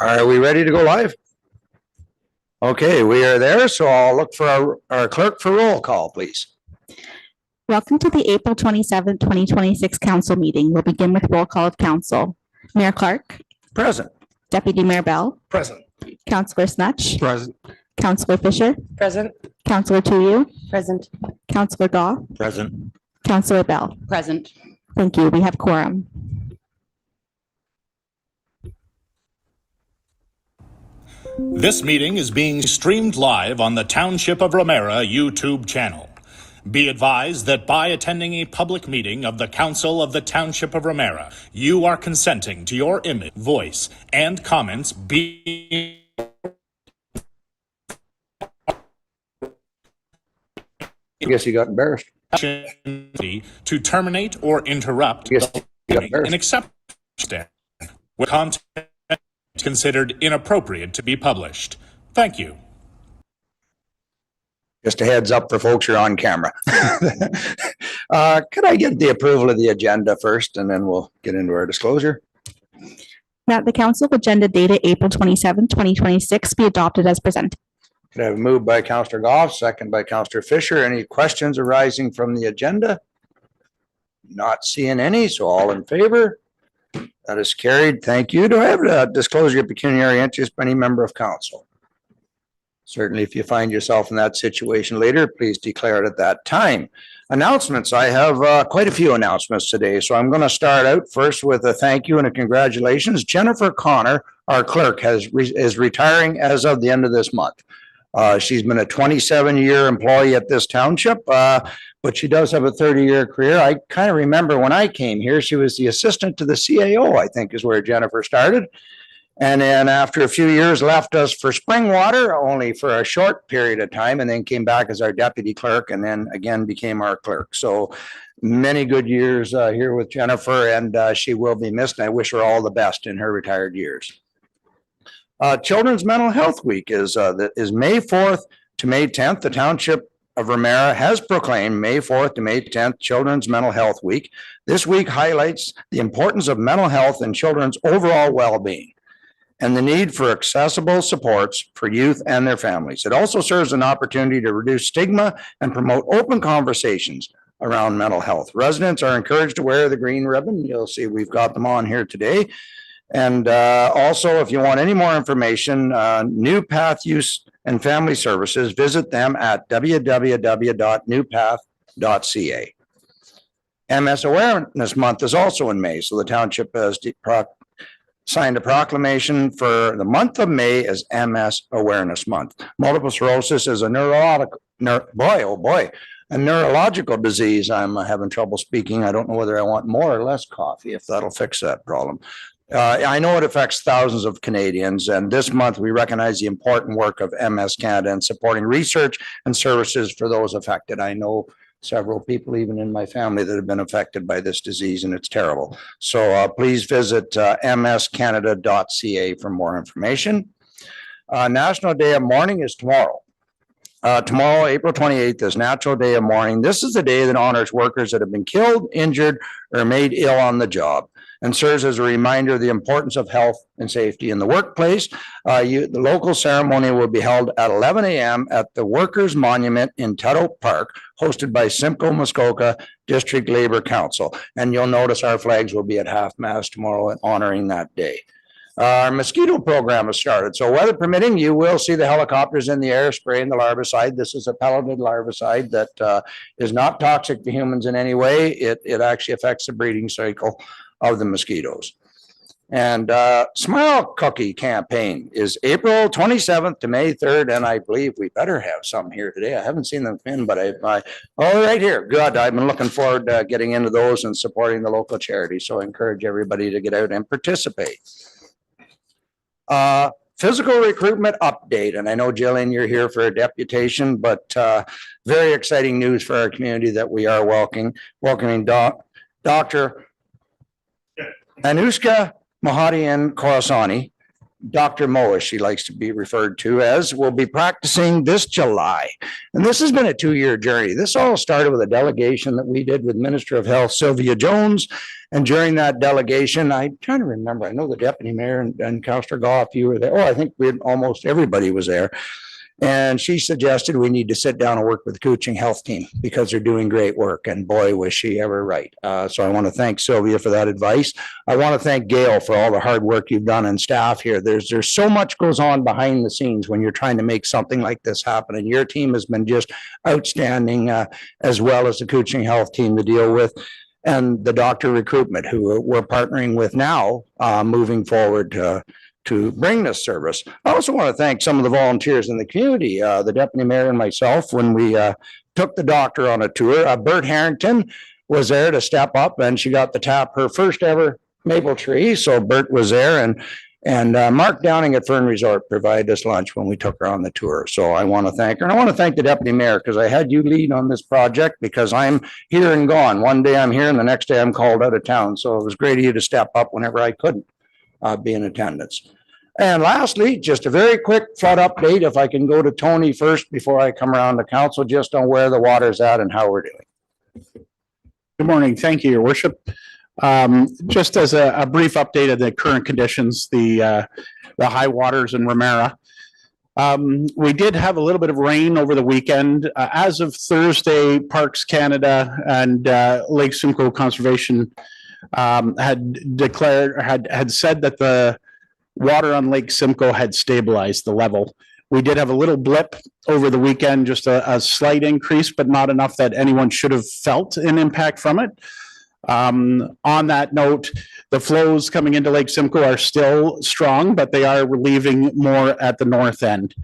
Are we ready to go live? Okay, we are there, so I'll look for our clerk for roll call, please. Welcome to the April 27th, 2026 council meeting. We'll begin with roll call of council. Mayor Clark. Present. Deputy Mayor Bell. Present. Councillor Snutch. Present. Councillor Fisher. Present. Councillor Tuyu. Present. Councillor Goff. Present. Councillor Bell. Present. Thank you. We have quorum. This meeting is being streamed live on the Township of Ramara YouTube channel. Be advised that by attending a public meeting of the Council of the Township of Ramara, you are consenting to your image, voice, and comments being I guess you got embarrassed. to terminate or interrupt Yes, you got an embarrassed. exception where content is considered inappropriate to be published. Thank you. Just a heads up for folks who are on camera. Could I get the approval of the agenda first, and then we'll get into our disclosure? That the council agenda dated April 27th, 2026 be adopted as presented. Could I have a move by Councillor Goff, second by Councillor Fisher? Any questions arising from the agenda? Not seeing any, so all in favor? That is carried. Thank you. Do I have a disclosure of pecuniary interest by any member of council? Certainly, if you find yourself in that situation later, please declare it at that time. Announcements. I have quite a few announcements today, so I'm going to start out first with a thank you and a congratulations. Jennifer Connor, our clerk, is retiring as of the end of this month. She's been a 27-year employee at this township, but she does have a 30-year career. I kind of remember when I came here, she was the assistant to the CAO, I think is where Jennifer started. And then after a few years left us for Springwater, only for a short period of time, and then came back as our deputy clerk and then again became our clerk. So many good years here with Jennifer, and she will be missed. And I wish her all the best in her retired years. Children's Mental Health Week is May 4th to May 10th. The Township of Ramara has proclaimed May 4th to May 10th Children's Mental Health Week. This week highlights the importance of mental health and children's overall well-being and the need for accessible supports for youth and their families. It also serves an opportunity to reduce stigma and promote open conversations around mental health. Residents are encouraged to wear the green ribbon. You'll see we've got them on here today. And also, if you want any more information, New Path Youth and Family Services, visit them at www.newpath.ca. MS Awareness Month is also in May, so the township has signed a proclamation for the month of May as MS Awareness Month. Multiple sclerosis is a neurological disease. I'm having trouble speaking. I don't know whether I want more or less coffee, if that'll fix that problem. I know it affects thousands of Canadians, and this month we recognize the important work of MS Canada and supporting research and services for those affected. I know several people, even in my family, that have been affected by this disease, and it's terrible. So please visit mscanada.ca for more information. National Day of Mourning is tomorrow. Tomorrow, April 28th, is Natural Day of Mourning. This is the day that honors workers that have been killed, injured, or made ill on the job, and serves as a reminder of the importance of health and safety in the workplace. The local ceremony will be held at 11 a.m. at the Workers' Monument in Tuttle Park, hosted by Simcoe Muskoka District Labor Council. And you'll notice our flags will be at half-mast tomorrow honoring that day. Our mosquito program has started. So weather permitting, you will see the helicopters in the air spraying the larvicide. This is a pelleted larvicide that is not toxic to humans in any way. It actually affects the breeding cycle of the mosquitoes. And Smile Cookie campaign is April 27th to May 3rd. And I believe we better have some here today. I haven't seen them in, but oh, right here. Good. I've been looking forward to getting into those and supporting the local charity. So I encourage everybody to get out and participate. Physical recruitment update. And I know, Jillian, you're here for a deputation, but very exciting news for our community that we are welcoming Dr. Anushka Mahadian Khorasani Dr. Mo, as she likes to be referred to as, will be practicing this July. And this has been a 2-year journey. This all started with a delegation that we did with Minister of Health, Sylvia Jones. And during that delegation, I'm trying to remember, I know the deputy mayor and Councillor Goff, you were there. Oh, I think almost everybody was there. And she suggested we need to sit down and work with the coaching health team because they're doing great work. And boy, was she ever right. So I want to thank Sylvia for that advice. I want to thank Gail for all the hard work you've done and staff here. There's so much goes on behind the scenes when you're trying to make something like this happen. And your team has been just outstanding, as well as the coaching health team to deal with. And the doctor recruitment who we're partnering with now, moving forward to bring this service. I also want to thank some of the volunteers in the community, the deputy mayor and myself, when we took the doctor on a tour. Bert Harrington was there to step up, and she got to tap her first ever maple tree. So Bert was there, and Mark Downing at Fern Resort provided us lunch when we took her on the tour. So I want to thank her. And I want to thank the deputy mayor because I had you lead on this project because I'm here and gone. One day I'm here and the next day I'm called out of town. So it was great of you to step up whenever I couldn't be in attendance. And lastly, just a very quick flood update. If I can go to Tony first before I come around to council, just on where the water's at and how we're doing. Good morning. Thank you, Your Worship. Just as a brief update of the current conditions, the high waters in Ramara. We did have a little bit of rain over the weekend. As of Thursday, Parks Canada and Lake Simcoe Conservation had declared or had said that the water on Lake Simcoe had stabilized the level. We did have a little blip over the weekend, just a slight increase, but not enough that anyone should have felt an impact from it. On that note, the flows coming into Lake Simcoe are still strong, but they are relieving more at the north end.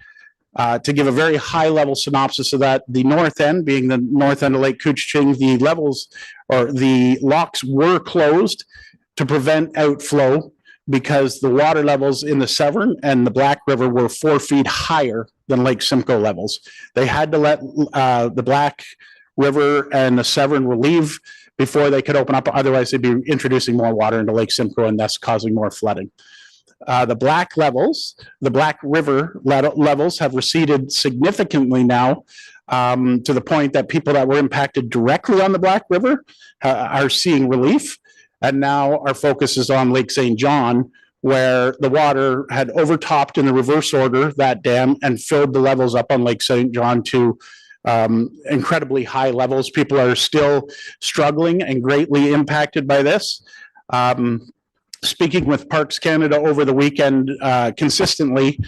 To give a very high level synopsis of that, the north end, being the north end of Lake Couchiching, the levels or the locks were closed to prevent outflow because the water levels in the Severn and the Black River were 4 feet higher than Lake Simcoe levels. They had to let the Black River and the Severn relieve before they could open up. Otherwise, they'd be introducing more water into Lake Simcoe and thus causing more flooding. The Black River levels have receded significantly now, to the point that people that were impacted directly on the Black River are seeing relief. And now our focus is on Lake St. John, where the water had overtopped in the reverse order, that dam, and filled the levels up on Lake St. John to incredibly high levels. People are still struggling and greatly impacted by this. Speaking with Parks Canada over the weekend consistently,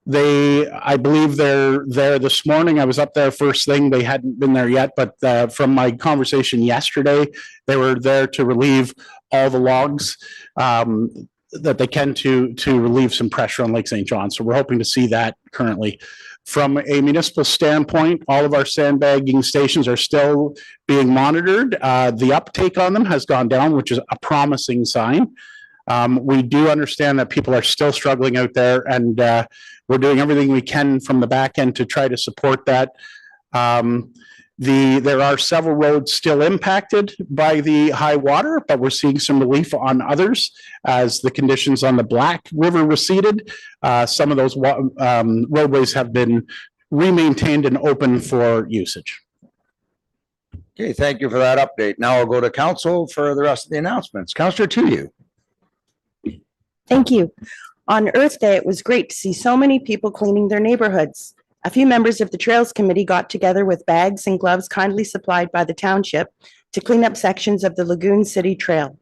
I believe they're there this morning. I was up there first thing. They hadn't been there yet, but from my conversation yesterday, they were there to relieve all the logs that they can to relieve some pressure on Lake St. John. So we're hoping to see that currently. From a municipal standpoint, all of our sandbagging stations are still being monitored. The uptake on them has gone down, which is a promising sign. We do understand that people are still struggling out there, and we're doing everything we can from the back end to try to support that. There are several roads still impacted by the high water, but we're seeing some relief on others as the conditions on the Black River receded. Some of those roadways have been remaintained and open for usage. Okay, thank you for that update. Now I'll go to council for the rest of the announcements. Councillor Tuyu. Thank you. On Earth Day, it was great to see so many people cleaning their neighborhoods. A few members of the Trails Committee got together with bags and gloves kindly supplied by the township to clean up sections of the Lagoon City Trail.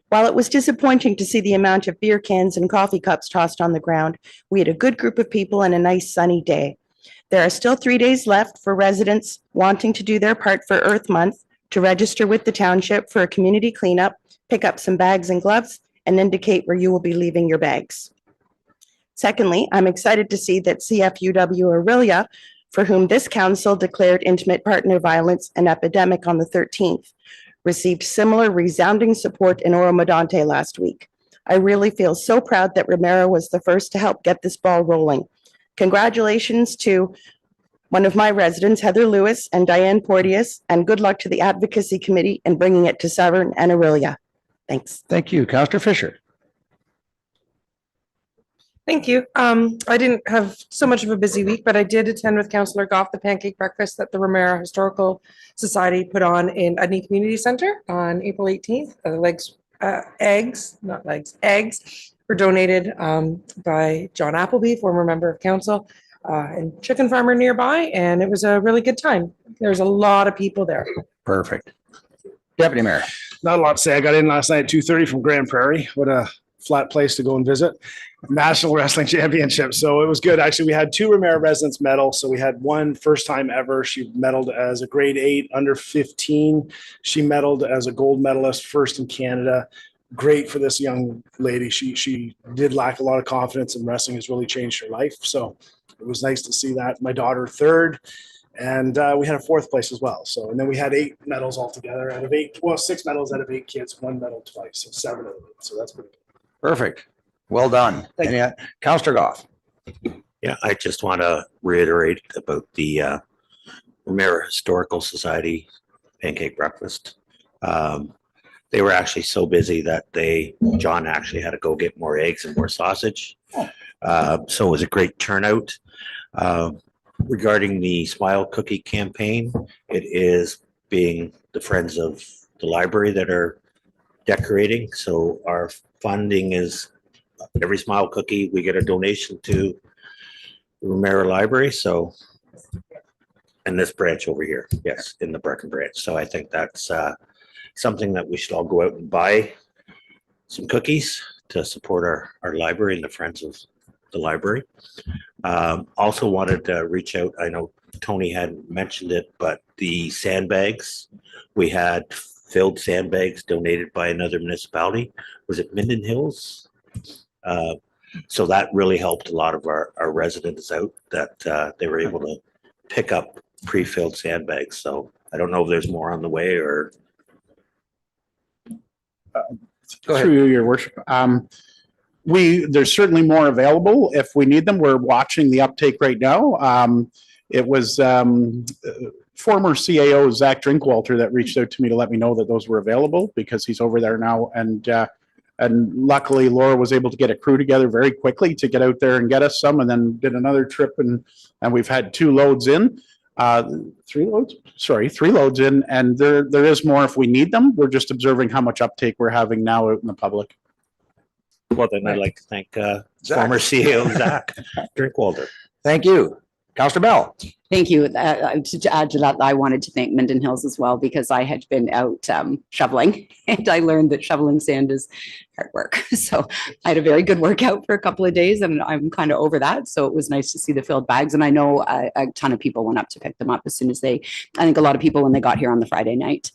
While it was disappointing to see the amount of beer cans and coffee cups tossed on the ground, we had a good group of people and a nice sunny day. There are still 3 days left for residents wanting to do their part for Earth Month to register with the township for a community cleanup, pick up some bags and gloves, and indicate where you will be leaving your bags. Secondly, I'm excited to see that CFUW Orillia, for whom this council declared intimate partner violence an epidemic on the 13th, received similar resounding support in Oro-Medonte last week. I really feel so proud that Ramara was the first to help get this ball rolling. Congratulations to one of my residents, Heather Lewis and Diane Porteous, and good luck to the Advocacy Committee in bringing it to Severn and Orillia. Thanks. Thank you. Councillor Fisher. Thank you. I didn't have so much of a busy week, but I did attend with Councillor Goff the pancake breakfast that the Ramara Historical Society put on in Adney Community Center on April 18th. Eggs were donated by John Appleby, former member of council, and chicken farmer nearby, and it was a really good time. There's a lot of people there. Perfect. Deputy Mayor. Not a lot to say. I got in last night at 2:30 from Grand Prairie. What a flat place to go and visit. National Wrestling Championship. So it was good. Actually, we had 2 Ramara residents medal. So we had one first time ever. She medaled as a grade 8 under 15. She medaled as a gold medalist, first in Canada. Great for this young lady. She did lack a lot of confidence, and wrestling has really changed her life. So it was nice to see that. My daughter third. And we had a 4th place as well. So, and then we had 8 medals altogether out of 8, well, 6 medals out of 8 kids, 1 medal twice, so 7 out of 8. So that's pretty good. Perfect. Well done. Councillor Goff. Yeah, I just want to reiterate about the Ramara Historical Society pancake breakfast. They were actually so busy that John actually had to go get more eggs and more sausage. So it was a great turnout. Regarding the Smile Cookie campaign, it is being the Friends of the Library that are decorating. So our funding is every Smile Cookie, we get a donation to the Ramara Library. So, and this branch over here, yes, in the Brecken branch. So I think that's something that we should all go out and buy some cookies to support our library and the Friends of the Library. Also wanted to reach out. I know Tony hadn't mentioned it, but the sandbags, we had filled sandbags donated by another municipality. Was it Minden Hills? So that really helped a lot of our residents out, that they were able to pick up pre-filled sandbags. So I don't know if there's more on the way or. Go ahead. Through your worship. There's certainly more available if we need them. We're watching the uptake right now. It was former CAO Zach Drinkwalter that reached out to me to let me know that those were available, because he's over there now. And luckily Laura was able to get a crew together very quickly to get out there and get us some, and then did another trip, and we've had 2 loads in. 3 loads in, and there is more if we need them. We're just observing how much uptake we're having now out in the public. Well, then I'd like to thank former CEO Zach Drinkwalter. Thank you. Councillor Bell. Thank you. To add to that, I wanted to thank Minden Hills as well, because I had been out shoveling, and I learned that shoveling sand is hard work. So I had a very good workout for a couple of days, and I'm kind of over that. So it was nice to see the filled bags. And I know a ton of people went up to pick them up as soon as I think a lot of people, when they got here on the Friday night,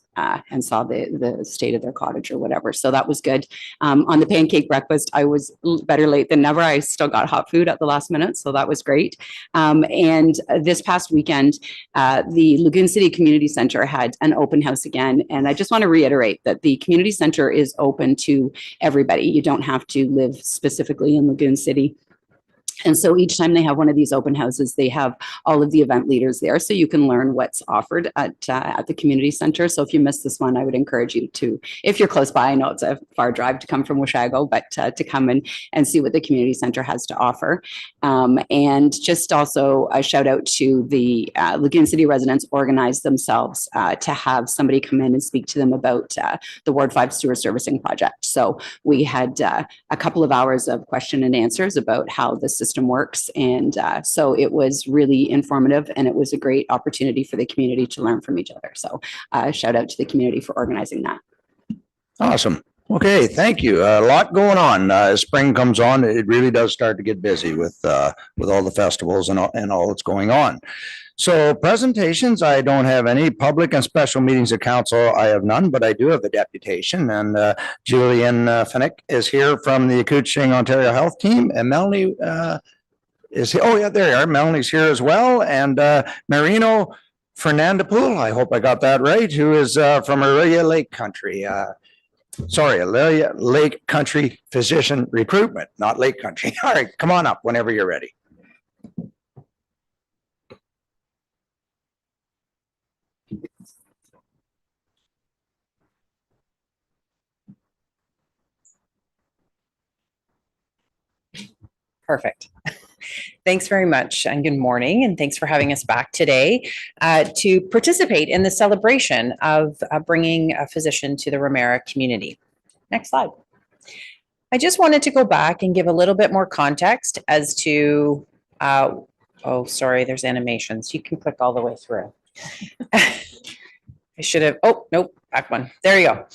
and saw the state of their cottage or whatever. So that was good. On the pancake breakfast, I was better late than never. I still got hot food at the last minute. So that was great. And this past weekend, the Lagoon City Community Center had an open house again. And I just want to reiterate that the community center is open to everybody. You don't have to live specifically in Lagoon City. And so each time they have one of these open houses, they have all of the event leaders there, so you can learn what's offered at the community center. So if you missed this one, I would encourage you to, if you're close by, I know it's a far drive to come from Washago, but to come and see what the community center has to offer. And just also a shout out to the Lagoon City residents organized themselves to have somebody come in and speak to them about the Ward 5 sewer servicing project. So we had a couple of hours of question and answers about how the system works. And so it was really informative, and it was a great opportunity for the community to learn from each other. So shout out to the community for organizing that. Awesome. Okay, thank you. A lot going on. As spring comes on, it really does start to get busy with all the festivals and all that's going on. So presentations, I don't have any. Public and special meetings of council, I have none, but I do have a deputation, and Julian Finnick is here from the Akuching Ontario Health Team, and Melanie is here. Oh yeah, there you are. Melanie's here as well, and Marino Fernandopoul, I hope I got that right, who is from Aurelia Lake Country. Aurelia Lake Country Physician Recruitment, not Lake Country. All right, come on up whenever you're ready. Perfect. Thanks very much and good morning. And thanks for having us back today to participate in the celebration of bringing a physician to the Ramara community. Next slide. I just wanted to go back and give a little bit more context as to, oh, sorry, there's animations. You can click all the way through. I should have, oh, nope, back one. There you go.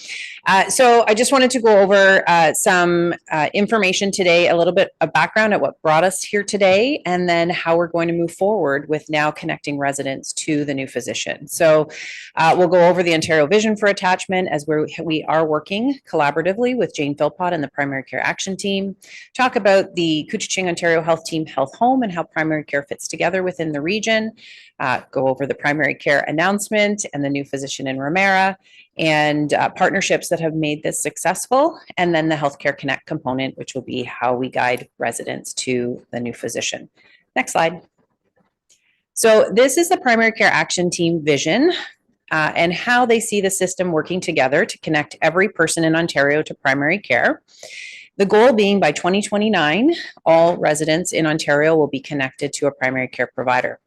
So I just wanted to go over some information today, a little bit of background at what brought us here today, and then how we're going to move forward with now connecting residents to the new physician. So we'll go over the Ontario Vision for Attachment as we are working collaboratively with Jane Philpott and the Primary Care Action Team, talk about the Couchiching Ontario Health Team Health Home and how primary care fits together within the region, go over the primary care announcement and the new physician in Ramara, and partnerships that have made this successful, and then the Healthcare Connect component, which will be how we guide residents to the new physician. Next slide. So this is the Primary Care Action Team vision and how they see the system working together to connect every person in Ontario to primary care. The goal being by 2029, all residents in Ontario will be connected to a primary care provider.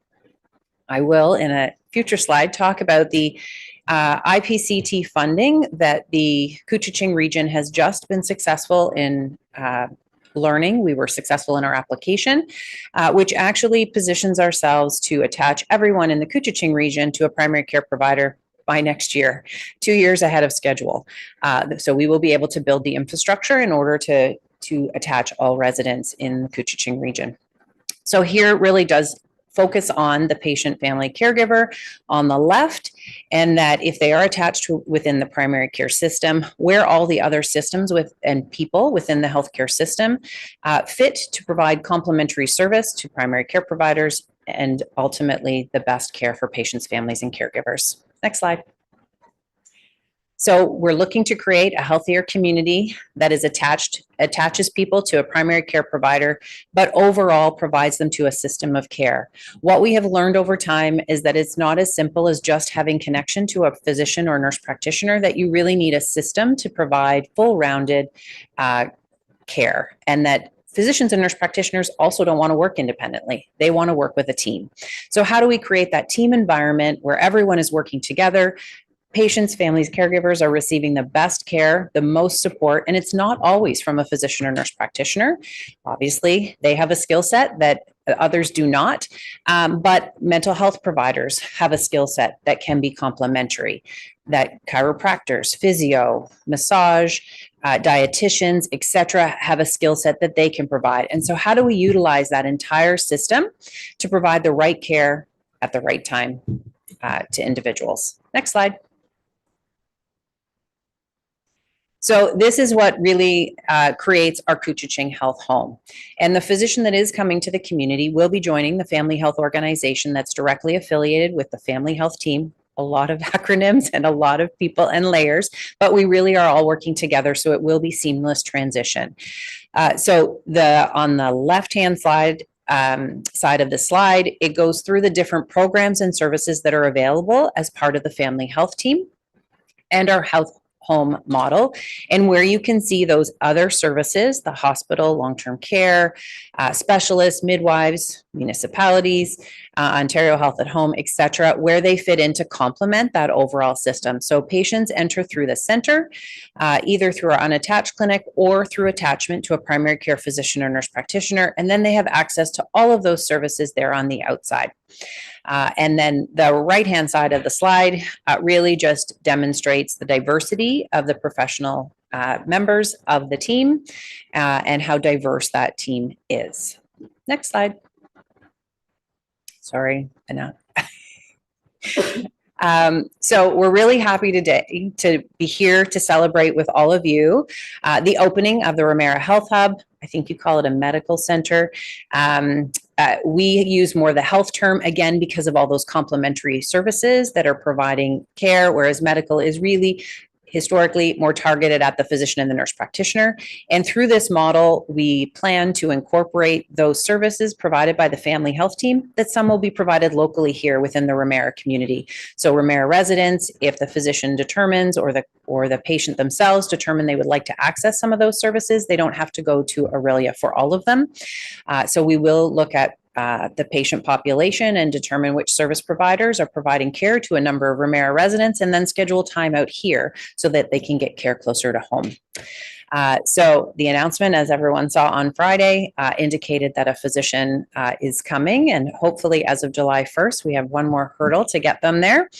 I will, in a future slide, talk about the IPCT funding that the Couchiching region has just been successful in learning. We were successful in our application, which actually positions ourselves to attach everyone in the Couchiching region to a primary care provider by next year, 2 years ahead of schedule. So we will be able to build the infrastructure in order to attach all residents in the Couchiching region. So here it really does focus on the patient, family, caregiver on the left, and that if they are attached to within the primary care system, where all the other systems and people within the healthcare system fit to provide complementary service to primary care providers and ultimately the best care for patients, families, and caregivers. Next slide. So we're looking to create a healthier community that is attaches people to a primary care provider, but overall provides them to a system of care. What we have learned over time is that it's not as simple as just having connection to a physician or nurse practitioner, that you really need a system to provide full-rounded care, and that physicians and nurse practitioners also don't want to work independently. They want to work with a team. So how do we create that team environment where everyone is working together? Patients, families, caregivers are receiving the best care, the most support, and it's not always from a physician or nurse practitioner. Obviously, they have a skill set that others do not, but mental health providers have a skill set that can be complementary, that chiropractors, physio, massage, dietitians, etc., have a skill set that they can provide. And so how do we utilize that entire system to provide the right care at the right time to individuals? Next slide. So this is what really creates our Couchiching Health Home. And the physician that is coming to the community will be joining the family health organization that's directly affiliated with the family health team. A lot of acronyms and a lot of people and layers, but we really are all working together, so it will be seamless transition. So on the left-hand side of the slide, it goes through the different programs and services that are available as part of the family health team and our health home model, and where you can see those other services, the hospital, long-term care, specialists, midwives, municipalities, Ontario Health at Home, etc., where they fit in to complement that overall system. So patients enter through the center, either through our unattached clinic or through attachment to a primary care physician or nurse practitioner, and then they have access to all of those services there on the outside. And then the right-hand side of the slide really just demonstrates the diversity of the professional members of the team and how diverse that team is. Next slide. Sorry, enough. So we're really happy today to be here to celebrate with all of you the opening of the Ramara Health Hub. I think you call it a medical center. We use more the health term, again, because of all those complementary services that are providing care, whereas medical is really historically more targeted at the physician and the nurse practitioner. And through this model, we plan to incorporate those services provided by the family health team, that some will be provided locally here within the Ramara community. So Ramara residents, if the physician determines or the patient themselves determine they would like to access some of those services, they don't have to go to Aurelia for all of them. So we will look at the patient population and determine which service providers are providing care to a number of Ramara residents, and then schedule time out here so that they can get care closer to home. So the announcement, as everyone saw on Friday, indicated that a physician is coming, and hopefully as of July 1st, we have one more hurdle to get them there.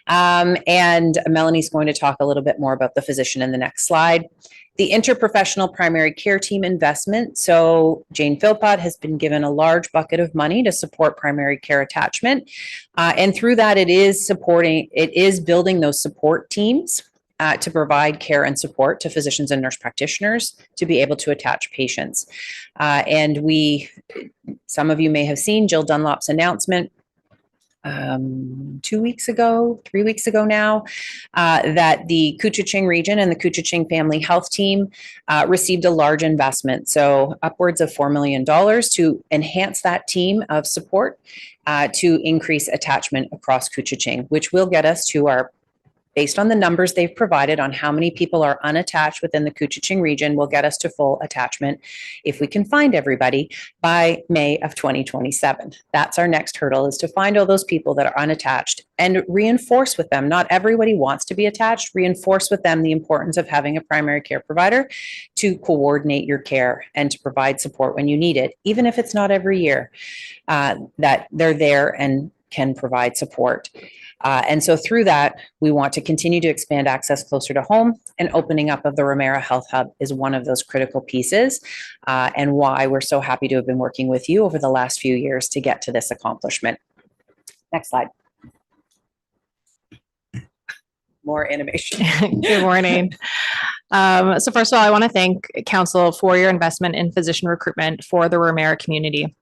And Melanie's going to talk a little bit more about the physician in the next slide. The interprofessional primary care team investment. So Jane Philpott has been given a large bucket of money to support primary care attachment. And through that, it is building those support teams to provide care and support to physicians and nurse practitioners to be able to attach patients. And some of you may have seen Jill Dunlop's announcement 3 weeks ago now, that the Couchiching region and the Couchiching family health team received a large investment. So upwards of $4 million to enhance that team of support to increase attachment across Couchiching, which will get us to our, based on the numbers they've provided on how many people are unattached within the Couchiching region, will get us to full attachment, if we can find everybody, by May of 2027. That's our next hurdle, is to find all those people that are unattached and reinforce with them. Not everybody wants to be attached. Reinforce with them the importance of having a primary care provider to coordinate your care and to provide support when you need it, even if it's not every year, that they're there and can provide support. And so through that, we want to continue to expand access closer to home, and opening up of the Ramara Health Hub is one of those critical pieces, and why we're so happy to have been working with you over the last few years to get to this accomplishment. Next slide. More animation. Good morning. So first of all, I want to thank Council for your investment in physician recruitment for the Ramara community.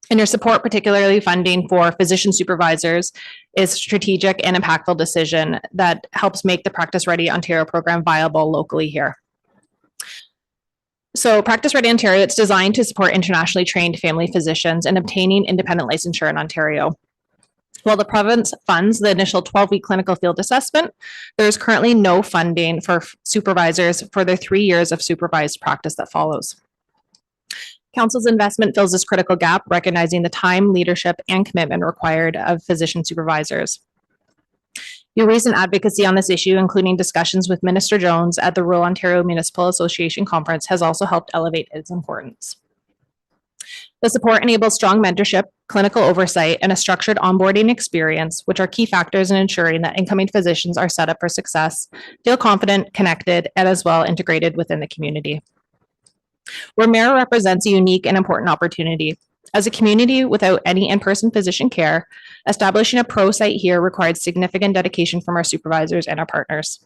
And your support, particularly funding for physician supervisors, is a strategic and impactful decision that helps make the Practice Ready Ontario program viable locally here. So Practice Ready Ontario, it's designed to support internationally trained family physicians in obtaining independent licensure in Ontario. While the province funds the initial 12-week clinical field assessment, there is currently no funding for supervisors for their 3 years of supervised practice that follows. Council's investment fills this critical gap, recognizing the time, leadership, and commitment required of physician supervisors. Your recent advocacy on this issue, including discussions with Minister Jones at the Rural Ontario Municipal Association Conference, has also helped elevate its importance. The support enables strong mentorship, clinical oversight, and a structured onboarding experience, which are key factors in ensuring that incoming physicians are set up for success, feel confident, connected, and as well integrated within the community. Ramara represents a unique and important opportunity. As a community without any in-person physician care, establishing a pro site here required significant dedication from our supervisors and our partners.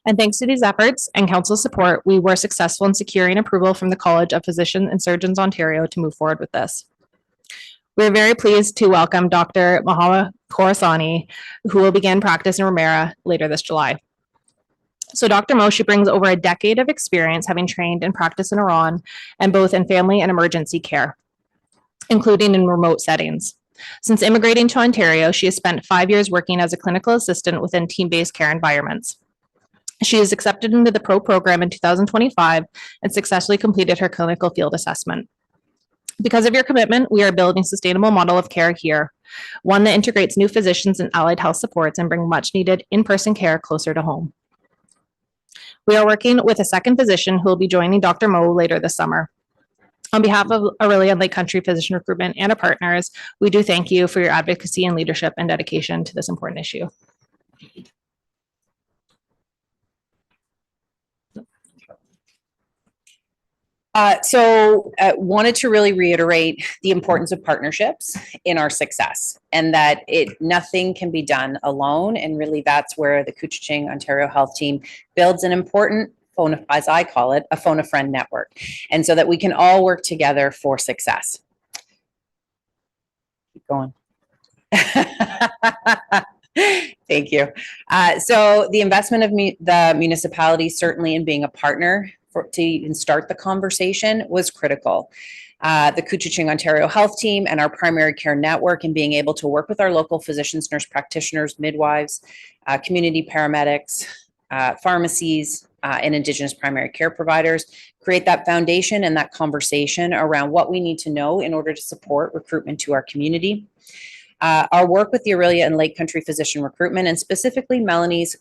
And thanks to these efforts and council support, we were successful in securing approval from the College of Physicians and Surgeons Ontario to move forward with this. We're very pleased to welcome Dr. Mohammed Khorasani, who will begin practice in Ramara later this July. So Dr. Moshe brings over a decade of experience, having trained in practice in Iran and both in family and emergency care, including in remote settings. Since immigrating to Ontario, she has spent 5 years working as a clinical assistant within team-based care environments. She is accepted into the PRO program in 2025 and successfully completed her clinical field assessment. Because of your commitment, we are building a sustainable model of care here, one that integrates new physicians and allied health supports and bring much needed in-person care closer to home. We are working with a second physician who will be joining Dr. Mo later this summer. On behalf of Aurelia and Lake Country Physician Recruitment and our partners, we do thank you for your advocacy and leadership and dedication to this important issue. Wanted to really reiterate the importance of partnerships in our success, and that nothing can be done alone. And really that's where the Couchiching Ontario Health Team builds an important phone, as I call it, a phone a friend network. And so that we can all work together for success. Keep going. Thank you. So the investment of the municipality certainly in being a partner to even start the conversation was critical. The Couchiching Ontario Health Team and our primary care network and being able to work with our local physicians, nurse practitioners, midwives, community paramedics, pharmacies, and Indigenous primary care providers, create that foundation and that conversation around what we need to know in order to support recruitment to our community. Our work with the Aurelia and Lake Country physician recruitment, and specifically Melanie's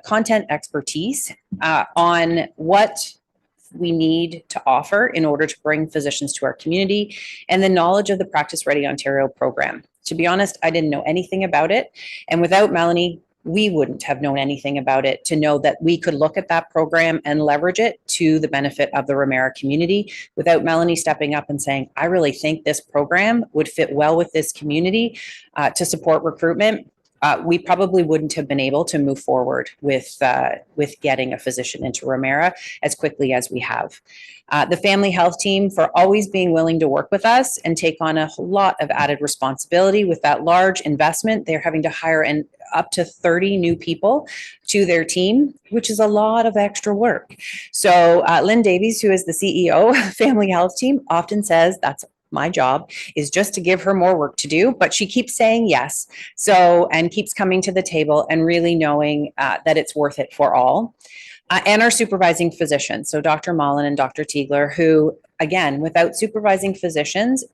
content expertise on what we need to offer in order to bring physicians to our community, and the knowledge of the Practice Ready Ontario program. To be honest, I didn't know anything about it. And without Melanie, we wouldn't have known anything about it to know that we could look at that program and leverage it to the benefit of the Ramara community. Without Melanie stepping up and saying, I really think this program would fit well with this community to support recruitment, we probably wouldn't have been able to move forward with getting a physician into Ramara as quickly as we have. The family health team for always being willing to work with us and take on a lot of added responsibility with that large investment. They're having to hire up to 30 new people to their team, which is a lot of extra work. So Lynn Davies, who is the CEO of Family Health Team, often says that's my job is just to give her more work to do, but she keeps saying yes. And keeps coming to the table and really knowing that it's worth it for all. And our supervising physicians. So Dr. Mullen and Dr. Tiegler, who again, without supervising physicians,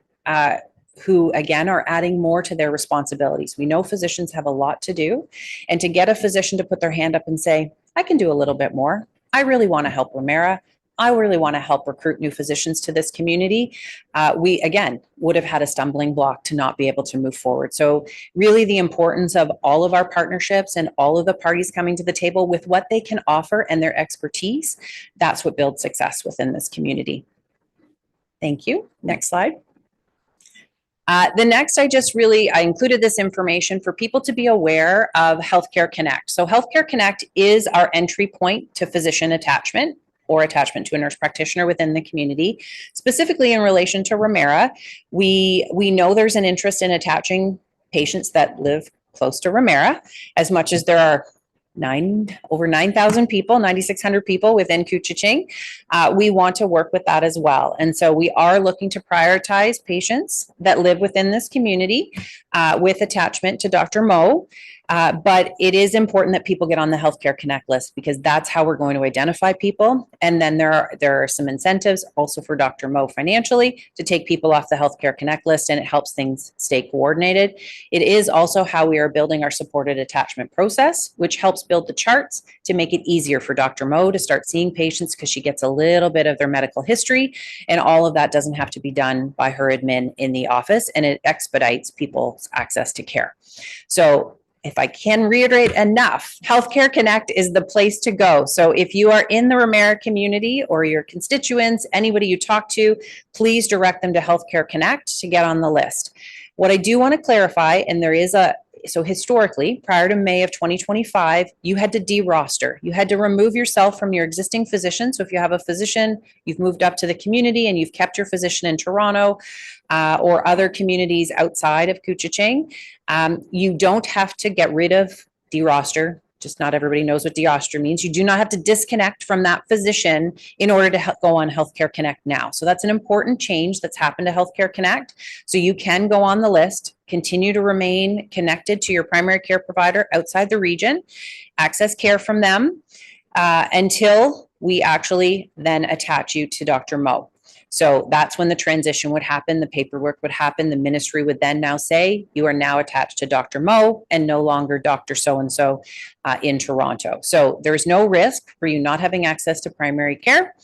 who again are adding more to their responsibilities. We know physicians have a lot to do, and to get a physician to put their hand up and say, I can do a little bit more. I really want to help Ramara. I really want to help recruit new physicians to this community. We, again, would have had a stumbling block to not be able to move forward. So really the importance of all of our partnerships and all of the parties coming to the table with what they can offer and their expertise, that's what builds success within this community. Thank you. Next slide. The next, I included this information for people to be aware of Healthcare Connect. So Healthcare Connect is our entry point to physician attachment or attachment to a nurse practitioner within the community. Specifically in relation to Ramara, we know there's an interest in attaching patients that live close to Ramara, as much as there are over 9,000 people, 9,600 people within Couchiching. We want to work with that as well. And so we are looking to prioritize patients that live within this community with attachment to Dr. Mo. But it is important that people get on the Healthcare Connect list because that's how we're going to identify people. And then there are some incentives also for Dr. Mo financially to take people off the Healthcare Connect list, and it helps things stay coordinated. It is also how we are building our supported attachment process, which helps build the charts to make it easier for Dr. Mo to start seeing patients because she gets a little bit of their medical history, and all of that doesn't have to be done by her admin in the office, and it expedites people's access to care. So if I can reiterate enough, Healthcare Connect is the place to go. So if you are in the Ramara community or your constituents, anybody you talk to, please direct them to Healthcare Connect to get on the list. What I do want to clarify, and so historically, prior to May of 2025, you had to de-roster. You had to remove yourself from your existing physician. So if you have a physician, you've moved up to the community and you've kept your physician in Toronto or other communities outside of Couchiching, you don't have to get rid of de-roster. Just not everybody knows what de-roster means. You do not have to disconnect from that physician in order to go on Healthcare Connect now. So that's an important change that's happened to Healthcare Connect. So you can go on the list, continue to remain connected to your primary care provider outside the region, access care from them until we actually then attach you to Dr. Mo. So that's when the transition would happen, the paperwork would happen, the ministry would then now say, you are now attached to Dr. Mo and no longer Dr. So-and-so in Toronto. So there's no risk for you not having access to primary care.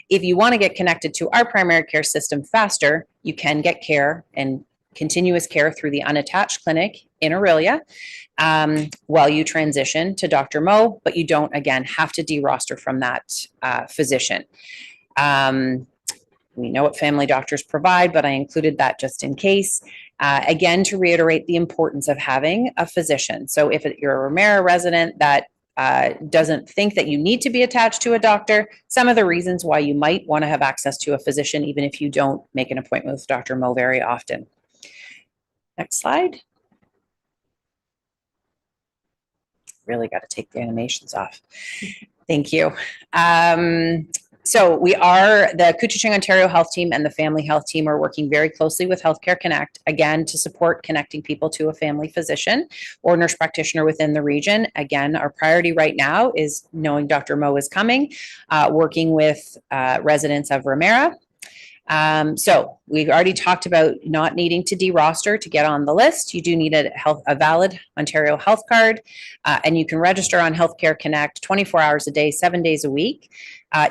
If you want to get connected to our primary care system faster, you can get care and continuous care through the unattached clinic in Aurelia while you transition to Dr. Mo, but you don't, again, have to de-roster from that physician. We know what family doctors provide, but I included that just in case. Again, to reiterate the importance of having a physician. So if you're a Ramara resident that doesn't think that you need to be attached to a doctor, some of the reasons why you might want to have access to a physician, even if you don't make an appointment with Dr. Mo very often. Next slide. really got to take the animations off. Thank you. So the Couchiching Ontario Health Team and the Family Health Team are working very closely with Healthcare Connect, again, to support connecting people to a family physician or nurse practitioner within the region. Again, our priority right now is knowing Dr. Mo is coming, working with residents of Ramara. So we've already talked about not needing to de-roster to get on the list. You do need a valid Ontario health card, and you can register on Healthcare Connect 24 hours a day, 7 days a week,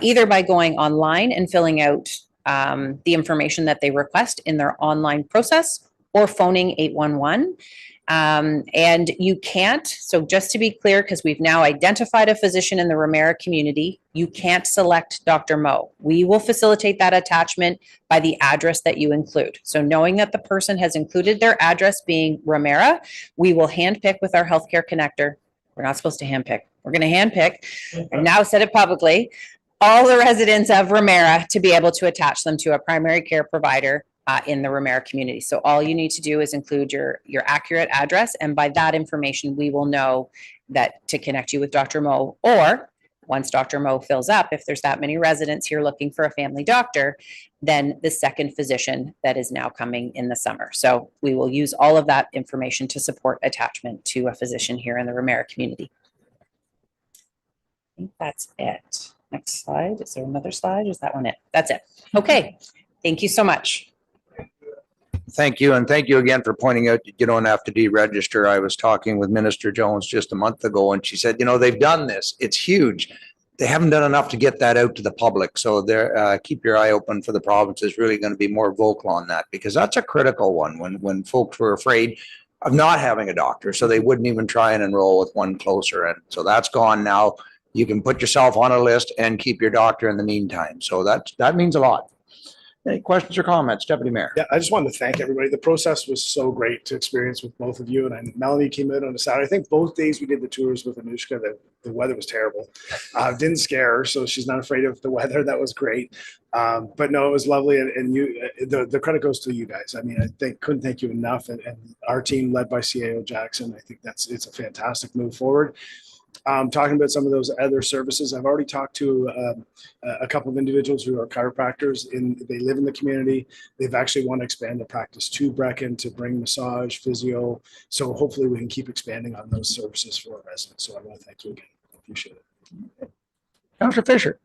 either by going online and filling out the information that they request in their online process, or phoning 811. And you can't, so just to be clear, because we've now identified a physician in the Ramara community, you can't select Dr. Mo. We will facilitate that attachment by the address that you include. So knowing that the person has included their address being Ramara, we will handpick with our healthcare connector. We're not supposed to handpick. We're going to handpick, and now said it publicly, all the residents of Ramara to be able to attach them to a primary care provider in the Ramara community. So all you need to do is include your accurate address, and by that information, we will know that to connect you with Dr. Mo, or once Dr. Mo fills up, if there's that many residents here looking for a family doctor, then the second physician that is now coming in the summer. So we will use all of that information to support attachment to a physician here in the Ramara community. I think that's it. Next slide. Is there another slide? Is that one it? That's it. Okay. Thank you so much. Thank you. And thank you again for pointing out you don't have to deregister. I was talking with Minister Jones just a month ago, and she said, they've done this. It's huge. They haven't done enough to get that out to the public. So keep your eye open for the province is really going to be more vocal on that, because that's a critical one when folks were afraid of not having a doctor. So they wouldn't even try and enroll with one closer. And so that's gone now. You can put yourself on a list and keep your doctor in the meantime. So that means a lot. Any questions or comments, Deputy Mayor? Yeah, I just wanted to thank everybody. The process was so great to experience with both of you. And Melanie came out on a Saturday. I think both days we did the tours with Anushka. The weather was terrible. Didn't scare her, so she's not afraid of the weather. That was great. But no, it was lovely. And you, the credit goes to you guys. I mean, couldn't thank you enough. And our team led by CAO Jackson, I think it's a fantastic move forward. Talking about some of those other services, I've already talked to a couple of individuals who are chiropractors. They live in the community. They've actually want to expand the practice to Brecken to bring massage, physio. So hopefully we can keep expanding on those services for our residents. So I want to thank you again. Appreciate it. Councillor Fisher.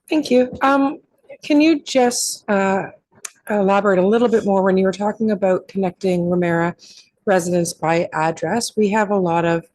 Thank you. Can you just elaborate a little bit more when you were talking about connecting Ramara residents by address? We have a lot of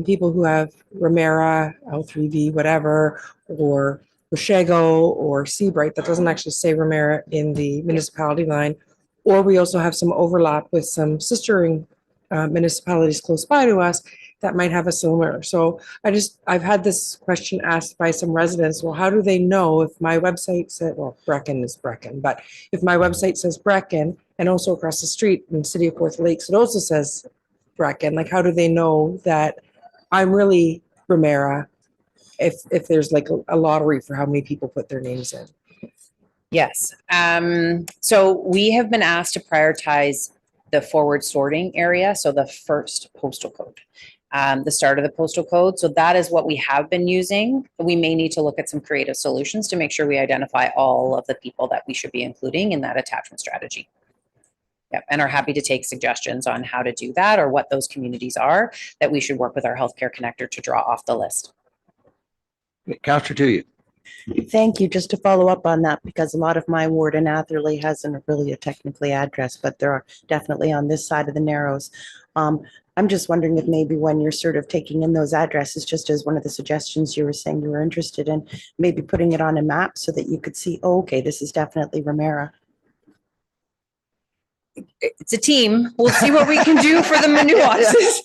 people who have Ramara, L3V, whatever, or Washego or Seabright that doesn't actually say Ramara in the municipality line. Or we also have some overlap with some sistering municipalities close by to us that might have a similar. So I've had this question asked by some residents. Well, how do they know if my website said, well, Brecken is Brecken, but if my website says Brecken and also across the street in the city of Fourth Lakes, it also says Brecken, like how do they know that I'm really Ramara if there's like a lottery for how many people put their names in? Yes. So we have been asked to prioritize the forward sorting area. So the first postal code, the start of the postal code. So that is what we have been using. We may need to look at some creative solutions to make sure we identify all of the people that we should be including in that attachment strategy. Yep, and are happy to take suggestions on how to do that or what those communities are that we should work with our healthcare connector to draw off the list. Councillor Tuya. Thank you. Just to follow up on that, because a lot of my ward in Atherley hasn't really a technically address, but there are definitely on this side of the Narrows. I'm just wondering if maybe when you're sort of taking in those addresses, just as one of the suggestions you were saying you were interested in, maybe putting it on a map so that you could see, oh, okay, this is definitely Ramara. It's a team. We'll see what we can do for the nuances.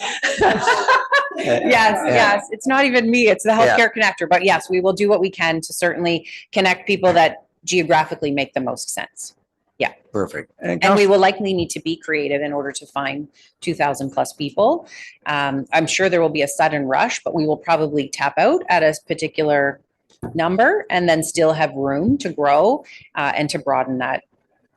Yes. It's not even me. It's the healthcare connector. But yes, we will do what we can to certainly connect people that geographically make the most sense. Yeah. Perfect. And we will likely need to be creative in order to find 2,000 plus people. I'm sure there will be a sudden rush, but we will probably tap out at a particular number and then still have room to grow and to broaden that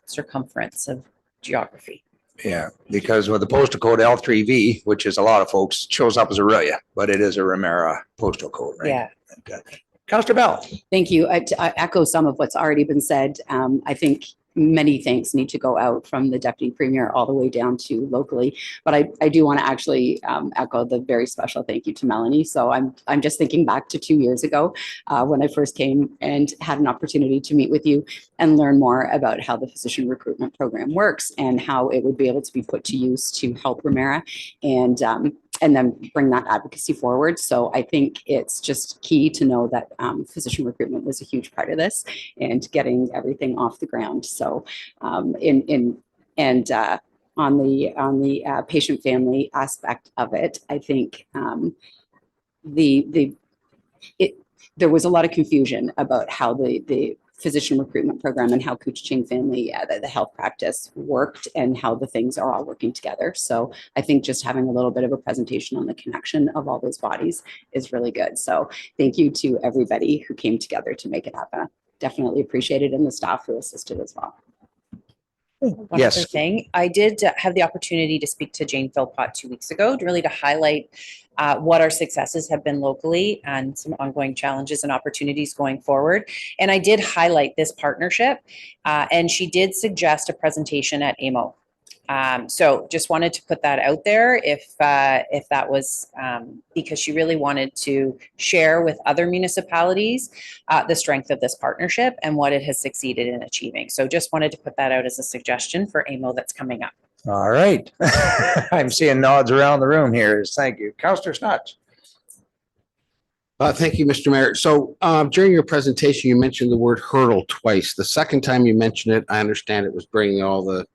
circumference of geography. Yeah, because with the postal code L3V, which is a lot of folks, it shows up as Aurelia, but it is a Ramara postal code, right? Yeah. Okay. Counselor Bell. Thank you. I echo some of what's already been said. I think many thanks need to go out from the deputy premier all the way down to locally. But I do want to actually echo the very special thank you to Melanie. So I'm just thinking back to 2 years ago when I first came and had an opportunity to meet with you and learn more about how the physician recruitment program works and how it would be able to be put to use to help Ramara and then bring that advocacy forward. So I think it's just key to know that physician recruitment was a huge part of this and getting everything off the ground. So on the patient family aspect of it, I think there was a lot of confusion about how the physician recruitment program and how Couchiching family, the health practice worked and how the things are all working together. So I think just having a little bit of a presentation on the connection of all those bodies is really good. So thank you to everybody who came together to make it happen. Definitely appreciated, and the staff who assisted as well. One Yes. other thing, I did have the opportunity to speak to Jane Philpott 2 weeks ago, really to highlight what our successes have been locally and some ongoing challenges and opportunities going forward. And I did highlight this partnership, and she did suggest a presentation at AMO. So just wanted to put that out there if that was because she really wanted to share with other municipalities the strength of this partnership and what it has succeeded in achieving. So just wanted to put that out as a suggestion for AMO that's coming up. All right. I'm seeing nods around the room here. Thank you. Counselor Snodge. Thank you, Mr. Mayor. So during your presentation, you mentioned the word hurdle twice. The second time you mentioned it, I understand it was bringing all the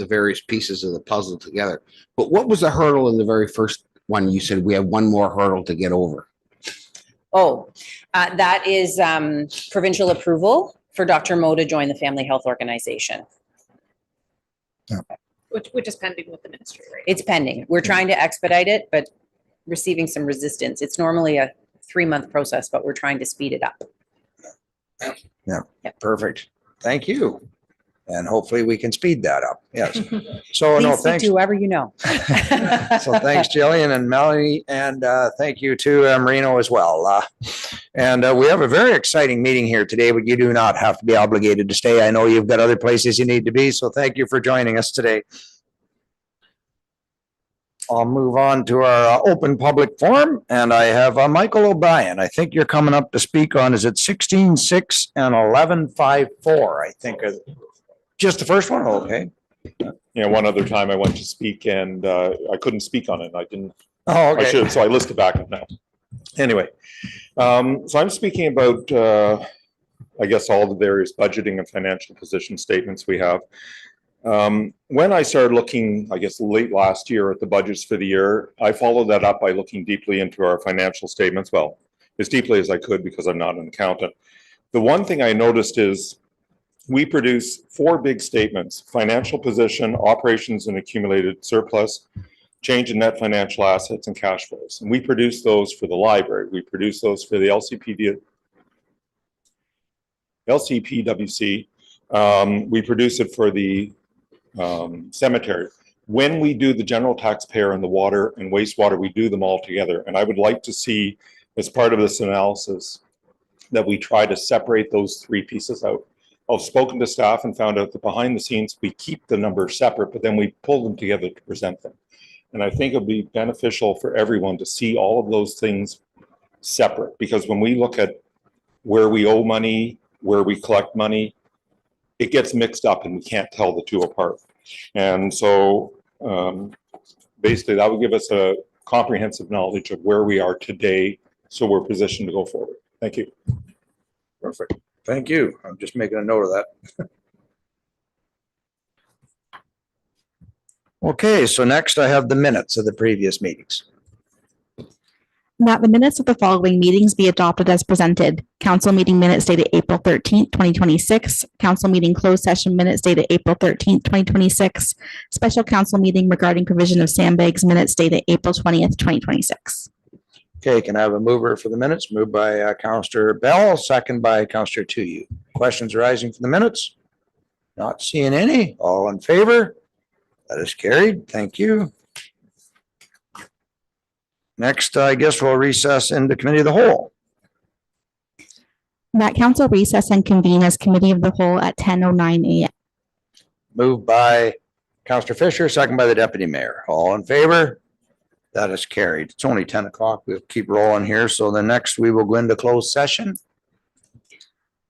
various pieces of the puzzle together. But what was the hurdle in the very first one? You said we have one more hurdle to get over. Oh, that is provincial approval for Dr. Mo to join the Family Health Organization. Which is pending with the ministry, right? It's pending. We're trying to expedite it, but receiving some resistance. It's normally a 3-month process, but we're trying to speed it up. Yeah, perfect. Thank you. And hopefully we can speed that up. Yes. So no, Please speak thanks. to whoever you know. So thanks, Jillian and Melanie, and thank you to Marino as well. And we have a very exciting meeting here today, but you do not have to be obligated to stay. I know you've got other places you need to be, so thank you for joining us today. I'll move on to our open public forum, and I have Michael O'Brien. I think you're coming up to speak on, is it 16.6 and 11.54, I think. Just the first one? Okay. Yeah, one other time I went to speak and I couldn't speak on it. I didn't. Oh, okay. I should, so I listed back up now. Anyway, so I'm speaking about, I guess, all the various budgeting and financial position statements we have. When I started looking, I guess, late last year at the budgets for the year, I followed that up by looking deeply into our financial statements. Well, as deeply as I could because I'm not an accountant. The one thing I noticed is we produce 4 big statements: financial position, operations and accumulated surplus, change in net financial assets, and cash flows. And we produce those for the library. We produce those for the LCPWC. We produce it for the cemetery. When we do the general taxpayer and the water and wastewater, we do them all together. And I would like to see, as part of this analysis, that we try to separate those 3 pieces out. I've spoken to staff and found out that behind the scenes, we keep the numbers separate, but then we pull them together to present them. And I think it'll be beneficial for everyone to see all of those things separate, because when we look at where we owe money, where we collect money, it gets mixed up and we can't tell the 2 apart. And so basically that would give us a comprehensive knowledge of where we are today, so we're positioned to go forward. Thank you. Perfect. Thank you. I'm just making a note of that. Okay, so next I have the minutes of the previous meetings. That the minutes of the following meetings be adopted as presented. Council meeting minutes dated April 13th, 2026. Council meeting closed session minutes dated April 13th, 2026. Special council meeting regarding provision of sandbags minutes dated April 20th, 2026. Okay, can I have a mover for the minutes? Moved by Councillor Bell, second by Councillor Tuyu. Questions arising from the minutes? Not seeing any. All in favor? That is carried. Thank you. Next, I guess we'll recess into committee of the whole. That council recess and convene as committee of the whole at 10:09 a.m. Moved by Counselor Fisher, second by the deputy mayor. All in favor? That is carried. It's only 10 o'clock. We'll keep rolling here. So the next we will go into closed session.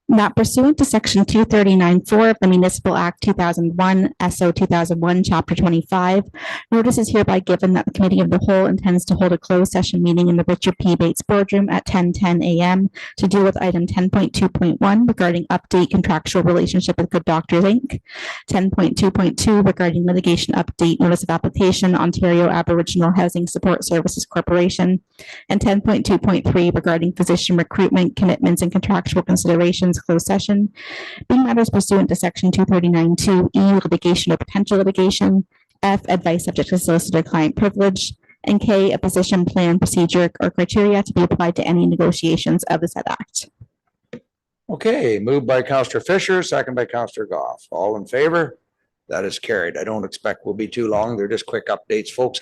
Not pursuant to section 239(4) of the Municipal Act 2001, SO 2001, Chapter 25, notice is hereby given that the Committee of the Whole intends to hold a closed session meeting in the Richard P. Bates Boardroom at 10:10 a.m. to deal with item 10.2.1 regarding update contractual relationship with Good Doctor Inc., 10.2.2 regarding litigation update notice of application Ontario Aboriginal Housing Support Services Corporation, and 10.2.3 regarding physician recruitment, commitments, and contractual considerations closed session, being matters pursuant to section 239(2)(e), litigation or potential litigation, F, advice subject to solicitor client privilege, and K, a position, plan, procedure, or criteria to be applied to any negotiations of the said act. Okay, moved by Counselor Fisher, second by Counselor Goff. All in favor? That is carried. I don't expect we'll be too long. They're just quick updates, folks.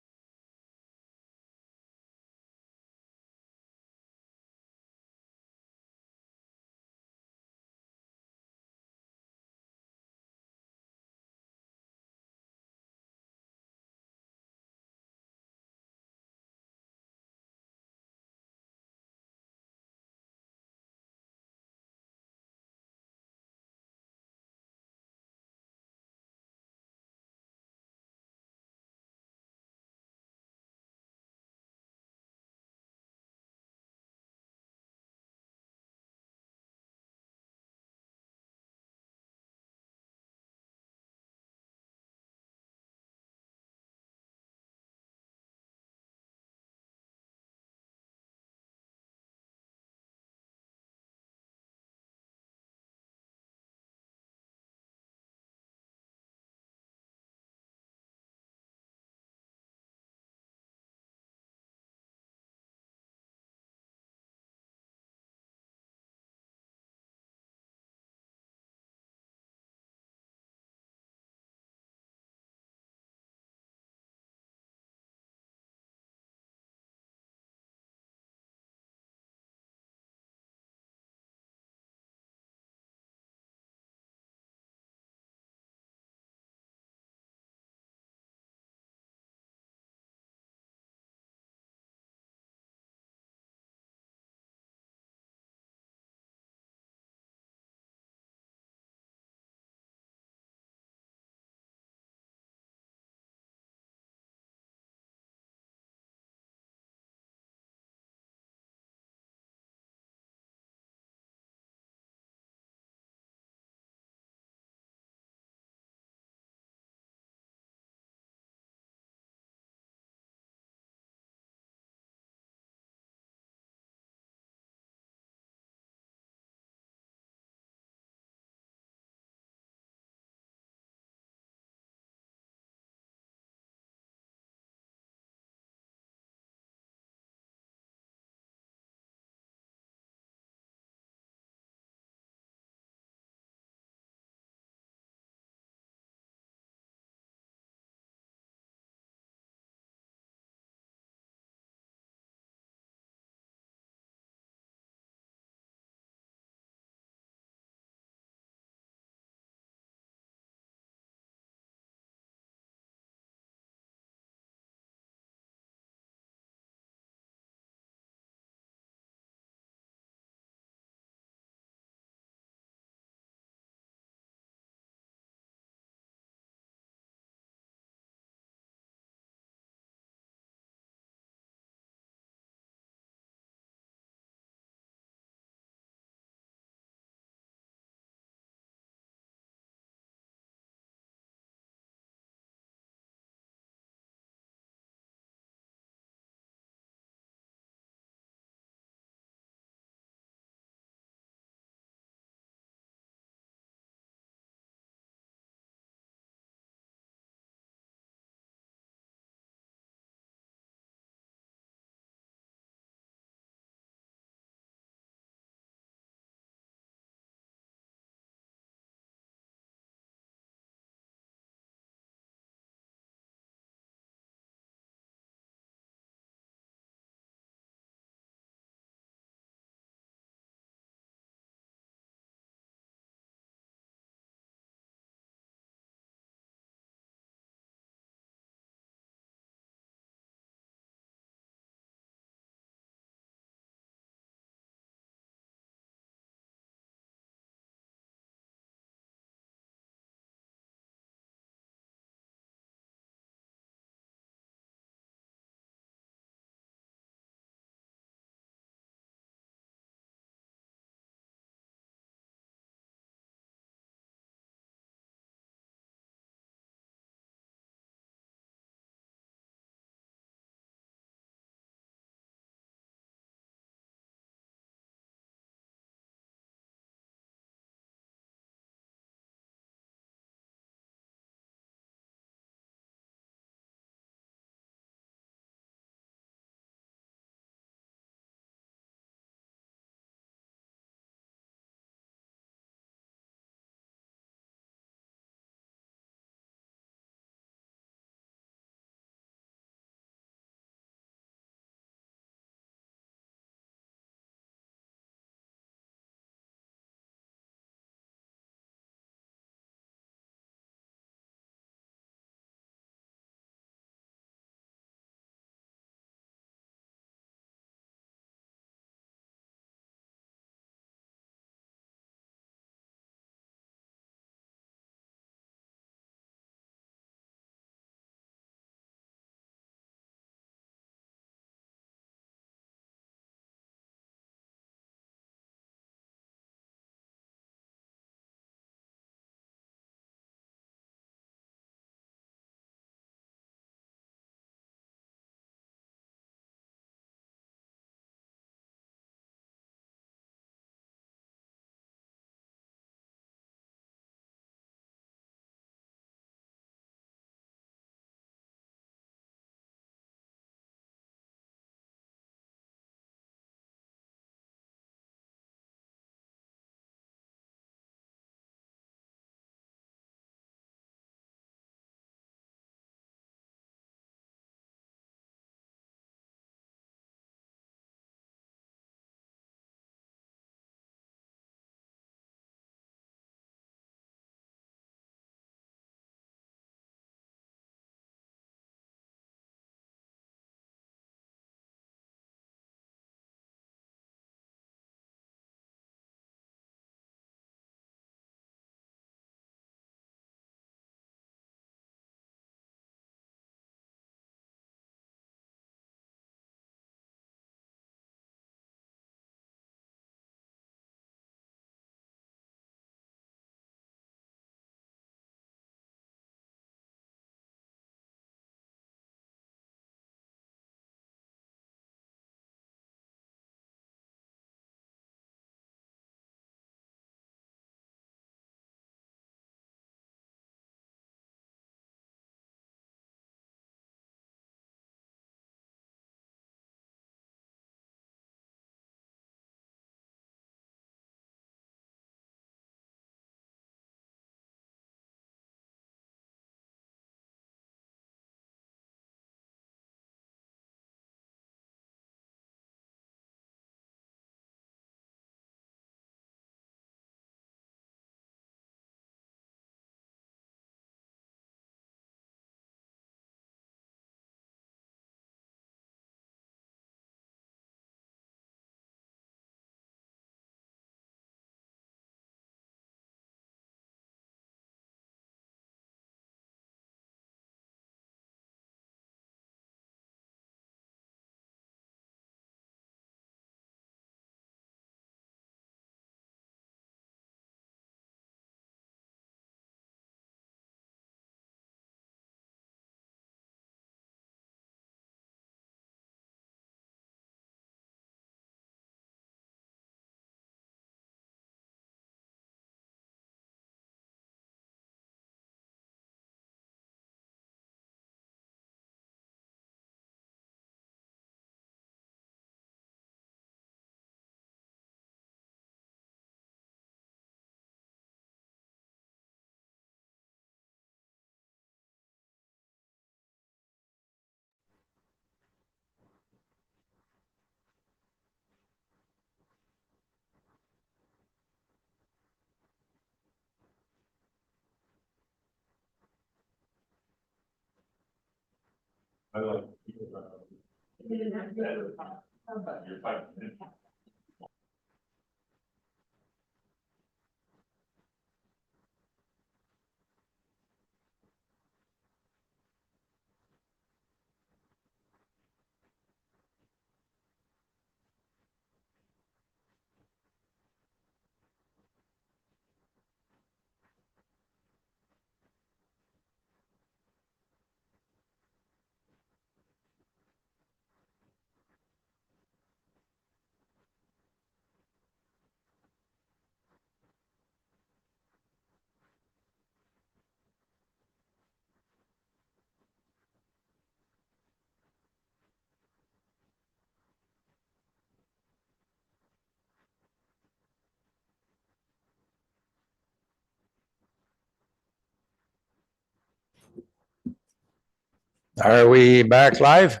Are we back live?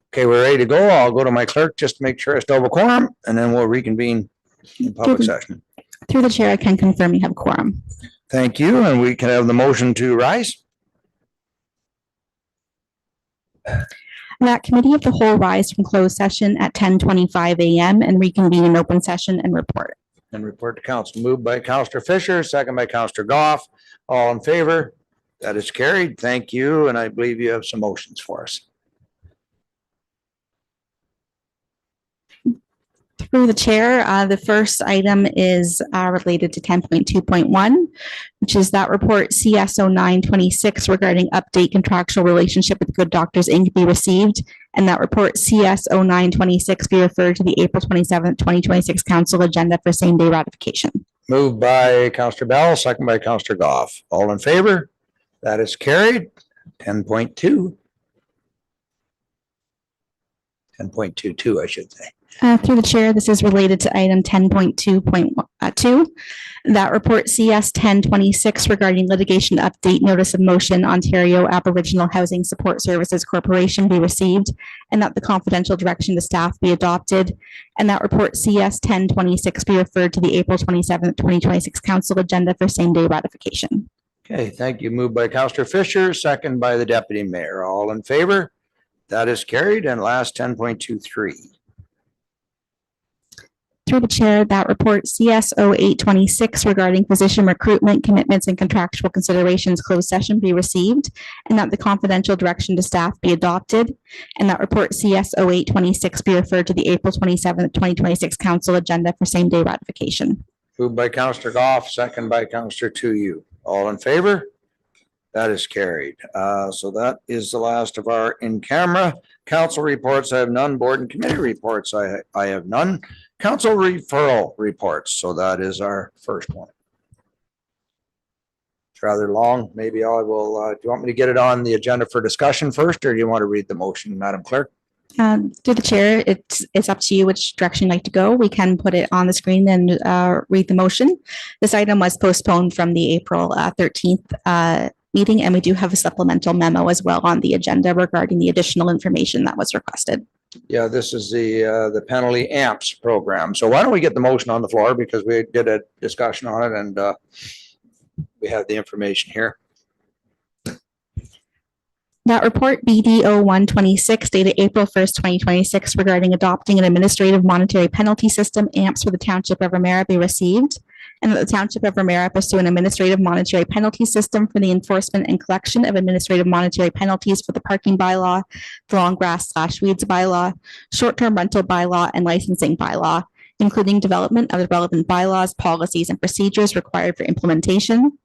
Okay, we're ready to go. I'll go to my clerk just to make sure I still have a quorum, and then we'll reconvene in public session. Through the chair, I can confirm you have quorum. Thank you, and we can have the motion to rise. That committee of the whole rise from closed session at 10:25 a.m. and reconvene in open session and report. And report to council. Moved by Councillor Fisher, second by Councillor Goff. All in favor? That is carried. Thank you, and I believe you have some motions for us. Through the chair, the first item is related to 10.2.1, which is that report CSO 926 regarding update contractual relationship with Good Doctors Inc. be received, and that report CSO 926 be referred to the April 27th, 2026 council agenda for same day ratification. Moved by Councillor Bell, second by Councillor Goff. All in favor? That is carried. 10.2. 10.22, I should say. Through the chair, this is related to item 10.2.2. That report CS 1026 regarding litigation update notice of motion Ontario Aboriginal Housing Support Services Corporation be received, and that the confidential direction to staff be adopted, and that report CS 1026 be referred to the April 27th, 2026 council agenda for same day ratification. Okay, thank you. Moved by Councillor Fisher, second by the Deputy Mayor. All in favor? That is carried. And last 10.23. Through the chair, that report CSO 826 regarding physician recruitment commitments and contractual considerations closed session be received, and that the confidential direction to staff be adopted, and that report CSO 826 be referred to the April 27th, 2026 council agenda for same day ratification. Moved by Councillor Goff, second by Councillor Tuyu. All in favor? That is carried. So that is the last of our in-camera council reports. I have none. Board and committee reports. I have none. Council referral reports. So that is our first one. It's rather long. Maybe I will, do you want me to get it on the agenda for discussion first, or do you want to read the motion, Madam Clerk? Through the chair, it's up to you which direction you'd like to go. We can put it on the screen and read the motion. This item was postponed from the April 13th meeting, and we do have a supplemental memo as well on the agenda regarding the additional information that was requested. Yeah, this is the penalty AMPS program. So why don't we get the motion on the floor, because we did a discussion on it and we have the information here. That report BDO 126 dated April 1st, 2026 regarding adopting an administrative monetary penalty system AMPS for the Township of Ramara be received, and that the Township of Ramara pursue an administrative monetary penalty system for the enforcement and collection of administrative monetary penalties for the parking bylaw, the long grass/weeds bylaw, short-term rental bylaw, and licensing bylaw, including development of the relevant bylaws, policies, and procedures required for implementation.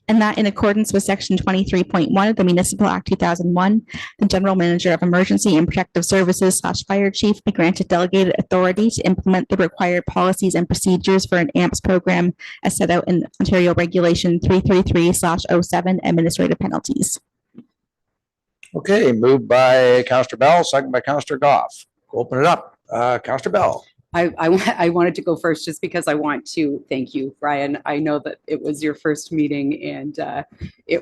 And that in accordance with section 23.1 of the Municipal Act 2001, the General Manager of Emergency and Protective Services / Fire Chief be granted delegated authority to implement the required policies and procedures for an AMPS program as set out in Ontario Regulation 333/07 administrative penalties. Okay, moved by Councillor Bell, second by Councillor Goff. Open it up. Councillor Bell. I wanted to go first just because I want to thank you, Brian. I know that it was your first meeting and it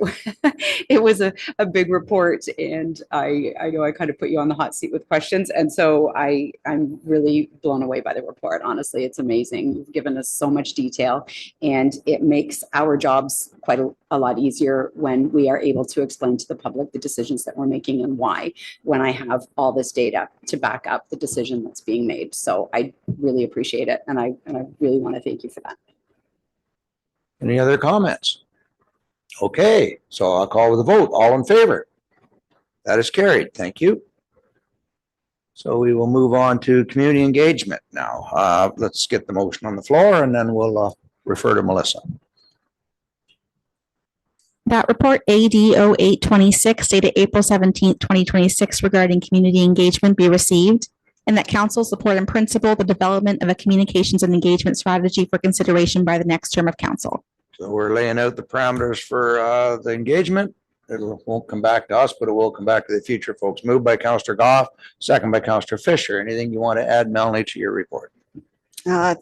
it was a big report, and I know I kind of put you on the hot seat with questions, and so I'm really blown away by the report. Honestly, it's amazing. You've given us so much detail, and it makes our jobs quite a lot easier when we are able to explain to the public the decisions that we're making and why, when I have all this data to back up the decision that's being made. So I really appreciate it. And I really want to thank you for that. Any other comments? Okay, so I'll call with a vote. All in favor? That is carried. Thank you. So we will move on to community engagement now. Let's get the motion on the floor and then we'll refer to Melissa. That report AD 0826 dated April 17th, 2026 regarding community engagement be received, and that council support in principle the development of a communications and engagement strategy for consideration by the next term of council. So we're laying out the parameters for the engagement. It won't come back to us, but it will come back to the future folks. Moved by Councillor Goff, second by Councillor Fisher. Anything you want to add, Melanie, to your report?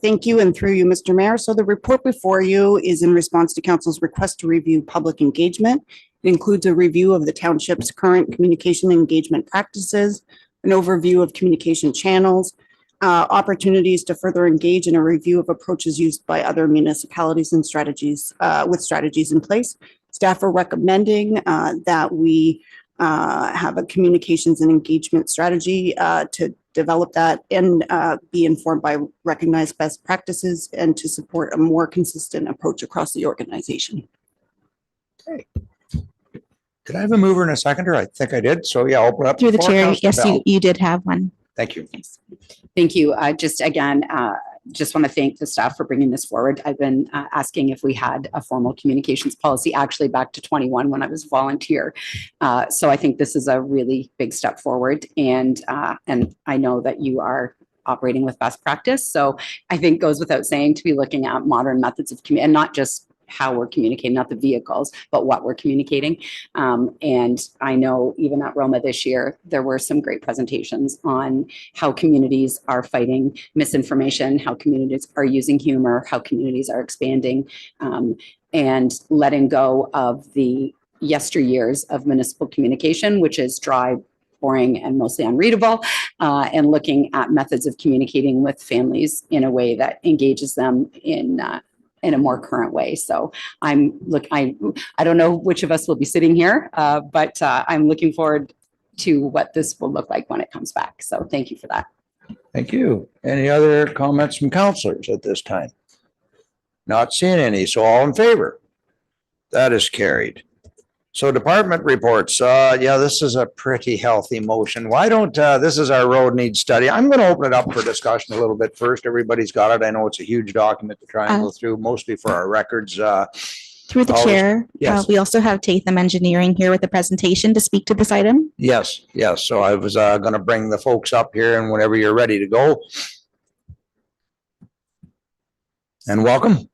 Thank you, and through you, Mr. Mayor. So the report before you is in response to council's request to review public engagement. It includes a review of the township's current communication engagement practices, an overview of communication channels, opportunities to further engage, and a review of approaches used by other municipalities and strategies with strategies in place. Staff are recommending that we have a communications and engagement strategy to develop that and be informed by recognized best practices and to support a more consistent approach across the organization. Okay. Did I have a mover and a seconder? I think I did. So yeah, open up. Through the chair, Councillor yes, Bell. you did have one. Thank you. Thank you. Just again, just want to thank the staff for bringing this forward. I've been asking if we had a formal communications policy actually back to 21 when I was a volunteer. So I think this is a really big step forward, and I know that you are operating with best practice. So I think goes without saying to be looking at modern methods of communication, and not just how we're communicating, not the vehicles, but what we're communicating. And I know even at Roma this year, there were some great presentations on how communities are fighting misinformation, how communities are using humor, how communities are expanding, and letting go of the yesteryears of municipal communication, which is dry, boring, and mostly unreadable, and looking at methods of communicating with families in a way that engages them in a more current way. So I don't know which of us will be sitting here, but I'm looking forward to what this will look like when it comes back. So thank you for that. Thank you. Any other comments from councillors at this time? Not seeing any. So all in favor? That is carried. So department reports. Yeah, this is a pretty healthy motion. Why don't, this is our road needs study. I'm going to open it up for discussion a little bit first. Everybody's got it. I know it's a huge document to try and go through, mostly for our records. Through the chair, yes. We also have Tatham Engineering here with a presentation to speak to this item. Yes, yes. So I was going to bring the folks up here, and whenever you're ready to go. And welcome.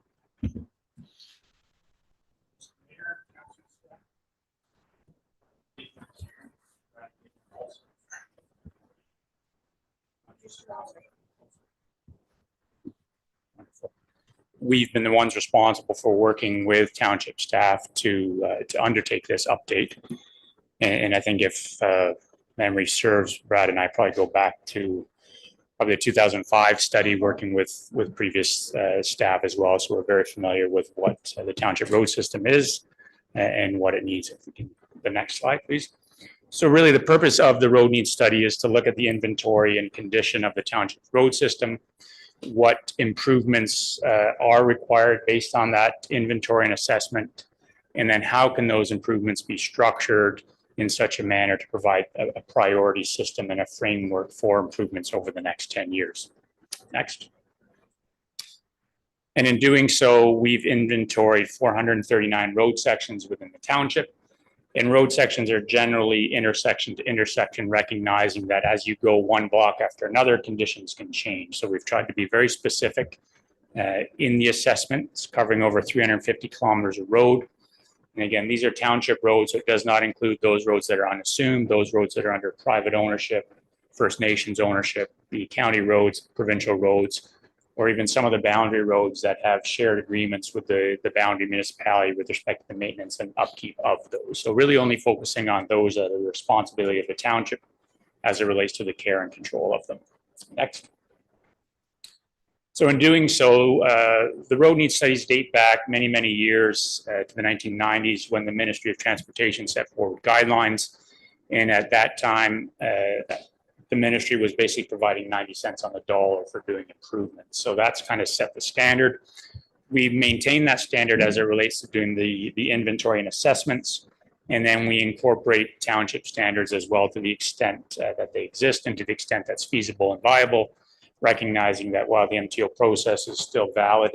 We've been the ones responsible for working with township staff to undertake this update. And I think if memory serves, Brad and I probably go back to probably the 2005 study, working with previous staff as well. So we're very familiar with what the township road system is and what it needs. If we can, the next slide, please. So really the purpose of the road needs study is to look at the inventory and condition of the township road system, what improvements are required based on that inventory and assessment, and then how can those improvements be structured in such a manner to provide a priority system and a framework for improvements over the next 10 years. Next. And in doing so, we've inventoried 439 road sections within the township. And road sections are generally intersection to intersection, recognizing that as you go one block after another, conditions can change. So we've tried to be very specific in the assessments, covering over 350 kilometers of road. And again, these are township roads, so it does not include those roads that are unassumed, those roads that are under private ownership, First Nations ownership, the county roads, provincial roads, or even some of the boundary roads that have shared agreements with the boundary municipality with respect to the maintenance and upkeep of those. So really only focusing on those that are the responsibility of the township as it relates to the care and control of them. Next. So in doing so, the road needs studies date back many, many years to the 1990s when the Ministry of Transportation set forward guidelines. And at that time, the ministry was basically providing 90 cents on the dollar for doing improvements. So that's kind of set the standard. We maintain that standard as it relates to doing the inventory and assessments. And then we incorporate township standards as well to the extent that they exist and to the extent that's feasible and viable, recognizing that while the MTO process is still valid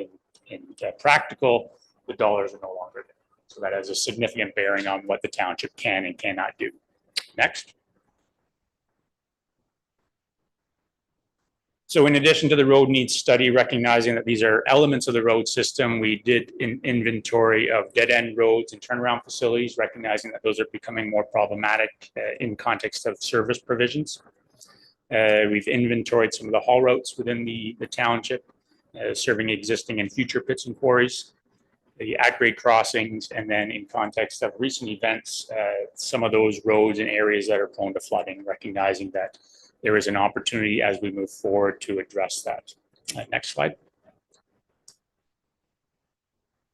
and practical, the dollars are no longer there. So that has a significant bearing on what the township can and cannot do. Next. So in addition to the road needs study, recognizing that these are elements of the road system, we did an inventory of dead end roads and turnaround facilities, recognizing that those are becoming more problematic in context of service provisions. We've inventoried some of the haul routes within the township, serving existing and future pits and quarries, the at-grade crossings, and then in context of recent events, some of those roads and areas that are prone to flooding, recognizing that there is an opportunity as we move forward to address that. Next slide.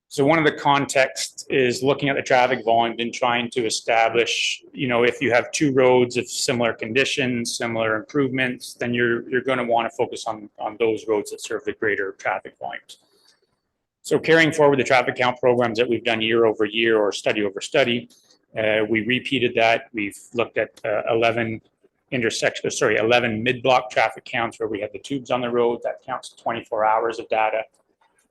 So one of the contexts is looking at the traffic volume and trying to establish, if you have two roads of similar conditions, similar improvements, then you're going to want to focus on those roads that serve the greater traffic volumes. So carrying forward the traffic count programs that we've done year over year or study over study, we repeated that. We've looked at 11 mid-block traffic counts where we had the tubes on the road. That counts 24 hours of data.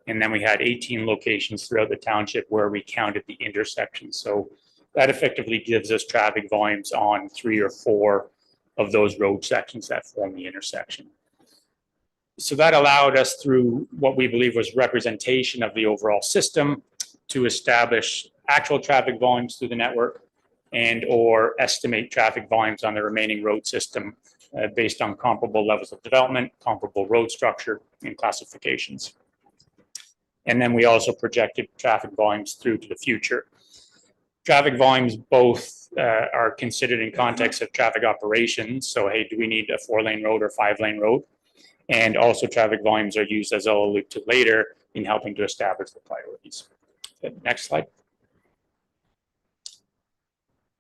And then we had 18 locations throughout the township where we counted the intersections. So that effectively gives us traffic volumes on 3 or 4 of those road sections that form the intersection. So that allowed us, through what we believe was representation of the overall system, to establish actual traffic volumes through the network and or estimate traffic volumes on the remaining road system based on comparable levels of development, comparable road structure, and classifications. And then we also projected traffic volumes through to the future. Traffic volumes both are considered in context of traffic operations. So, hey, do we need a 4-lane road or 5-lane road? And also traffic volumes are used, as I'll allude to later, in helping to establish the priorities. Next slide.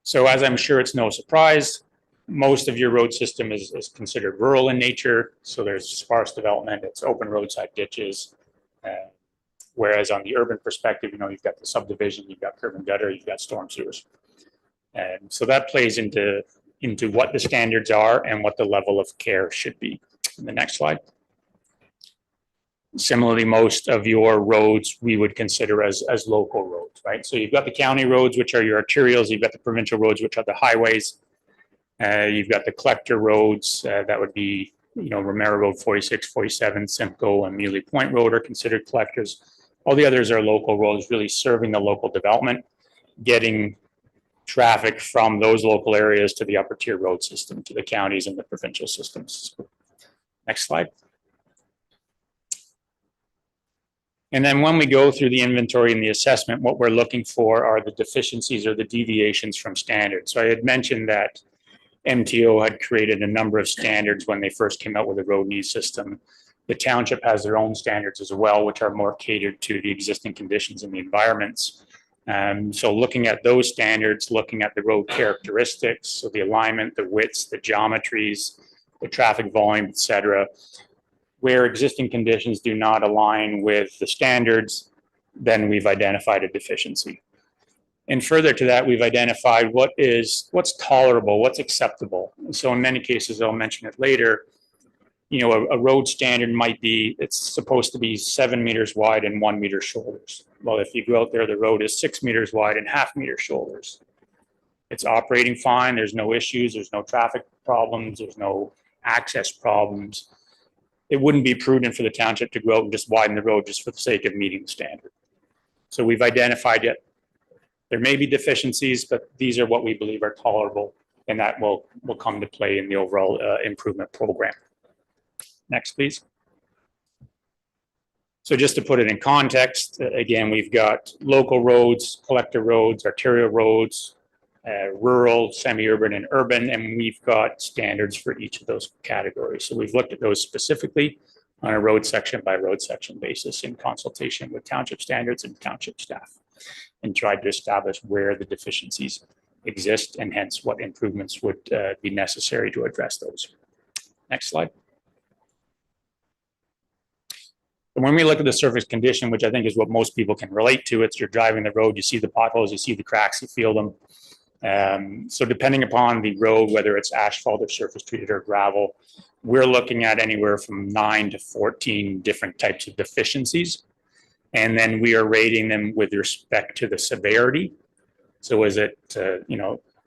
So as I'm sure it's no surprise, most of your road system is considered rural in nature. So there's sparse development, it's open roadside ditches. Whereas on the urban perspective, you've got the subdivision, you've got curb and gutter, you've got storm sewers. And so that plays into what the standards are and what the level of care should be. The next slide. Similarly, most of your roads we would consider as local roads, right? So you've got the county roads, which are your arterials. You've got the provincial roads, which are the highways. You've got the collector roads. That would be, Ramara Road 46, 47, Simcoe, and Muley Point Road are considered collectors. All the others are local roads, really serving the local development, getting traffic from those local areas to the upper tier road system, to the counties and the provincial systems. Next slide. And then when we go through the inventory and the assessment, what we're looking for are the deficiencies or the deviations from standards. So I had mentioned that MTO had created a number of standards when they first came out with the road needs system. The township has their own standards as well, which are more catered to the existing conditions and the environments. So looking at those standards, looking at the road characteristics, so the alignment, the widths, the geometries, the traffic volume, et cetera, where existing conditions do not align with the standards, then we've identified a deficiency. And further to that, we've identified what's tolerable, what's acceptable. And so in many cases, I'll mention it later, a road standard might be, it's supposed to be 7 meters wide and 1 meter shoulders. Well, if you go out there, the road is 6 meters wide and 0.5 meter shoulders. It's operating fine. There's no issues. There's no traffic problems. There's no access problems. It wouldn't be prudent for the township to go out and just widen the road just for the sake of meeting the standard. So we've identified it. There may be deficiencies, but these are what we believe are tolerable and that will come to play in the overall improvement program. Next, please. So just to put it in context, again, we've got local roads, collector roads, arterial roads, rural, semi-urban, and urban, and we've got standards for each of those categories. So we've looked at those specifically on a road section by road section basis in consultation with township standards and township staff, and tried to establish where the deficiencies exist and hence what improvements would be necessary to address those. Next slide. And when we look at the surface condition, which I think is what most people can relate to, it's you're driving the road, you see the potholes, you see the cracks, you feel them. So depending upon the road, whether it's asphalt or surface treated or gravel, we're looking at anywhere from 9 to 14 different types of deficiencies. And then we are rating them with respect to the severity. So is it,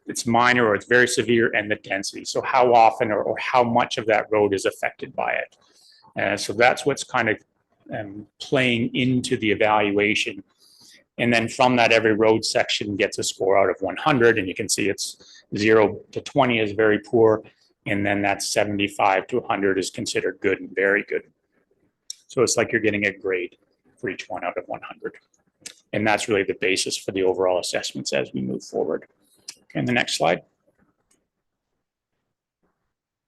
it's minor or it's very severe, and the density. So how often or how much of that road is affected by it. So that's what's kind of playing into the evaluation. And then from that, every road section gets a score out of 100. And you can see it's 0 to 20 is very poor. And then that 75 to 100 is considered good and very good. So it's like you're getting a grade for each one out of 100. And that's really the basis for the overall assessments as we move forward. Okay, and the next slide.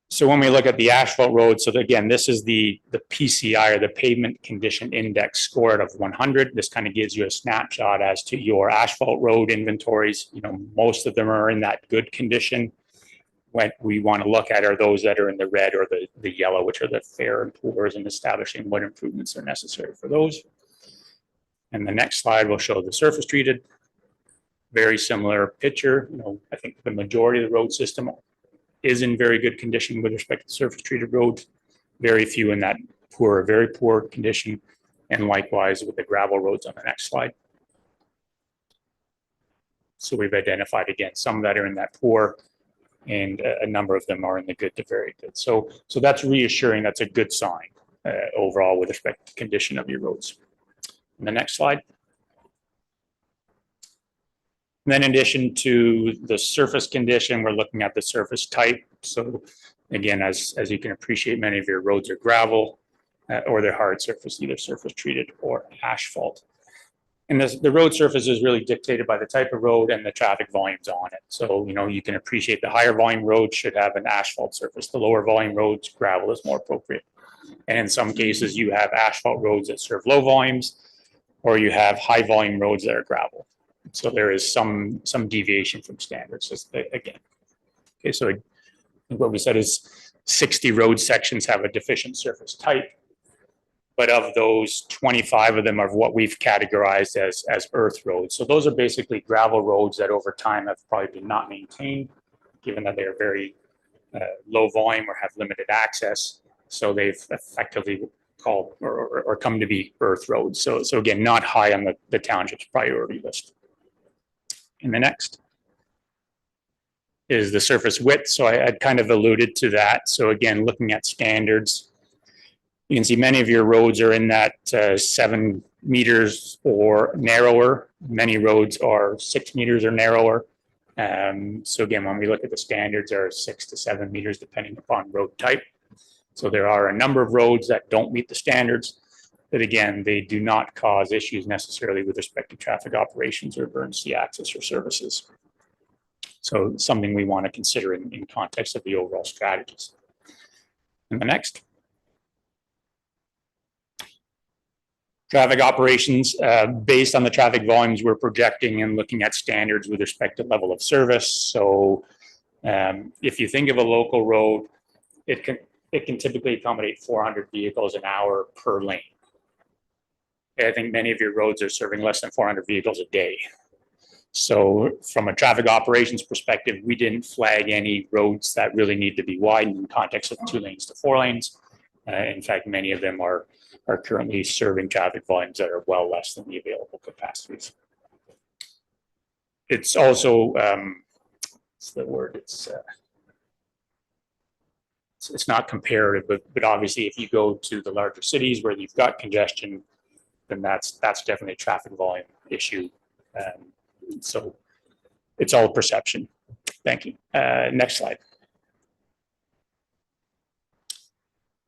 So when we look at the asphalt road, so again, this is the PCI, or the pavement condition index, score out of 100. This kind of gives you a snapshot as to your asphalt road inventories. Most of them are in that good condition. What we want to look at are those that are in the red or the yellow, which are the fair and poors, and establishing what improvements are necessary for those. And the next slide will show the surface treated. Very similar picture. I think the majority of the road system is in very good condition with respect to surface treated roads. Very few in that poor, very poor condition. And likewise with the gravel roads on the next slide. So we've identified again some that are in that poor, and a number of them are in the good to very good. So that's reassuring. That's a good sign overall with respect to condition of your roads. And the next slide. And then in addition to the surface condition, we're looking at the surface type. So again, as you can appreciate, many of your roads are gravel or they're hard surface, either surface treated or asphalt. And the road surface is really dictated by the type of road and the traffic volumes on it. So, you can appreciate the higher volume roads should have an asphalt surface. The lower volume roads, gravel is more appropriate. And in some cases, you have asphalt roads that serve low volumes, or you have high volume roads that are gravel. So there is some deviation from standards, again. Okay, so what we said is 60 road sections have a deficient surface type. But of those, 25 of them are what we've categorized as earth roads. So those are basically gravel roads that over time have probably been not maintained, given that they are very low volume or have limited access. So they've effectively called or come to be earth roads. So again, not high on the township's priority list. And the next is the surface width. So I'd kind of alluded to that. So again, looking at standards, you can see many of your roads are in that 7 meters or narrower. Many roads are 6 meters or narrower. So again, when we look at the standards, are 6 to 7 meters depending upon road type. So there are a number of roads that don't meet the standards, but again, they do not cause issues necessarily with respect to traffic operations or emergency access or services. So something we want to consider in context of the overall strategies. And the next. Traffic operations, based on the traffic volumes we're projecting and looking at standards with respect to level of service. So if you think of a local road, it can typically accommodate 400 vehicles an hour per lane. I think many of your roads are serving less than 400 vehicles a day. So from a traffic operations perspective, we didn't flag any roads that really need to be widened in context of 2 lanes to 4 lanes. In fact, many of them are currently serving traffic volumes that are well less than the available capacities. It's also, what's the word? It's not comparative, but obviously if you go to the larger cities where you've got congestion, then that's definitely a traffic volume issue. So it's all perception. Thank you. Next slide.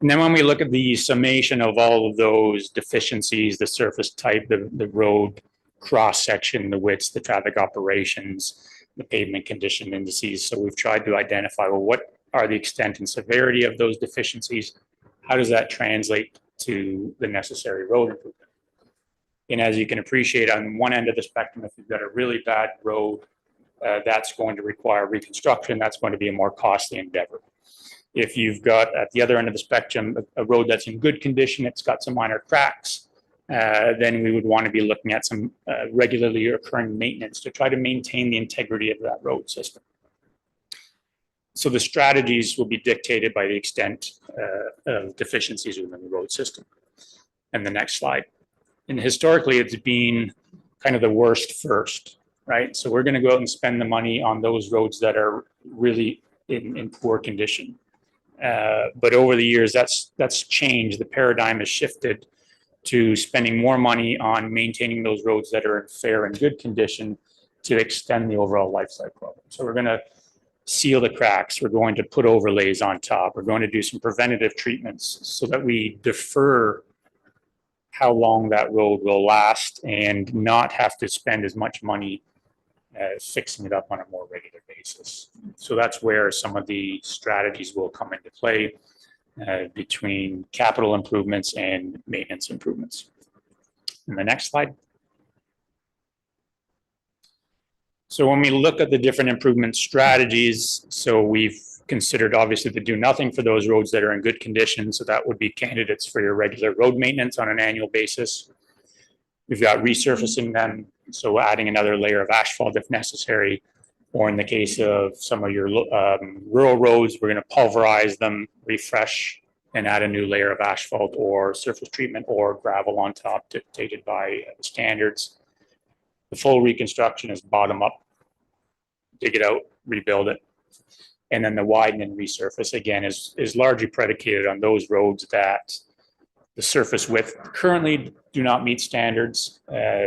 And then when we look at the summation of all of those deficiencies, the surface type, the road cross section, the widths, the traffic operations, the pavement condition indices. So we've tried to identify, well, what are the extent and severity of those deficiencies? How does that translate to the necessary road improvement? And as you can appreciate, on one end of the spectrum, if you've got a really bad road, that's going to require reconstruction. That's going to be a more costly endeavor. If you've got at the other end of the spectrum a road that's in good condition, it's got some minor cracks, then we would want to be looking at some regularly occurring maintenance to try to maintain the integrity of that road system. So the strategies will be dictated by the extent of deficiencies within the road system. And the next slide. And historically, it's been kind of the worst first, right? So we're going to go out and spend the money on those roads that are really in poor condition. But over the years, that's changed. The paradigm has shifted to spending more money on maintaining those roads that are in fair and good condition to extend the overall life cycle. So we're going to seal the cracks. We're going to put overlays on top. We're going to do some preventative treatments so that we defer how long that road will last and not have to spend as much money fixing it up on a more regular basis. So that's where some of the strategies will come into play between capital improvements and maintenance improvements. And the next slide. So when we look at the different improvement strategies, so we've considered obviously to do nothing for those roads that are in good condition. So that would be candidates for your regular road maintenance on an annual basis. We've got resurfacing them, so adding another layer of asphalt if necessary, or in the case of some of your rural roads, we're going to pulverize them, refresh, and add a new layer of asphalt or surface treatment or gravel on top dictated by standards. The full reconstruction is bottom up, dig it out, rebuild it. And then the widen and resurface, again, is largely predicated on those roads that the surface width currently do not meet standards.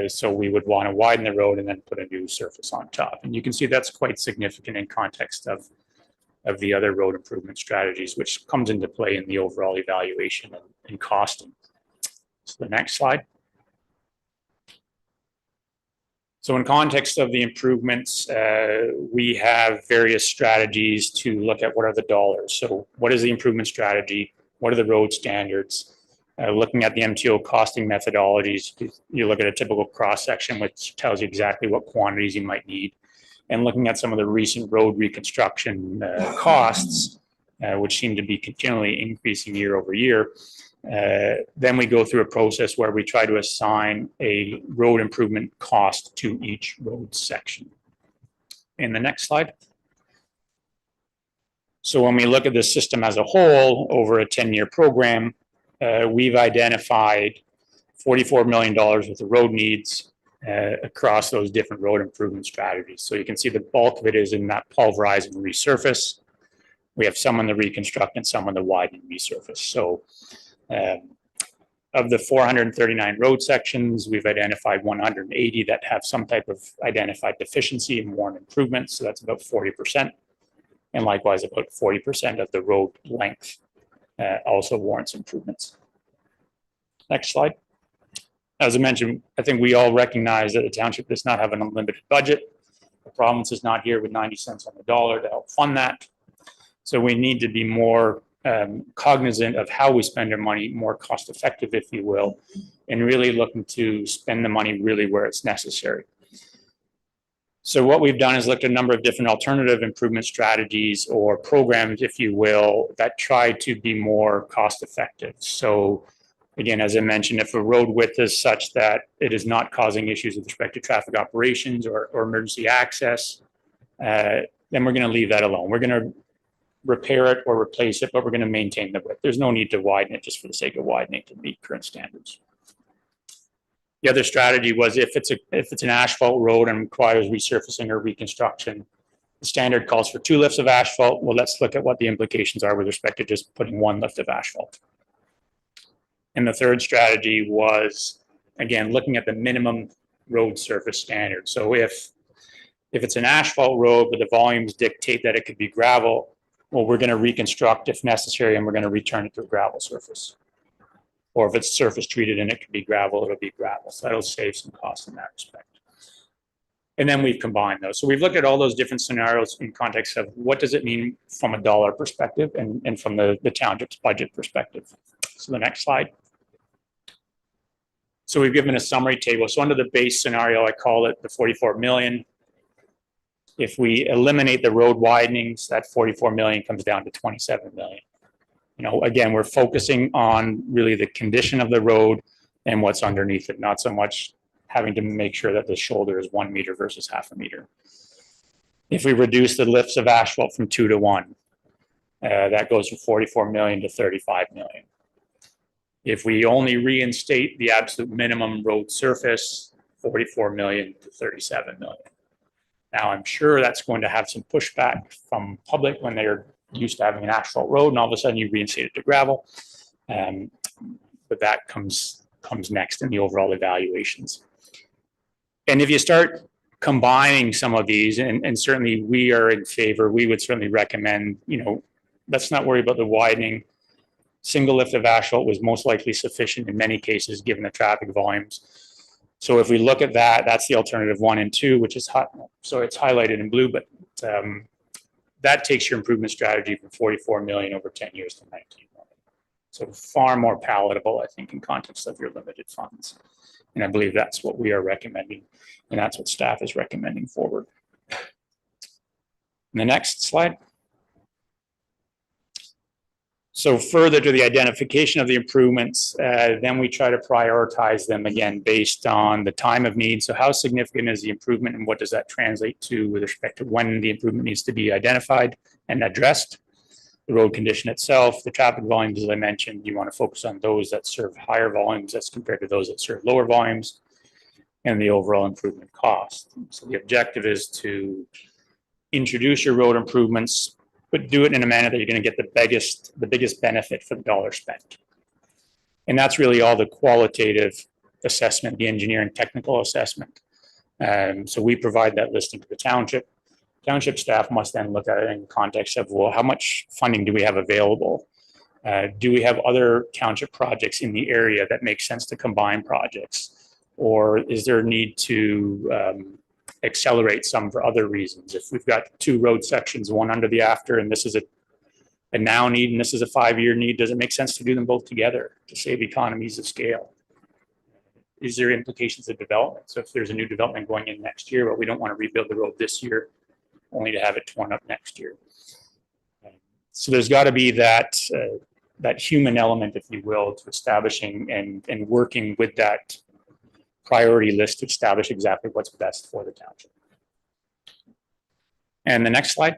So we would want to widen the road and then put a new surface on top. And you can see that's quite significant in context of the other road improvement strategies, which comes into play in the overall evaluation and costing. So the next slide. So in context of the improvements, we have various strategies to look at what are the dollars. So what is the improvement strategy? What are the road standards? Looking at the MTO costing methodologies, you look at a typical cross section, which tells you exactly what quantities you might need. And looking at some of the recent road reconstruction costs, which seem to be continually increasing year over year. Then we go through a process where we try to assign a road improvement cost to each road section. In the next slide. So when we look at the system as a whole over a 10-year program, we've identified $44 million worth of road needs across those different road improvement strategies. So you can see the bulk of it is in that pulverize and resurface. We have some on the reconstruct and some on the widen and resurface. So of the 439 road sections, we've identified 180 that have some type of identified deficiency and warrant improvements. So that's about 40%. And likewise, about 40% of the road length also warrants improvements. Next slide. As I mentioned, I think we all recognize that the township does not have an unlimited budget. The province is not here with 90 cents on the dollar to help fund that. So we need to be more cognizant of how we spend our money, more cost effective, if you will, and really looking to spend the money really where it's necessary. So what we've done is looked at a number of different alternative improvement strategies or programs, if you will, that try to be more cost effective. So again, as I mentioned, if a road width is such that it is not causing issues with respect to traffic operations or emergency access, then we're going to leave that alone. We're going to repair it or replace it, but we're going to maintain the width. There's no need to widen it just for the sake of widening to meet current standards. The other strategy was if it's an asphalt road and requires resurfacing or reconstruction, the standard calls for 2 lifts of asphalt. Well, let's look at what the implications are with respect to just putting 1 lift of asphalt. And the third strategy was, again, looking at the minimum road surface standard. So if If it's an asphalt road, but the volumes dictate that it could be gravel, well, we're going to reconstruct if necessary, and we're going to return it to a gravel surface. Or if it's surface treated and it can be gravel, it'll be gravel. So that'll save some costs in that respect. And then we've combined those. So we've looked at all those different scenarios in context of what does it mean from a dollar perspective and from the township's budget perspective. So the next slide. So we've given a summary table. So under the base scenario, I call it the 44 million. If we eliminate the road widenings, that 44 million comes down to 27 million. You know, again, we're focusing on really the condition of the road and what's underneath it, not so much having to make sure that the shoulder is 1 meter versus half a meter. If we reduce the lifts of asphalt from 2 to 1, that goes from 44 million to 35 million. If we only reinstate the absolute minimum road surface, 44 million to 37 million. Now, I'm sure that's going to have some pushback from public when they're used to having an asphalt road, and all of a sudden you reinstate it to gravel. But that comes next in the overall evaluations. And if you start combining some of these, and certainly we are in favor, we would certainly recommend, you know, let's not worry about the widening. Single lift of asphalt was most likely sufficient in many cases, given the traffic volumes. So if we look at that, that's the alternative 1 and 2, which is hot. So it's highlighted in blue, but that takes your improvement strategy from 44 million over 10 years to 19 million. So far more palatable, I think, in context of your limited funds. And I believe that's what we are recommending, and that's what staff is recommending forward. The next slide. So further to the identification of the improvements, then we try to prioritize them again based on the time of need. So how significant is the improvement, and what does that translate to with respect to when the improvement needs to be identified and addressed? The road condition itself, the traffic volumes, as I mentioned, you want to focus on those that serve higher volumes as compared to those that serve lower volumes, and the overall improvement cost. So the objective is to introduce your road improvements, but do it in a manner that you're going to get the biggest benefit for the dollar spent. And that's really all the qualitative assessment, the engineering technical assessment. So we provide that listing to the township. Township staff must then look at it in context of, well, how much funding do we have available? Do we have other township projects in the area that make sense to combine projects? Or is there a need to accelerate some for other reasons? If we've got 2 road sections, one under the after, and this is a now need, and this is a 5-year need, does it make sense to do them both together to save economies of scale? Is there implications of development? So if there's a new development going in next year, but we don't want to rebuild the road this year, only to have it torn up next year. So there's got to be that human element, if you will, to establishing and working with that priority list to establish exactly what's best for the township. And the next slide.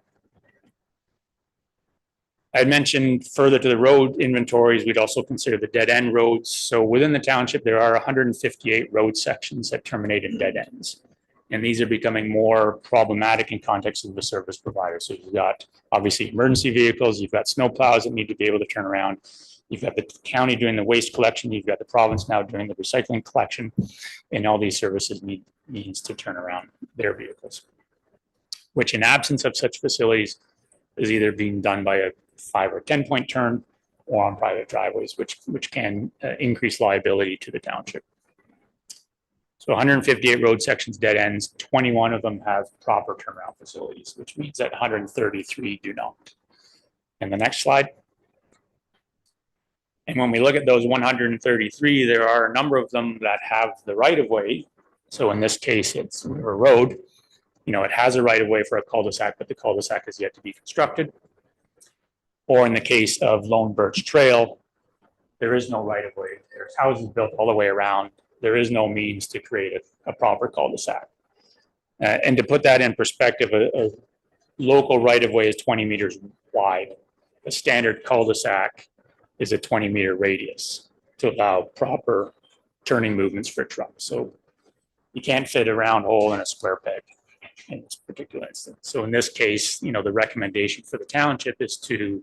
I mentioned further to the road inventories, we'd also consider the dead end roads. So within the township, there are 158 road sections that terminate in dead ends. And these are becoming more problematic in context of the service provider. So you've got obviously emergency vehicles, you've got snow plows that need to be able to turn around. You've got the county doing the waste collection, you've got the province now doing the recycling collection, and all these services needs to turn around their vehicles, which in absence of such facilities is either being done by a 5 or 10 point turn or on private driveways, which can increase liability to the township. So 158 road sections, dead ends, 21 of them have proper turnaround facilities, which means that 133 do not. And the next slide. And when we look at those 133, there are a number of them that have the right of way. So in this case, it's a road. You know, it has a right of way for a cul-de-sac, but the cul-de-sac is yet to be constructed. Or in the case of Lone Birch Trail, there is no right of way. There's houses built all the way around. There is no means to create a proper cul-de-sac. And to put that in perspective, a local right of way is 20 meters wide. A standard cul-de-sac is a 20-meter radius to allow proper turning movements for trucks. So you can't fit a round hole in a square peg in this particular instance. So in this case, you know, the recommendation for the township is to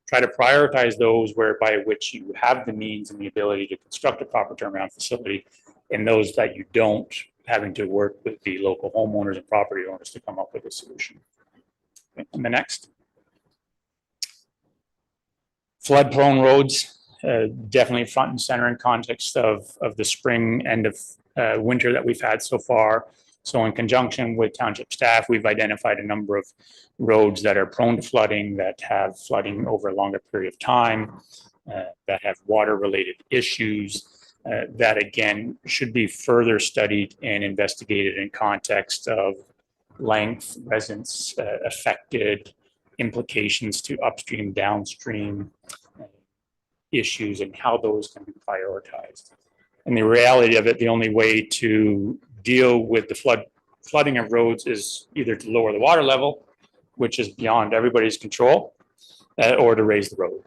try to prioritize those whereby which you have the means and the ability to construct a proper turnaround facility, and those that you don't, having to work with the local homeowners and property owners to come up with a solution. Okay, and the next. Flood prone roads, definitely front and center in context of the spring and of winter that we've had so far. So in conjunction with township staff, we've identified a number of roads that are prone to flooding, that have flooding over a longer period of time, that have water related issues, that again should be further studied and investigated in context of length, residents affected, implications to upstream, downstream issues, and how those can be prioritized. And the reality of it, the only way to deal with the flooding of roads is either to lower the water level, which is beyond everybody's control, or to raise the road,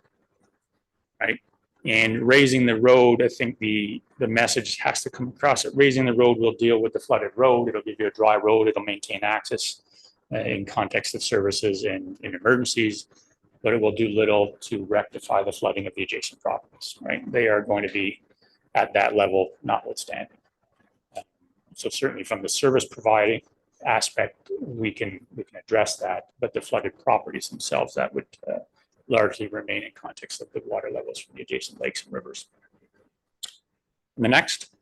right? And raising the road, I think the message has to come across that raising the road will deal with the flooded road. It'll give you a dry road. It'll maintain access in context of services and in emergencies, but it will do little to rectify the flooding of the adjacent properties, right? They are going to be at that level notwithstanding. So certainly from the service providing aspect, we can address that, but the flooded properties themselves, that would largely remain in context of the water levels from the adjacent lakes and rivers. And the next.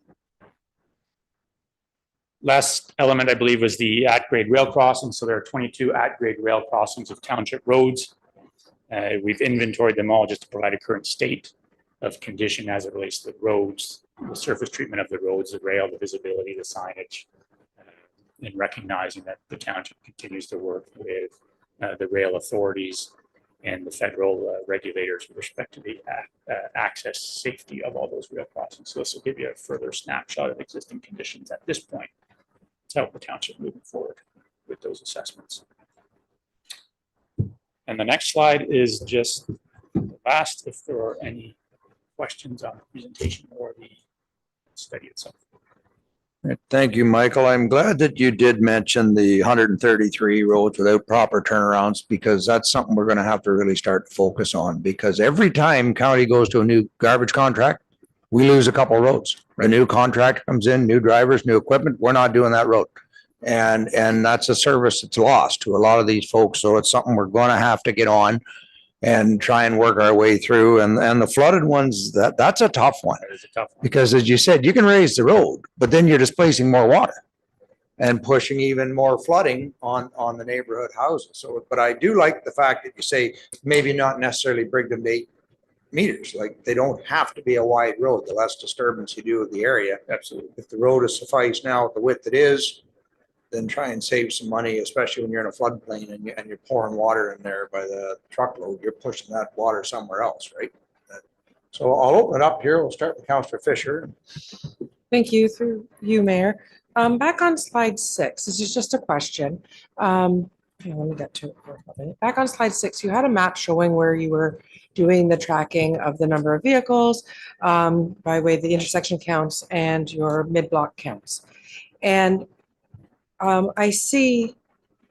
Last element, I believe, was the at-grade rail crossings. So there are 22 at-grade rail crossings of township roads. We've inventoried them all just to provide a current state of condition as it relates to the roads, the surface treatment of the roads, the rail, the visibility, the signage, and recognizing that the township continues to work with the rail authorities and the federal regulators with respect to the access safety of all those rail crossings. So this will give you a further snapshot of existing conditions at this point to help the township moving forward with those assessments. And the next slide is just the last, if there are any questions on the presentation or the study itself. Thank you, Michael. I'm glad that you did mention the 133 roads without proper turnarounds, because that's something we're going to have to really start to focus on, because every time county goes to a new garbage contract, we lose a couple of roads. A new contract comes in, new drivers, new equipment. We're not doing that road. And that's a service that's lost to a lot of these folks. So it's something we're going to have to get on and try and work our way through. And the flooded ones, that's a tough one. That is a tough one. Because as you said, you can raise the road, but then you're displacing more water and pushing even more flooding on the neighborhood houses. So, but I do like the fact that you say maybe not necessarily bring them to 8 meters. Like, they don't have to be a wide road. The less disturbance you do of the area. Absolutely. If the road is suffice now at the width it is, then try and save some money, especially when you're in a floodplain and you're pouring water in there by the truckload. You're pushing that water somewhere else, right? So I'll open it up here. We'll start with Councillor Fisher. Thank you, through you, Mayor. Back on slide 6, this is just a question. Let me get to it. Back on slide 6, you had a map showing where you were doing the tracking of the number of vehicles by way of the intersection counts and your mid-block counts. And I see,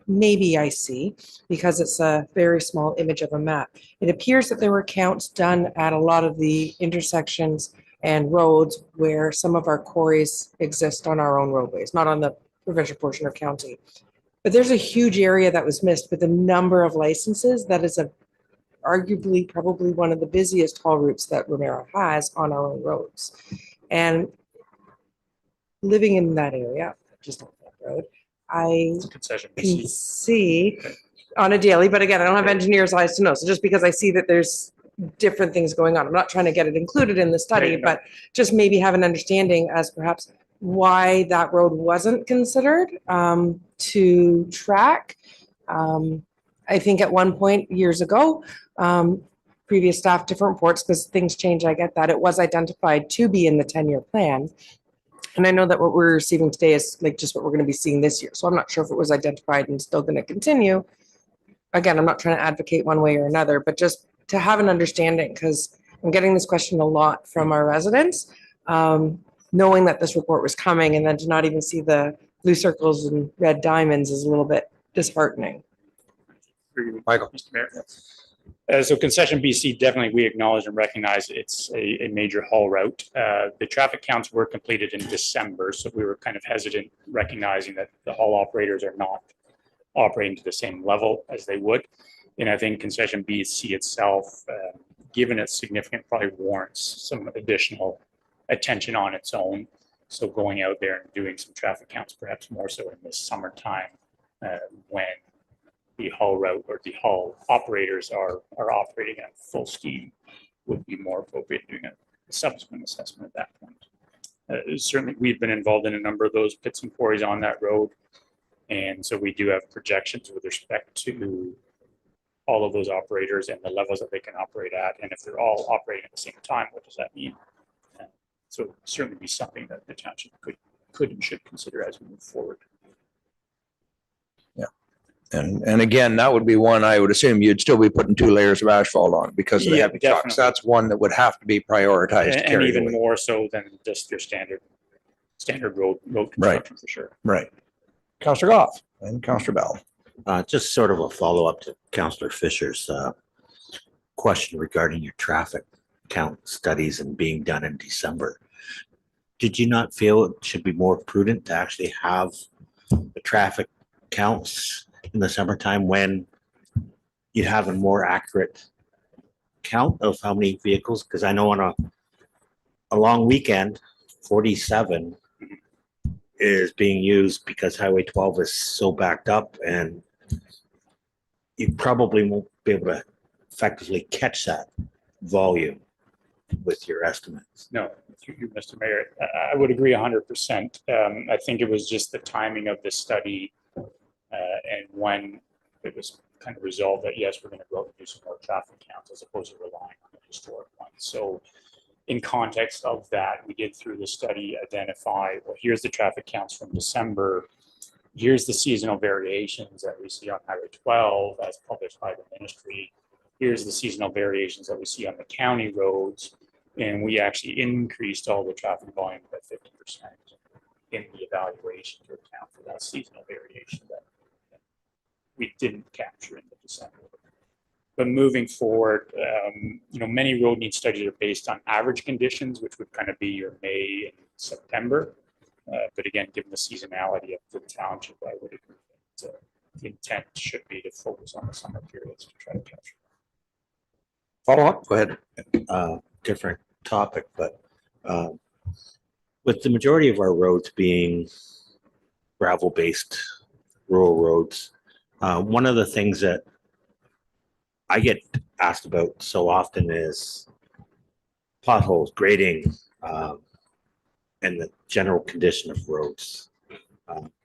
because it's a very small image of a map, it appears that there were counts done at a lot of the intersections and roads where some of our quarries exist on our own roadways, not on the provincial portion or county. But there's a huge area that was missed with the number of licenses. That is arguably probably one of the busiest haul routes that Ramara has on our own roads. And living in that area, just on that road, I can see on a daily, but again, I don't have engineer's eyes to know. So just because I see that there's different things going on, I'm not trying to get it included in the study, but just maybe have an understanding as perhaps why that road wasn't considered to track. I think at one point years ago, previous staff, different reports, because things change, I get that, it was identified to be in the 10-year plan. And I know that what we're receiving today is like just what we're going to be seeing this year. So I'm not sure if it was identified and still going to continue. Again, I'm not trying to advocate one way or another, but just to have an understanding, because I'm getting this question a lot from our residents, knowing that this report was coming and then to not even see the blue circles and red diamonds is a little bit disheartening. Michael. Mr. Mayor. So concession BC, definitely we acknowledge and recognize it's a major haul route. The traffic counts were completed in December, so we were kind of hesitant, recognizing that the haul operators are not operating to the same level as they would. And I think concession BC itself, given its significant, probably warrants some additional attention on its own. So going out there and doing some traffic counts, perhaps more so in the summertime, when the haul route or the haul operators are operating at full steam, would be more appropriate doing a subsequent assessment at that point. Certainly, we've been involved in a number of those pits and quarries on that road. And so we do have projections with respect to all of those operators and the levels that they can operate at. And if they're all operating at the same time, what does that mean? So it would certainly be something that the township could and should consider as we move forward. Yeah. And again, that would be one I would assume you'd still be putting 2 layers of asphalt on because of the heavy trucks. That's one that would have to be prioritized. And even more so than just your standard road construction, for sure. Right. Councillor Goff and Councillor Bell. Just sort of a follow-up to Councillor Fisher's question regarding your traffic count studies and being done in December. Did you not feel it should be more prudent to actually have the traffic counts in the summertime when you have a more accurate count of how many vehicles? Because I know on a long weekend, 47 is being used because Highway 12 is so backed up, and you probably won't be able to effectively catch that volume with your estimates. No, Mr. Mayor, I would agree 100%. I think it was just the timing of the study and when it was kind of resolved that, yes, we're going to go out and do some more traffic counts as opposed to relying on the historic one. So in context of that, we did through the study identify, well, here's the traffic counts from December. Here's the seasonal variations that we see on Highway 12 as published by the ministry. Here's the seasonal variations that we see on the county roads. And we actually increased all the traffic volume by 50% in the evaluation to account for that seasonal variation that we didn't capture in the December. But moving forward, many road need studies are based on average conditions, which would kind of be your May and September. But again, given the seasonality of the township, I would agree that the intent should be to focus on the summer periods to try to capture. Follow up, go ahead. Different topic, but with the majority of our roads being gravel-based rural roads, one of the things that I get asked about so often is potholes, grading, and the general condition of roads.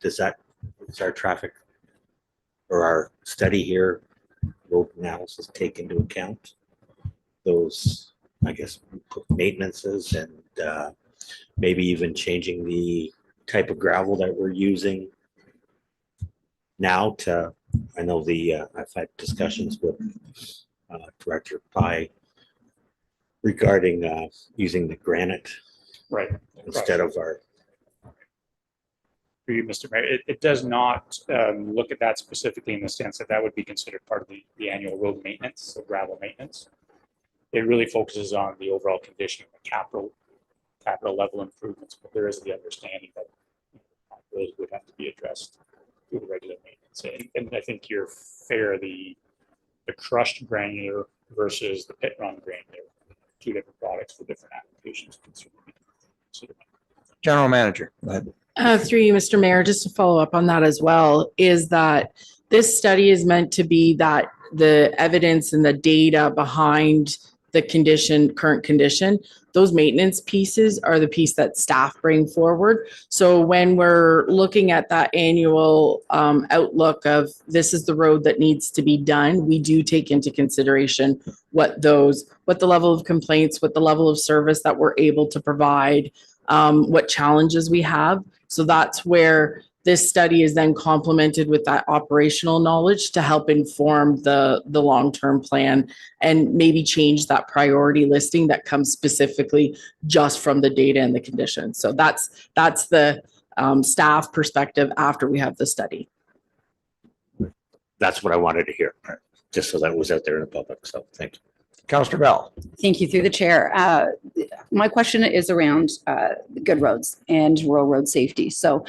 Does our traffic or our study here, road analysis, take into account those, I guess, maintenances and maybe even changing the type of gravel that we're using now to, I know I've had discussions with Director Pye regarding using the granite instead of our. For you, Mr. Mayor, it does not look at that specifically in the sense that would be considered part of the annual road maintenance, so gravel maintenance. It really focuses on the overall condition of the capital level improvements, but there is the understanding that those would have to be addressed through the regular maintenance. And I think you're fair, the crushed granular versus the pit run granular, 2 different products for different applications. General Manager, go ahead. Through you, Mr. Mayor, just to follow up on that as well, is that this study is meant to be that the evidence and the data behind the current condition, those maintenance pieces are the piece that staff bring forward. So when we're looking at that annual outlook of this is the road that needs to be done, we do take into consideration what the level of complaints, what the level of service that we're able to provide, what challenges we have. So that's where this study is then complemented with that operational knowledge to help inform the long-term plan and maybe change that priority listing that comes specifically just from the data and the conditions. So that's the staff perspective after we have the study. That's what I wanted to hear. just so that was out there in the public. So thank you. Counselor Bell. Thank you through the chair. My question is around good roads and rural road safety. So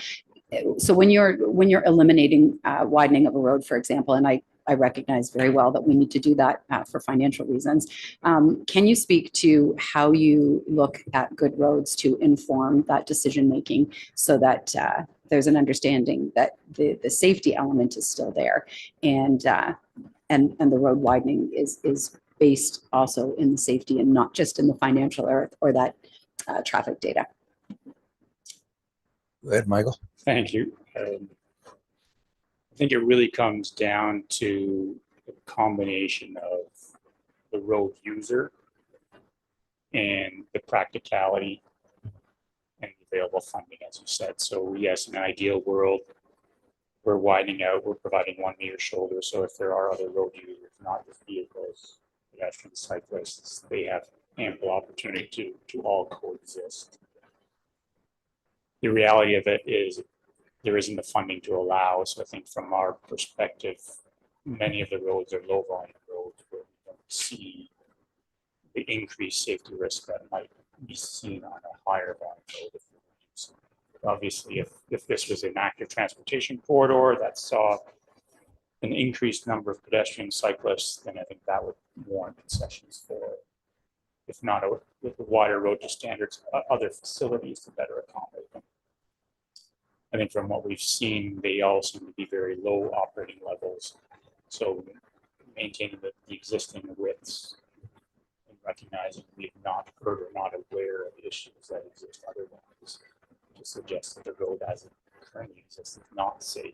when you're eliminating widening of a road, for example, and I recognize very well that we need to do that for financial reasons. Can you speak to how you look at good roads to inform that decision making so that there's an understanding that the safety element is still there, and the road widening is based also in the safety and not just in the financial or that traffic data? Go ahead, Michael. Thank you. I think it really comes down to a combination of the road user and the practicality and the available funding, as you said. So yes, in an ideal world, we're widening out, we're providing 1 meter shoulder. So if there are other road users, not just vehicles, pedestrians, cyclists, they have ample opportunity to all coexist. The reality of it is there isn't the funding to allow. So I think from our perspective, many of the roads are low volume roads where we don't see the increased safety risk that might be seen on a higher volume road. Obviously, if this was an active transportation corridor that saw an increased number of pedestrian cyclists, then I think that would warrant concessions for, if not with the wider road to standards, other facilities to better accommodate them. I think from what we've seen, they all seem to be very low operating levels. So maintaining the existing widths and recognizing we've not heard or not aware of issues that exist otherwise to suggest that the road as it currently exists is not safe.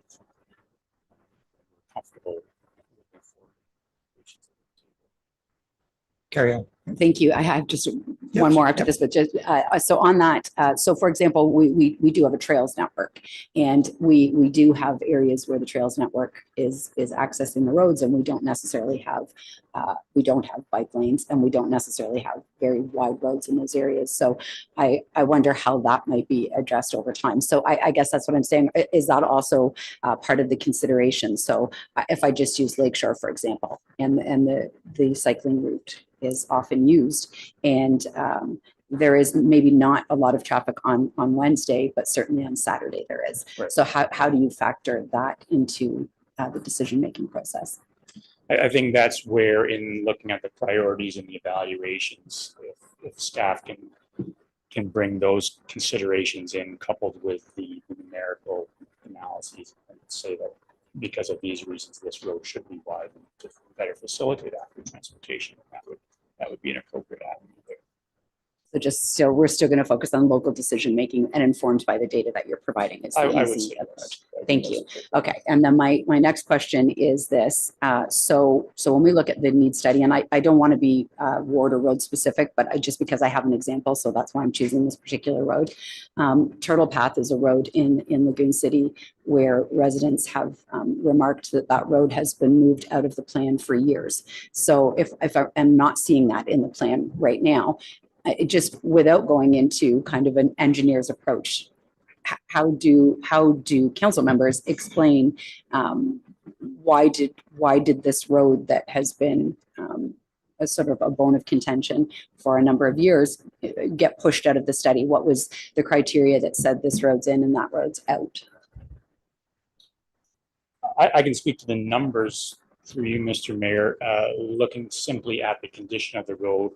We're comfortable moving forward. Carry on. Thank you. I have just one more after this, but just so on that. So for example, we do have a trails network, and we do have areas where the trails network is accessing the roads, and we don't necessarily have bike lanes, and we don't necessarily have very wide roads in those areas. So I wonder how that might be addressed over time. So I guess that's what I'm saying. Is that also part of the consideration? So if I just use Lakeshore, for example, and the cycling route is often used, and there is maybe not a lot of traffic on Wednesday, but certainly on Saturday there is. Right. So how do you factor that into the decision-making process? I think that's where, in looking at the priorities and the evaluations, if staff can bring those considerations in, coupled with the numerical analyses, and say that because of these reasons, this road should be widened to better facilitate active transportation, that would be an appropriate avenue there. So we're still going to focus on local decision making and informed by the data that you're providing. Is the easy approach. Thank you. Okay, and then my next question is this. So when we look at the need study, and I don't want to be ward or road specific, but just because I have an example, so that's why I'm choosing this particular road. Turtle Path is a road in Lagoon City where residents have remarked that road has been moved out of the plan for years. So if I'm not seeing that in the plan right now, just without going into kind of an engineer's approach, how do council members explain why did this road that has been a sort of a bone of contention for a number of years get pushed out of the study? What was the criteria that said this road's in and that road's out? I can speak to the numbers through you, Mr. Mayor. Looking simply at the condition of the road,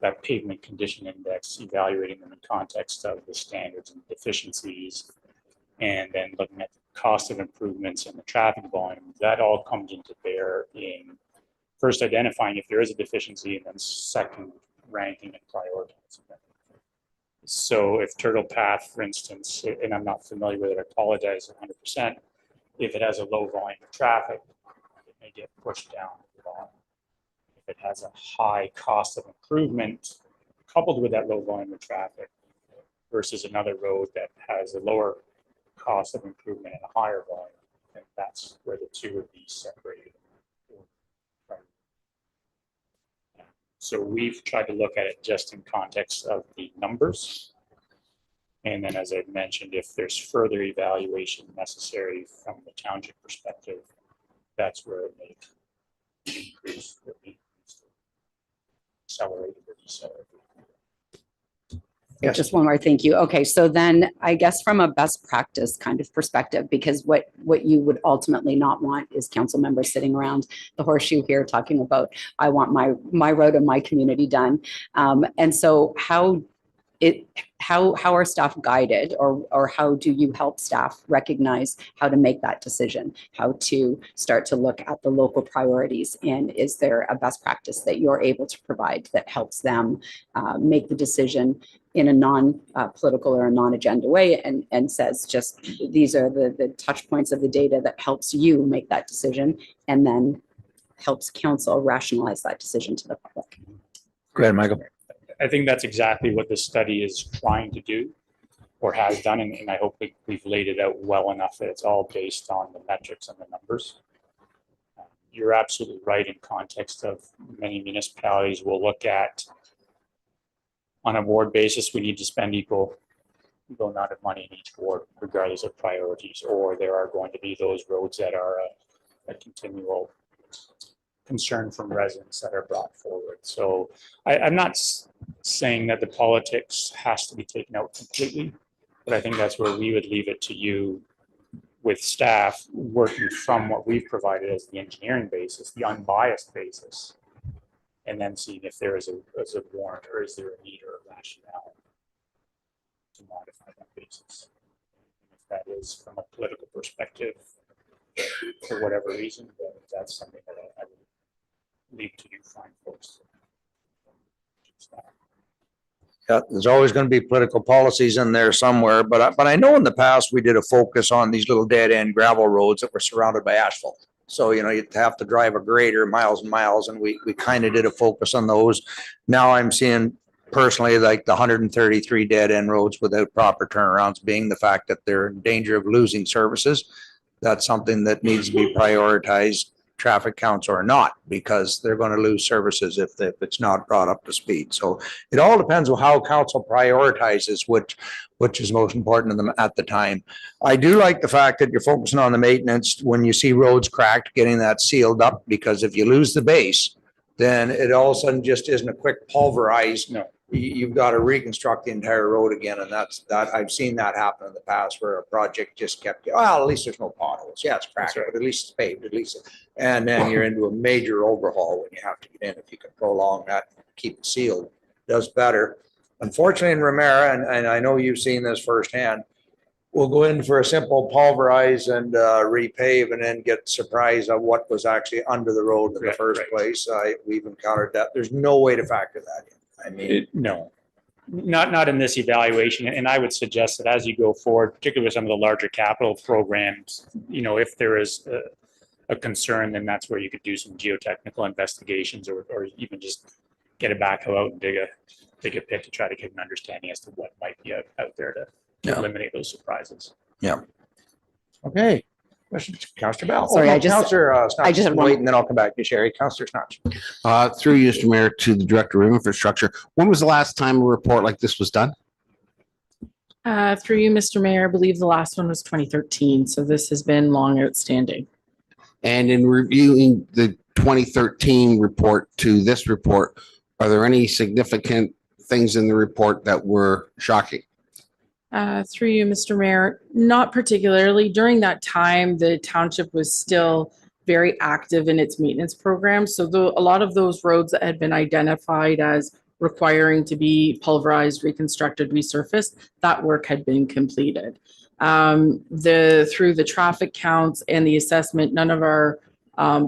that pavement condition index, evaluating them in context of the standards and deficiencies, and then looking at the cost of improvements and the traffic volume, that all comes into bear in first identifying if there is a deficiency, and then second ranking and prioritizing them. So if Turtle Path, for instance, and I'm not familiar with it, I apologize 100%, if it has a low volume of traffic, it may get pushed down the volume. If it has a high cost of improvement coupled with that low volume of traffic versus another road that has a lower cost of improvement and a higher volume, and that's where the two would be separated. So we've tried to look at it just in context of the numbers. And then, as I mentioned, if there's further evaluation necessary from the township perspective, that's where it may increase that needs to accelerate or decelerate. Yes. Just one more, thank you. Okay, so then I guess from a best practice kind of perspective, because what you would ultimately not want is council members sitting around the horseshoe here talking about, I want my road in my community done. And so how are staff guided, or how do you help staff recognize how to make that decision, how to start to look at the local priorities? And is there a best practice that you're able to provide that helps them make the decision in a non-political or a non-agenda way, and says just these are the touch points of the data that helps you make that decision, and then helps council rationalize that decision to the public? Go ahead, Michael. I think that's exactly what this study is trying to do, or has done, and I hope we've laid it out well enough that it's all based on the metrics and the numbers. You're absolutely right in context of many municipalities will look at, on a ward basis, we need to spend equal amount of money in each ward, regardless of priorities, or there are going to be those roads that are a continual concern from residents that are brought forward. So I'm not saying that the politics has to be taken out completely, but I think that's where we would leave it to you with staff working from what we've provided as the engineering basis, the unbiased basis, and then seeing if there is a warrant, or is there a need or a rationale to modify that basis. If that is from a political perspective, for whatever reason, then that's something that I would leave to you fine folks. Yeah, there's always going to be political policies in there somewhere, but I know in the past we did a focus on these little dead end gravel roads that were surrounded by asphalt. So, you know, you'd have to drive a grader miles and miles, and we kind of did a focus on those. Now I'm seeing personally like the 133 dead end roads without proper turnarounds being the fact that they're in danger of losing services. That's something that needs to be prioritized, traffic counts or not, because they're going to lose services if it's not brought up to speed. So it all depends on how council prioritizes which is most important to them at the time. I do like the fact that you're focusing on the maintenance when you see roads cracked, getting that sealed up, because if you lose the base, then it all of a sudden just isn't a quick pulverize. No. You've got to reconstruct the entire road again. And that I've seen that happen in the past, where a project just kept, well, at least there's no potholes. Yeah, it's cracked, but at least it's paved, at least. And then you're into a major overhaul when you have to get in. If you can prolong that, keep it sealed, does better. Unfortunately, in Ramara, and I know you've seen this firsthand, we'll go in for a simple pulverize and repave, and then get surprised of what was actually under the road in the first place. We've encountered that. There's no way to factor that in. I mean, no, not in this evaluation. And I would suggest that as you go forward, particularly with some of the larger capital programs, you know, if there is a concern, then that's where you could do some geotechnical investigations, or even just get a backhoe out and dig a pit to try to get an understanding as to what might be out there to eliminate those surprises. Yeah. Okay. Questions, Councillor Bell? Sorry, I just had one. Wait, and then I'll come back to Sherry. Councillor Snatch. Through you, Mr. Mayor, to the Director of Infrastructure. When was the last time a report like this was done? Through you, Mr. Mayor, I believe the last one was 2013. So this has been long outstanding. And in reviewing the 2013 report to this report, are there any significant things in the report that were shocking? Through you, Mr. Mayor, not particularly. During that time, the township was still very active in its maintenance program. So a lot of those roads that had been identified as requiring to be pulverized, reconstructed, resurfaced, that work had been completed. Through the traffic counts and the assessment, none of our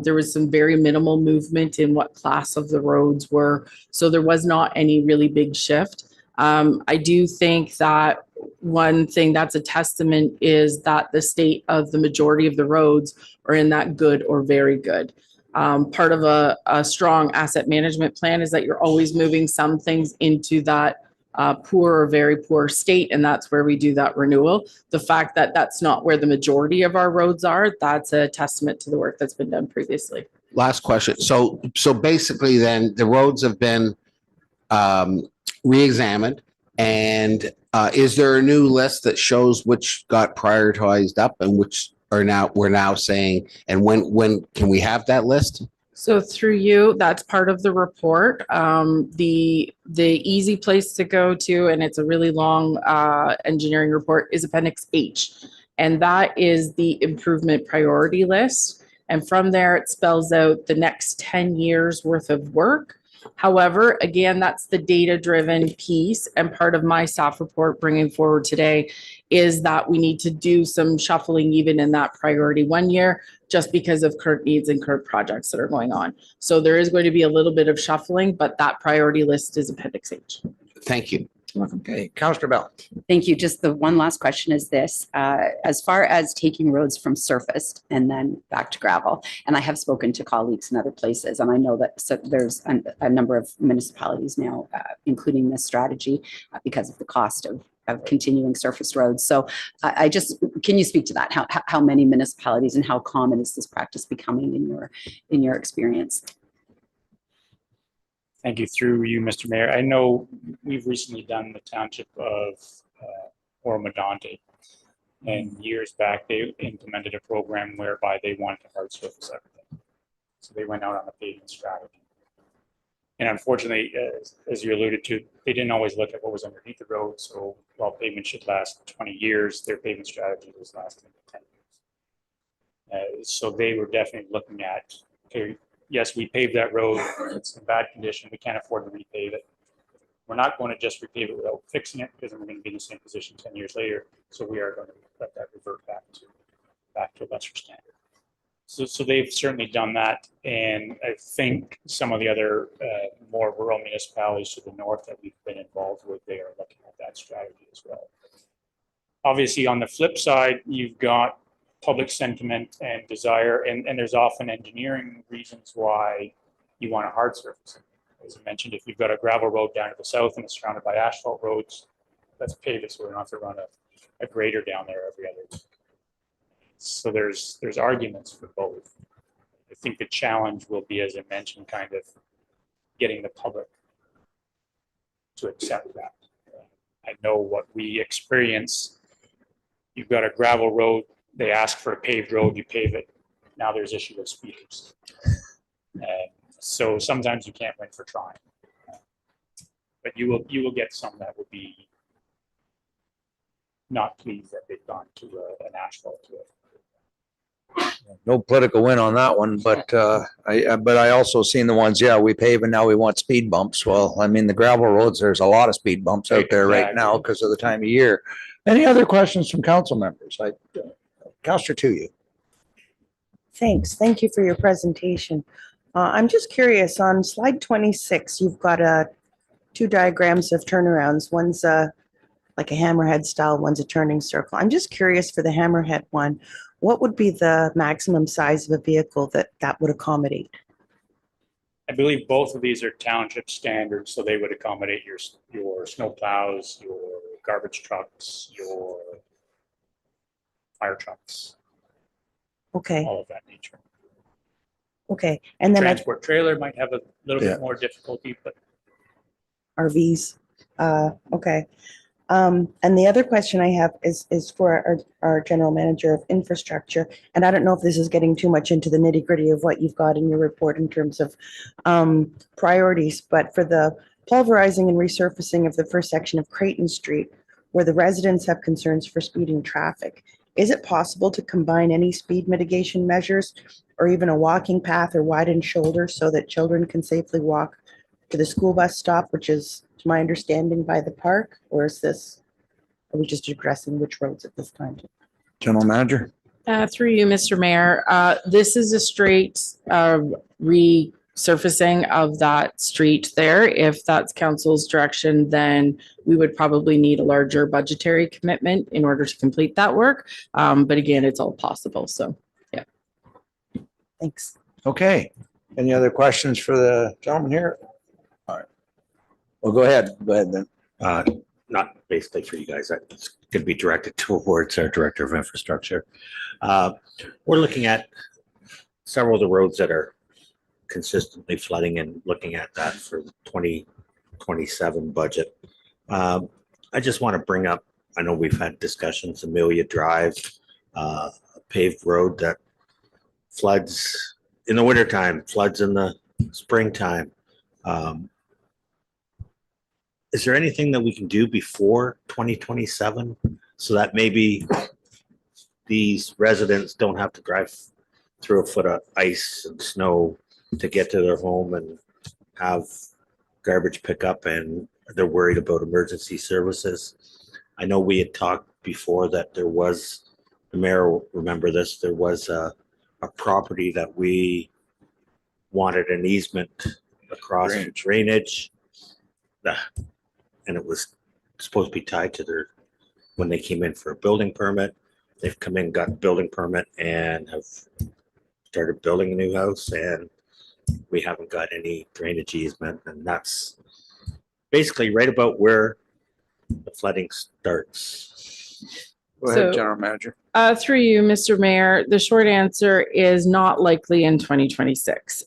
there was some very minimal movement in what class of the roads were. So there was not any really big shift. I do think that one thing that's a testament is that the state of the majority of the roads are in that good or very good. Part of a strong asset management plan is that you're always moving some things into that poor or very poor state, and that's where we do that renewal. The fact that that's not where the majority of our roads are, that's a testament to the work that's been done previously. Last question. So basically then the roads have been re-examined, and is there a new list that shows which got prioritized up and which are we're now saying, and when can we have that list? So through you, that's part of the report. The easy place to go to, and it's a really long engineering report, is Appendix H. And that is the improvement priority list. And from there, it spells out the next 10 years worth of work. However, again, that's the data-driven piece. And part of my staff report bringing forward today is that we need to do some shuffling even in that priority 1 year, just because of current needs and current projects that are going on. So there is going to be a little bit of shuffling, but that priority list is Appendix H. Thank you. Okay, Councillor Bell. Thank you. Just the one last question is this, as far as taking roads from surface and then back to gravel, and I have spoken to colleagues in other places, and I know that there's a number of municipalities now, including this strategy because of the cost of continuing surface roads. So I just, can you speak to that? How many municipalities and how common is this practice becoming in your experience? Thank you. Through you, Mr. Mayor. I know we've recently done the Township of Oromodonte, and years back they implemented a program whereby they wanted to hard surface everything. So they went out on a paving strategy. And unfortunately, as you alluded to, they didn't always look at what was underneath the road. So while pavement should last 20 years, their pavement strategy was lasting 10 years. So they were definitely looking at, okay, yes, we paved that road. It's in bad condition. We can't afford to repave it. We're not going to just repave it without fixing it because then we're going to be in the same position 10 years later. So we are going to let that revert back to a lesser standard. So they've certainly done that. And I think some of the other more rural municipalities to the north that we've been involved with, they are looking at that strategy as well. Obviously, on the flip side, you've got public sentiment and desire, and there's often engineering reasons why you want a hard surface. As I mentioned, if you've got a gravel road down to the south and it's surrounded by asphalt roads, let's pave it so we don't have to run a grader down there every other week. So there's arguments for both. I think the challenge will be, as I mentioned, kind of getting the public to accept that. I know what we experience. You've got a gravel road, they ask for a paved road, you pave it. Now there's issue with speeders. So sometimes you can't win for trying. But you will get some that will be not pleased that they've gone to an asphalt to it. No political win on that one, but I also seen the ones, yeah, we pave and now we want speed bumps. Well, I mean, the gravel roads, there's a lot of speed bumps out there right now because of the time of year. Any other questions from council members? Councillor Tuyu. Thanks. Thank you for your presentation. I'm just curious, on slide 26, you've got two diagrams of turnarounds. One's like a hammerhead style, one's a turning circle. I'm just curious for the hammerhead one, what would be the maximum size of a vehicle that would accommodate? I believe both of these are township standards, so they would accommodate your snow plows, your garbage trucks, your fire trucks. Okay. All of that nature. Okay. And then transport trailer might have a little bit more difficulty, but RVs. Okay. And the other question I have is for our general manager of infrastructure. And I don't know if this is getting too much into the nitty gritty of what you've got in your report in terms of priorities, but for the pulverizing and resurfacing of the first section of Creighton Street, where the residents have concerns for speeding traffic, is it possible to combine any speed mitigation measures or even a walking path or widened shoulder so that children can safely walk to the school bus stop, which is, to my understanding, by the park? Or are we just addressing which roads at this time? General manager. Through you, Mr. Mayor, this is a straight resurfacing of that street there. If that's council's direction, then we would probably need a larger budgetary commitment in order to complete that work. But again, it's all possible. So, yeah. Thanks. Okay. Any other questions for the gentleman here? All right. Well, go ahead. Go ahead then. Not basically for you guys. It's going to be directed towards our director of infrastructure. We're looking at several of the roads that are consistently flooding and looking at that for the 2027 budget. I just want to bring up, I know we've had discussions, Amelia Drive, a paved road that floods in the wintertime, floods in the springtime. Is there anything that we can do before 2027 so that maybe these residents don't have to drive through a foot of ice and snow to get to their home and have garbage pickup, and they're worried about emergency services? I know we had talked before that there was, the mayor will remember this, there was a property that we wanted an easement across for drainage. And it was supposed to be tied to their, when they came in for a building permit. They've come in, got a building permit, and have started building a new house, and we haven't got any drainage easement, and that's basically right about where the flooding starts. Go ahead, So- General Manager. Through you, Mr. Mayor, the short answer is not likely in 2026.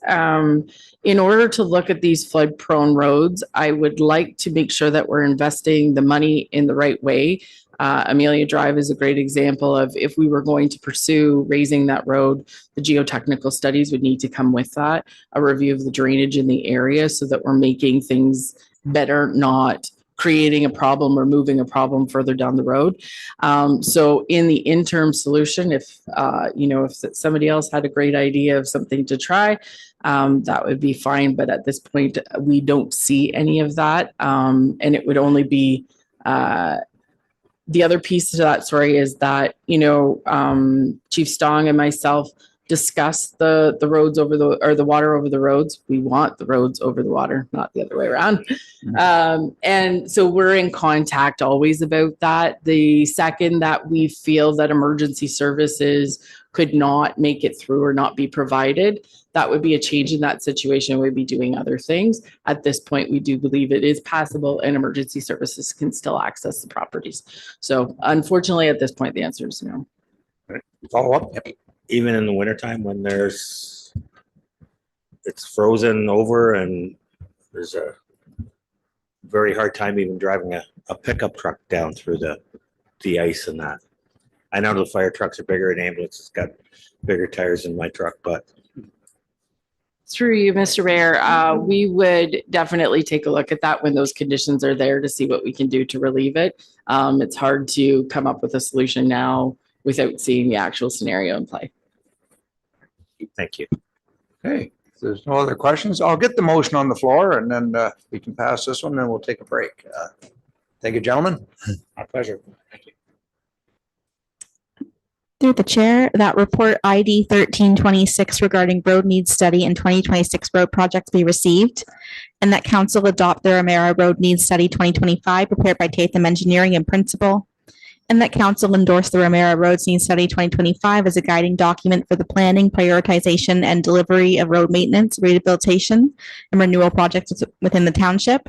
In order to look at these flood prone roads, I would like to make sure that we're investing the money in the right way. Amelia Drive is a great example of, if we were going to pursue raising that road, the geotechnical studies would need to come with that, a review of the drainage in the area so that we're making things better, not creating a problem or moving a problem further down the road. So in the interim solution, if somebody else had a great idea of something to try, that would be fine. But at this point, we don't see any of that. And it would only be, the other piece to that story is that, Chief Stong and myself discussed the roads over the water over the roads. We want the roads over the water, not the other way around. And so we're in contact always about that. The second that we feel that emergency services could not make it through or not be provided, that would be a change in that situation. We'd be doing other things. At this point, we do believe it is passable and emergency services can still access the properties. So unfortunately, at this point, the answer is no. Follow up? Even in the wintertime when it's frozen over and there's a very hard time even driving a pickup truck down through the ice and that. I know the fire trucks are bigger and ambulances got bigger tires than my truck, but. Through you, Mr. Mayor, we would definitely take a look at that when those conditions are there to see what we can do to relieve it. It's hard to come up with a solution now without seeing the actual scenario in play. Thank you. Okay, if there's no other questions, I'll get the motion on the floor and then we can pass this one, then we'll take a break. Thank you, gentlemen. My pleasure. Thank you. Through the chair, that report ID 1326 regarding road needs study and 2026 road projects be received, and that council adopt the Ramara Road Needs Study 2025 prepared by Tatham Engineering and Principal, and that council endorse the Ramara Roads Needs Study 2025 as a guiding document for the planning, prioritization, and delivery of road maintenance, rehabilitation, and renewal projects within the township.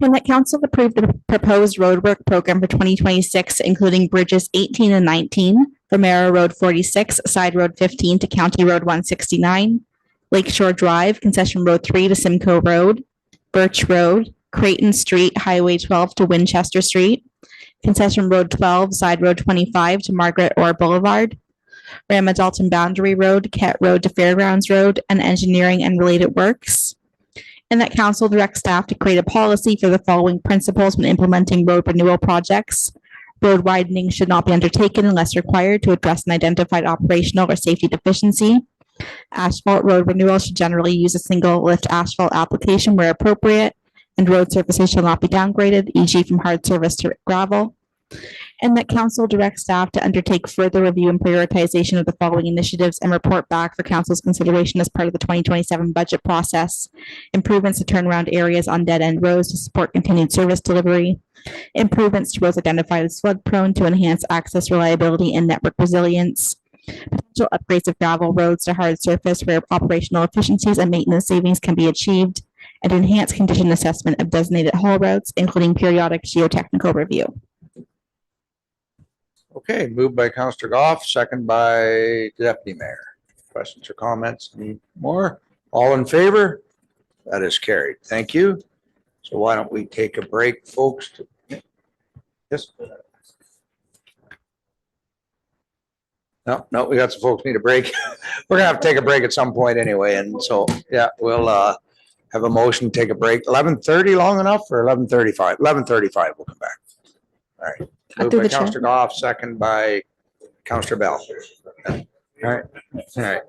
And that council approve the proposed roadwork program for 2026, including bridges 18 and 19, Ramara Road 46, Side Road 15 to County Road 169, Lakeshore Drive, Concession Road 3 to Simcoe Road, Birch Road, Creighton Street, Highway 12 to Winchester Street, Concession Road 12, Side Road 25 to Margaret Orr Boulevard, Rama Dalton Boundary Road, Kett Road to Fairgrounds Road, and engineering and related works. And that council directs staff to create a policy for the following principles when implementing road renewal projects. Road widening should not be undertaken unless required to address an identified operational or safety deficiency. Asphalt road renewal should generally use a single lift asphalt application where appropriate, and road surfaces shall not be downgraded, e.g. from hard surface to gravel. And that council directs staff to undertake further review and prioritization of the following initiatives and report back for council's consideration as part of the 2027 budget process. Improvements to turnaround areas on dead-end roads to support continued service delivery. Improvements to roads identified as flood prone to enhance access reliability and network resilience. Potential upgrades of gravel roads to hard surface where operational efficiencies and maintenance savings can be achieved, and enhance condition assessment of designated haul roads, including periodic geotechnical review. Okay, moved by Councillor Goff, second by Deputy Mayor. Questions or comments? Any more? All in favor? That is carried. Thank you. So why don't we take a break, folks? Yes. No, we got some folks need a break. We're gonna have to take a break at some point anyway, and so, yeah, we'll have a motion, to take a break. 11:30 long enough, or 11:35? 11:35, we'll come back. All right. Moved through by the chair. Counselor Goff, second by Counselor Bell. All right, all right.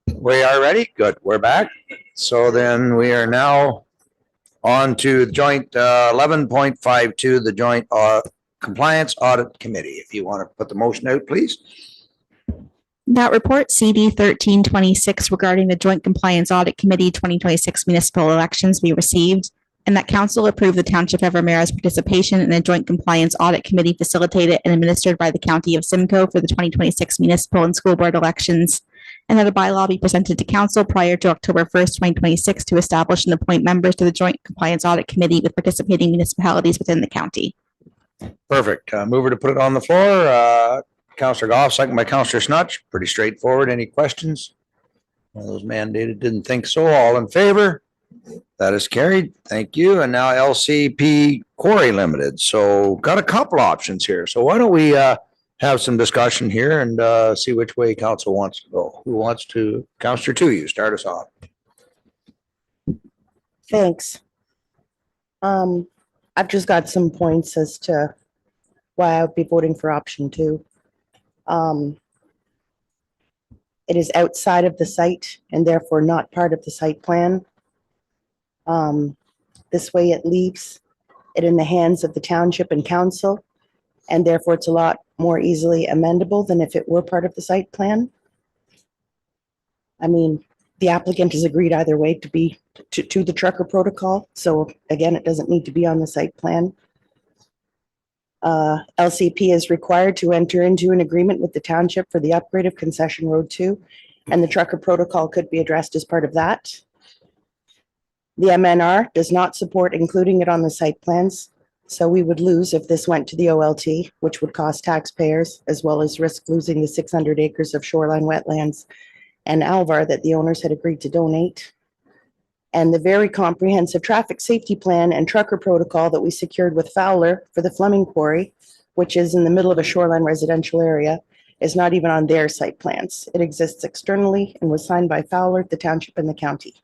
We are ready? Good, we're back. So then we are now on to the joint 11.52, the joint compliance audit committee. If you want to put the motion out, please. That report CD 1326 regarding the Joint Compliance Audit Committee 2026 municipal elections be received, and that council approve the Township of Ramara's participation in a Joint Compliance Audit Committee facilitated and administered by the County of Simcoe for the 2026 municipal and school board elections, and that a bylaw be presented to council prior to October 1st, 2026 to establish and appoint members to the Joint Compliance Audit Committee with participating municipalities within the county. Perfect. Mover to put it on the floor. Councillor Goff, second by Councillor Snutch. Pretty straightforward. Any questions? One of those mandated, didn't think so. All in favor? That is carried. Thank you. And now LCP Quarry Limited. So got a couple options here. So why don't we have some discussion here and see which way council wants to go. Who wants to? Councillor Two, you start us off. Thanks. I've just got some points as to why I would be voting for option 2. It is outside of the site and therefore not part of the site plan. This way it leaves it in the hands of the township and council, and therefore it's a lot more easily amendable than if it were part of the site plan. I mean, the applicant has agreed either way to be to the trucker protocol. So again, it doesn't need to be on the site plan. LCP is required to enter into an agreement with the township for the upgrade of Concession Road 2, and the trucker protocol could be addressed as part of that. The MNR does not support including it on the site plans, so we would lose if this went to the OLT, which would cost taxpayers, as well as risk losing the 600 acres of shoreline wetlands and Alvar that the owners had agreed to donate. And the very comprehensive traffic safety plan and trucker protocol that we secured with Fowler for the Fleming Quarry, which is in the middle of a shoreline residential area, is not even on their site plans. It exists externally and was signed by Fowler, the township, and the county.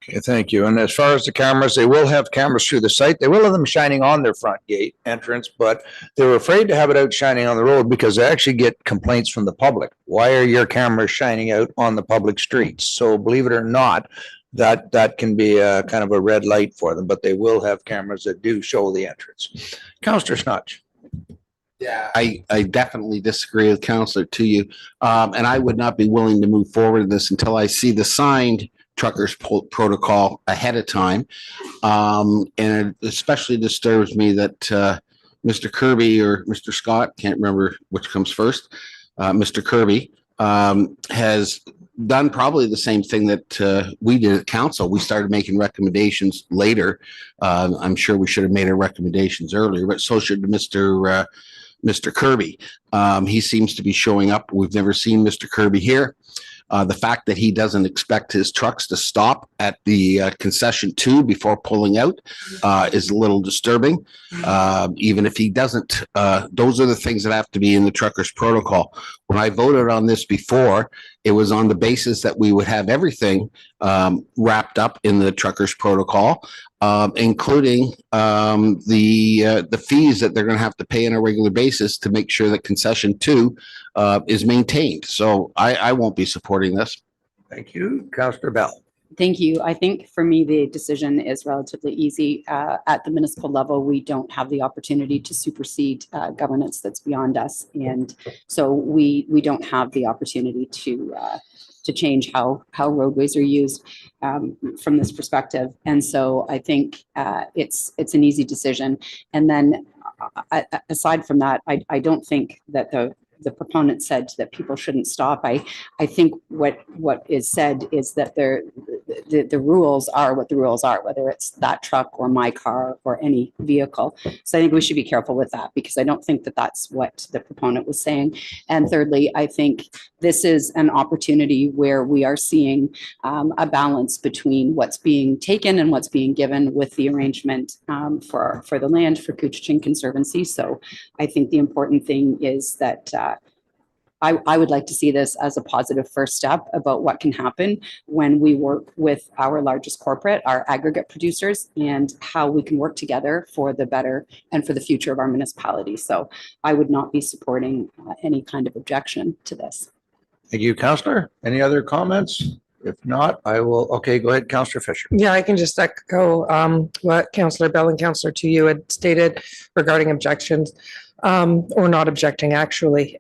Okay, thank you. And as far as the cameras, they will have cameras through the site. They will have them shining on their front gate entrance, but they were afraid to have it out shining on the road because they actually get complaints from the public. Why are your cameras shining out on the public streets? So believe it or not, that can be a kind of a red light for them, but they will have cameras that do show the entrance. Councillor Snutch. Yeah, I definitely disagree with Councillor To You. And I would not be willing to move forward with this until I see the signed truckers protocol ahead of time. And it especially disturbs me that Mr. Kirby or Mr. Scott, can't remember which comes first, Mr. Kirby has done probably the same thing that we did at council. We started making recommendations later. I'm sure we should have made our recommendations earlier, but so should Mr. Kirby. He seems to be showing up. We've never seen Mr. Kirby here. The fact that he doesn't expect his trucks to stop at the concession 2 before pulling out is a little disturbing. Even if he doesn't, those are the things that have to be in the truckers protocol. When I voted on this before, it was on the basis that we would have everything wrapped up in the truckers protocol, including the fees that they're going to have to pay on a regular basis to make sure that concession 2 is maintained. So I won't be supporting this. Thank you. Councillor Bell. Thank you. I think for me, the decision is relatively easy. At the municipal level, we don't have the opportunity to supersede governance that's beyond us. And so we don't have the opportunity to change how roadways are used from this perspective. And so I think it's an easy decision. And then aside from that, I don't think that the proponent said that people shouldn't stop. I think what is said is that the rules are what the rules are, whether it's that truck or my car or any vehicle. So I think we should be careful with that, because I don't think that that's what the proponent was saying. And thirdly, I think this is an opportunity where we are seeing a balance between what's being taken and what's being given with the arrangement for the land for Couchiching Conservancy. So I think the important thing is that I would like to see this as a positive first step about what can happen when we work with our largest corporate, our aggregate producers, and how we can work together for the better and for the future of our municipality. So I would not be supporting any kind of objection to this. Thank you, Counselor. Any other comments? If not, I will, okay, go ahead, Counselor Fisher. Yeah, I can just echo what Councillor Bell and Councillor To You had stated regarding objections, or not objecting, actually.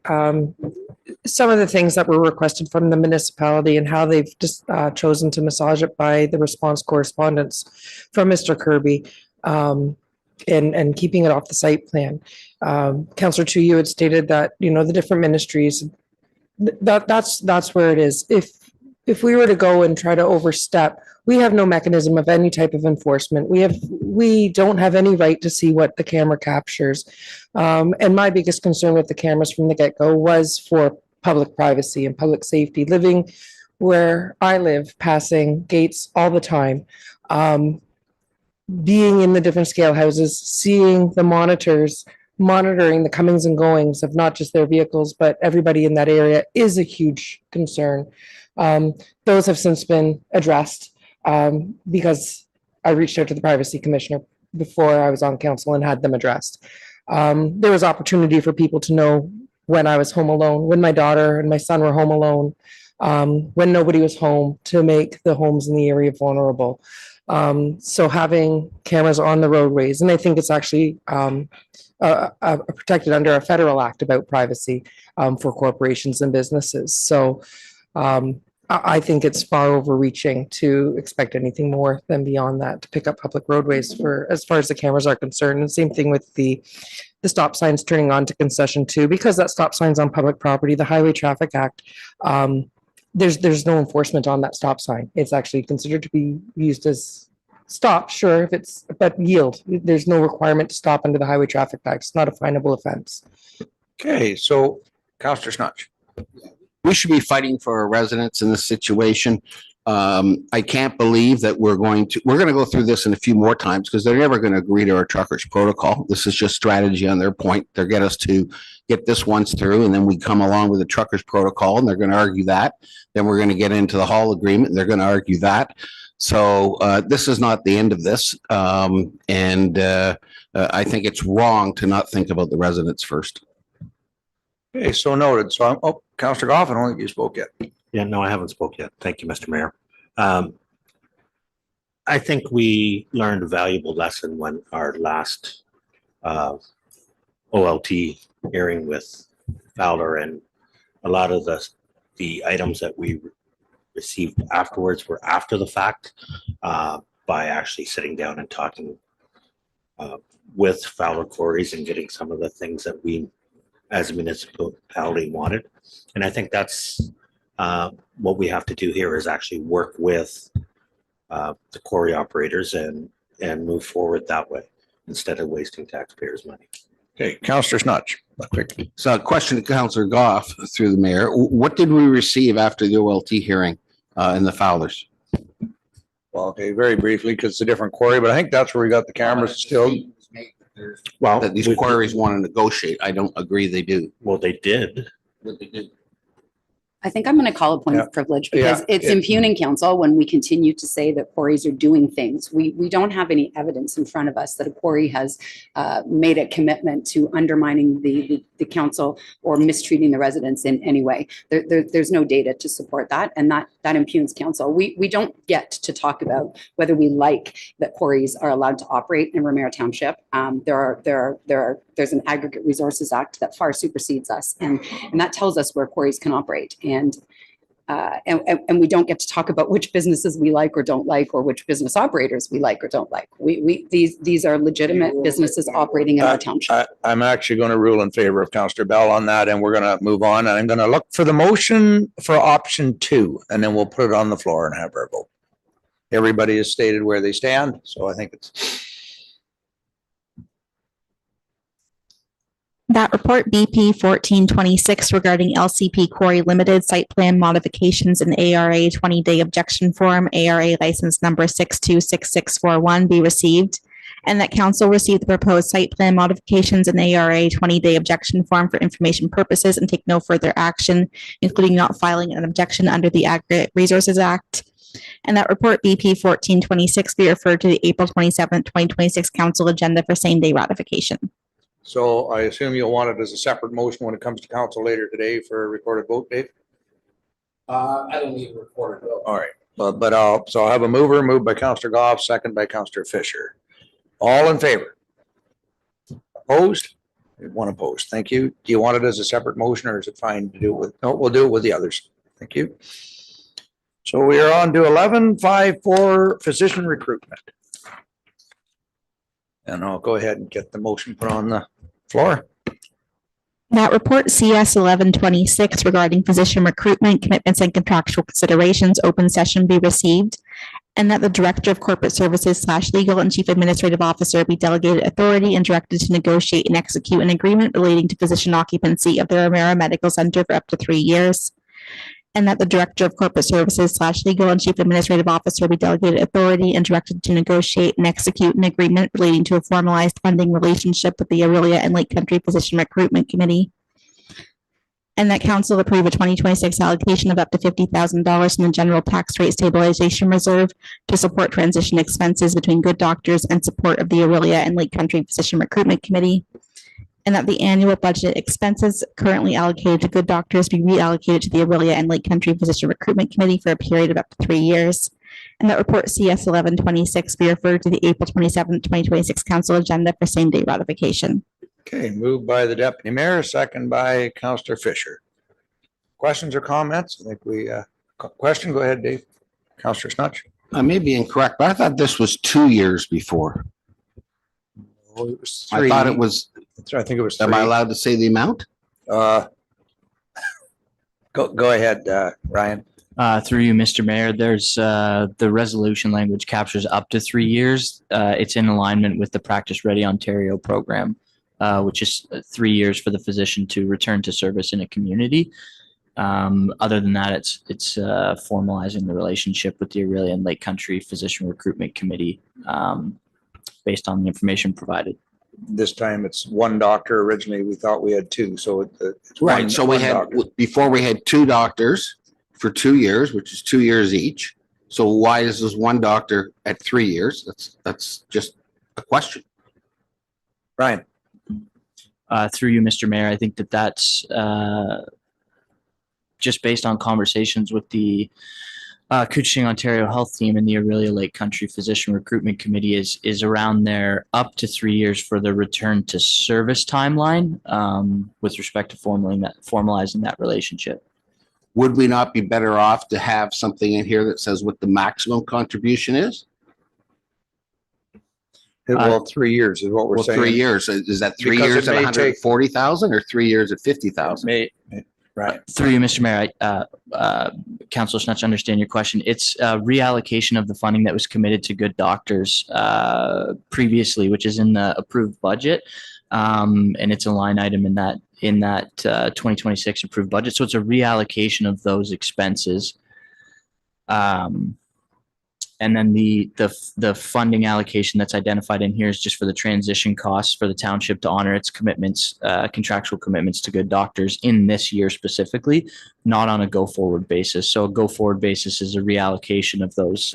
Some of the things that were requested from the municipality and how they've just chosen to massage it by the response correspondence from Mr. Kirby, and keeping it off the site plan. Councillor To You had stated that, you know, the different ministries, that's where it is. If we were to go and try to overstep, we have no mechanism of any type of enforcement. We don't have any right to see what the camera captures. And my biggest concern with the cameras from the get-go was for public privacy and public safety. Living where I live, passing gates all the time, being in the different scale houses, seeing the monitors, monitoring the comings and goings of not just their vehicles, but everybody in that area is a huge concern. Those have since been addressed because I reached out to the privacy commissioner before I was on council and had them addressed. There was opportunity for people to know when I was home alone, when my daughter and my son were home alone, when nobody was home, to make the homes in the area vulnerable. So having cameras on the roadways, and I think it's actually protected under a federal act about privacy for corporations and businesses. So I think it's far overreaching to expect anything more than beyond that to pick up public roadways for as far as the cameras are concerned. And same thing with the stop signs turning on to concession too, because that stop sign's on public property, the Highway Traffic Act. There's no enforcement on that stop sign. It's actually considered to be used as stop, sure, if it's, but yield. There's no requirement to stop under the Highway Traffic Act. It's not a finable offense. Okay, so Counselor Snutch. We should be fighting for our residents in this situation. I can't believe that we're going to go through this in a few more times because they're never going to agree to our truckers protocol. This is just strategy on their point. They'll get us to get this once through, and then we come along with the truckers protocol and they're going to argue that. Then we're going to get into the Hall agreement and they're going to argue that. So this is not the end of this. I think it's wrong to not think about the residents first. Okay, so noted. So I'm, Counselor Goff, I don't think you spoke yet. Yeah, no, I haven't spoke yet. Thank you, Mr. Mayor. I think we learned a valuable lesson when our last OLT hearing with Fowler, and a lot of the items that we received afterwards were after the fact, by actually sitting down and talking with Fowler Quarries and getting some of the things that we as a municipality wanted. And I think that's what we have to do here, is actually work with the quarry operators and move forward that way instead of wasting taxpayers' money. Okay, Counselor Snutch, quick. So a question to Counselor Goff through the mayor. What did we receive after the OLT hearing in the Fowlers? Well, okay, very briefly, because it's a different quarry, but I think that's where we got the cameras still. Well, that these quarries want to negotiate. I don't agree they do. Well, they did. What they did. I think I'm going to call a point of privilege because it's impugning council when we continue to say that quarries are doing things. We don't have any evidence in front of us that a quarry has made a commitment to undermining the council or mistreating the residents in any way. There's no data to support that, and that impugns council. We don't get to talk about whether we like that quarries are allowed to operate in Ramara Township. There's an Aggregate Resources Act that far supersedes us, and that tells us where quarries can operate. And we don't get to talk about which businesses we like or don't like, or which business operators we like or don't like. These are legitimate businesses operating in our township. I'm actually going to rule in favor of Counselor Bell on that, and we're going to move on. And I'm going to look for the motion for option 2, and then we'll put it on the floor and have our vote. Everybody has stated where they stand, so I think it's. That report BP 1426 regarding LCP Quarry Limited site plan modifications and ARA 20-day objection form, ARA license number 626641 be received, and that council receive the proposed site plan modifications and ARA 20-day objection form for information purposes and take no further action, including not filing an objection under the Aggregate Resources Act. And that report BP 1426 be referred to the April 27th, 2026 council agenda for same-day ratification. So I assume you'll want it as a separate motion when it comes to council later today for a recorded vote, Dave? I don't need to record it. All right, but I'll have a moved by Counselor Goff, second by Counselor Fisher. All in favor? Opposed? One opposed. Thank you. Do you want it as a separate motion or is it fine to do it with, no, we'll do it with the others. Thank you. So we are on to 11.5.4 physician recruitment. And I'll go ahead and get the motion put on the floor. That report CS 1126 regarding physician recruitment, commitments and contractual considerations, open session be received. And that the Director of Corporate Services / Legal and Chief Administrative Officer be delegated authority and directed to negotiate and execute an agreement relating to physician occupancy of the Ramara Medical Center for up to 3 years. And that the Director of Corporate Services / Legal and Chief Administrative Officer be delegated authority and directed to negotiate and execute an agreement relating to a formalized funding relationship with the Aurelia and Lake Country Physician Recruitment Committee. And that council approve a 2026 allocation of up to $50,000 in the general tax rate stabilization reserve to support transition expenses between Good Doctors and support of the Aurelia and Lake Country Physician Recruitment Committee. And that the annual budget expenses currently allocated to Good Doctors be reallocated to the Aurelia and Lake Country Physician Recruitment Committee for a period of up to 3 years. And that report CS 1126 be referred to the April 27th, 2026 council agenda for same day ratification. Okay, moved by the Deputy Mayor, second by Counselor Fisher. Questions or comments? I think we, question, go ahead, Dave. Counselor Snutch. I may be incorrect, but I thought this was 2 years before. Oh, it was I thought it was, I think it was am I 3. allowed to say the amount? Go ahead, Ryan. Through you, Mr. Mayor, there's the resolution language captures up to 3 years. It's in alignment with the Practice Ready Ontario program, which is 3 years for the physician to return to service in a community. Other than that, it's formalizing the relationship with the Aurelia and Lake Country Physician Recruitment Committee based on the information provided. This time it's one doctor. Originally, we thought we had 2. So it's Right. one- So we one had, doctor. before we had 2 doctors for 2 years, which is 2 years each. So why is this one doctor at 3 years? That's just a question. Ryan. Through you, Mr. Mayor, I think that's just based on conversations with the Kuching Ontario Health Team and the Aurelia Lake Country Physician Recruitment Committee is around there up to 3 years for the return to service timeline with respect to formalizing that relationship. Would we not be better off to have something in here that says what the maximum contribution is? Well, 3 years is what we're Well, saying. 3 years. Is that 3 Because it years at may take- 140,000 or 3 years at 50,000? Right. Through you, Mr. Mayor, Councilor Snutch, I understand your question. It's a reallocation of the funding that was committed to Good Doctors previously, which is in the approved budget. And it's a line item in that 2026 approved budget. So it's a reallocation of those expenses. And then the funding allocation that's identified in here is just for the transition costs for the township to honor its commitments, contractual commitments to Good Doctors in this year specifically, not on a go-forward basis. So a go-forward basis is a reallocation of those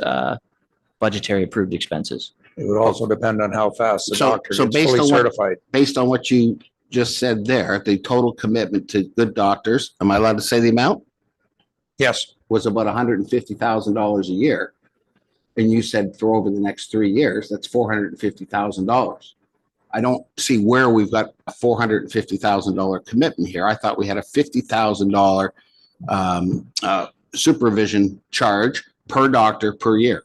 budgetary approved expenses. It would also depend on how fast the doctor gets based fully on certified. Based on what you just said there, the total commitment to Good Doctors, am I allowed to say the amount? Yes. Was about $150,000 a year. And you said for over the next 3 years, that's $450,000. I don't see where we've got a $450,000 commitment here. I thought we had a $50,000 supervision charge per doctor per year.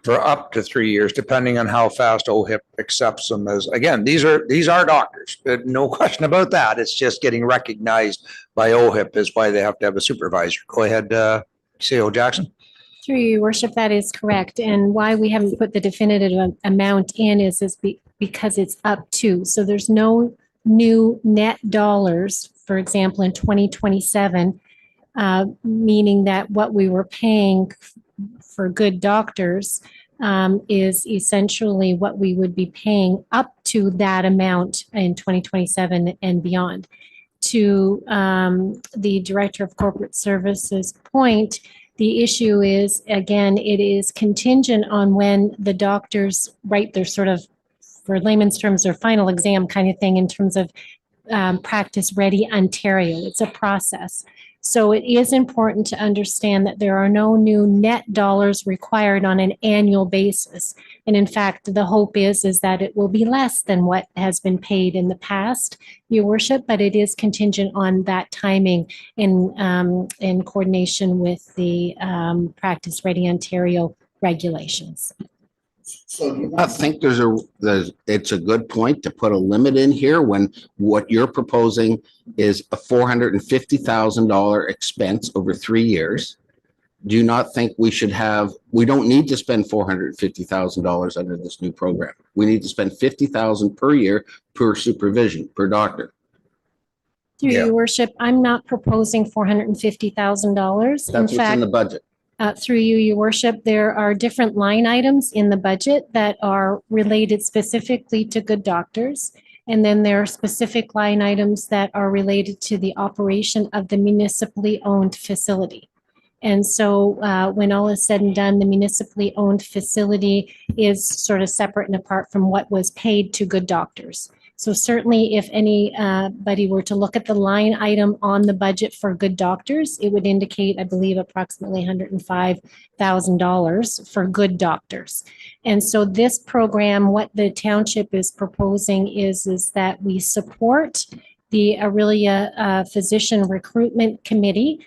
For up to 3 years, depending on how fast OHIP accepts them as, again, these are doctors, no question about that. It's just getting recognized by OHIP is why they have to have a supervisor. Go ahead, CEO Jackson. Through your worship, that is correct. And why we haven't put the definitive amount in is because it's up to. So there's no new net dollars, for example, in 2027, meaning that what we were paying for Good Doctors is essentially what we would be paying up to that amount in 2027 and beyond. To the Director of Corporate Services point, the issue is, again, it is contingent on when the doctors write their sort of, for layman's terms, their final exam kind of thing in terms of Practice Ready Ontario. It's a process. So it is important to understand that there are no new net dollars required on an annual basis. And in fact, the hope is that it will be less than what has been paid in the past, Your Worship, but it is contingent on that timing in coordination with the Practice Ready Ontario regulations. So do you not think it's a good point to put a limit in here when what you're proposing is a $450,000 expense over 3 years? Do you not think we don't need to spend $450,000 under this new program? We need to spend $50,000 per year per supervision, per doctor. Through Your Worship, I'm not proposing $450,000. That's what's in the budget. Through you, Your Worship, there are different line items in the budget that are related specifically to good doctors. And then there are specific line items that are related to the operation of the municipally owned facility. And so when all is said and done, the municipally owned facility is sort of separate and apart from what was paid to good doctors. So certainly if anybody were to look at the line item on the budget for good doctors, it would indicate, I believe, approximately $105,000 for good doctors. And so this program, what the township is proposing is that we support the Aurelia Physician Recruitment Committee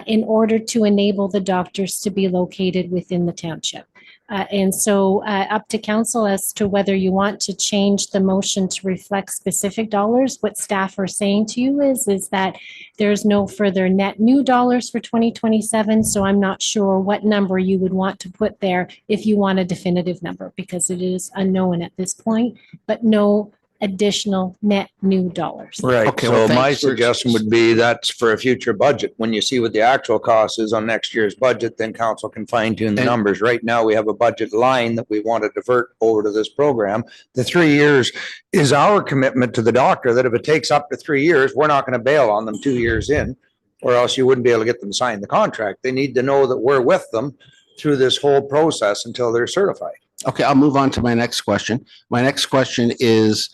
in order to enable the doctors to be located within the township. And so up to council as to whether you want to change the motion to reflect specific dollars. What staff are saying to you is that there's no further net new dollars for 2027. So I'm not sure what number you would want to put there if you want a definitive number, because it is unknown at this point, but no additional net new dollars. Right. Okay, So well, my thanks for- suggestion would be that's for a future budget. When you see what the actual cost is on next year's budget, then council can fine tune the And- numbers. Right now, we have a budget line that we want to divert over to this program. The 3 years is our commitment to the doctor that if it takes up to 3 years, we're not going to bail on them 2 years in, or else you wouldn't be able to get them to sign the contract. They need to know that we're with them through this whole process until they're certified. Okay, I'll move on to my next question. My next question is,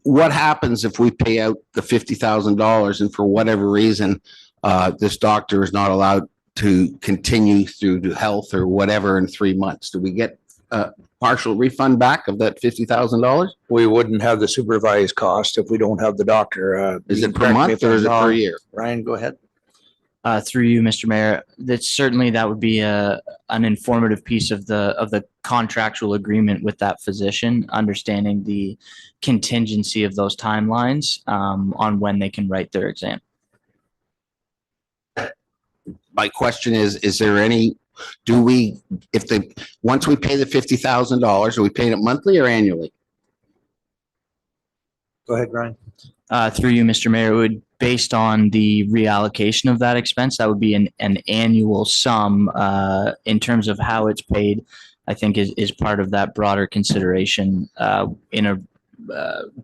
what happens if we pay out the $50,000 and for whatever reason, this doctor is not allowed to continue through to health or whatever in 3 months? Do we get a partial refund back of that $50,000? We wouldn't have the supervised cost if we don't have the doctor. Is it per correct me month if or I'm is it per wrong. year? Ryan, go ahead. Through you, Mr. Mayor, that would be an informative piece of the contractual agreement with that physician, understanding the contingency of those timelines on when they can write their exam. My question is there any, once we pay the $50,000, are we paying it monthly or annually? Go ahead, Ryan. Through you, Mr. Mayor, it would, based on the reallocation of that expense, that would be an annual sum in terms of how it's paid. I think is part of that broader consideration in a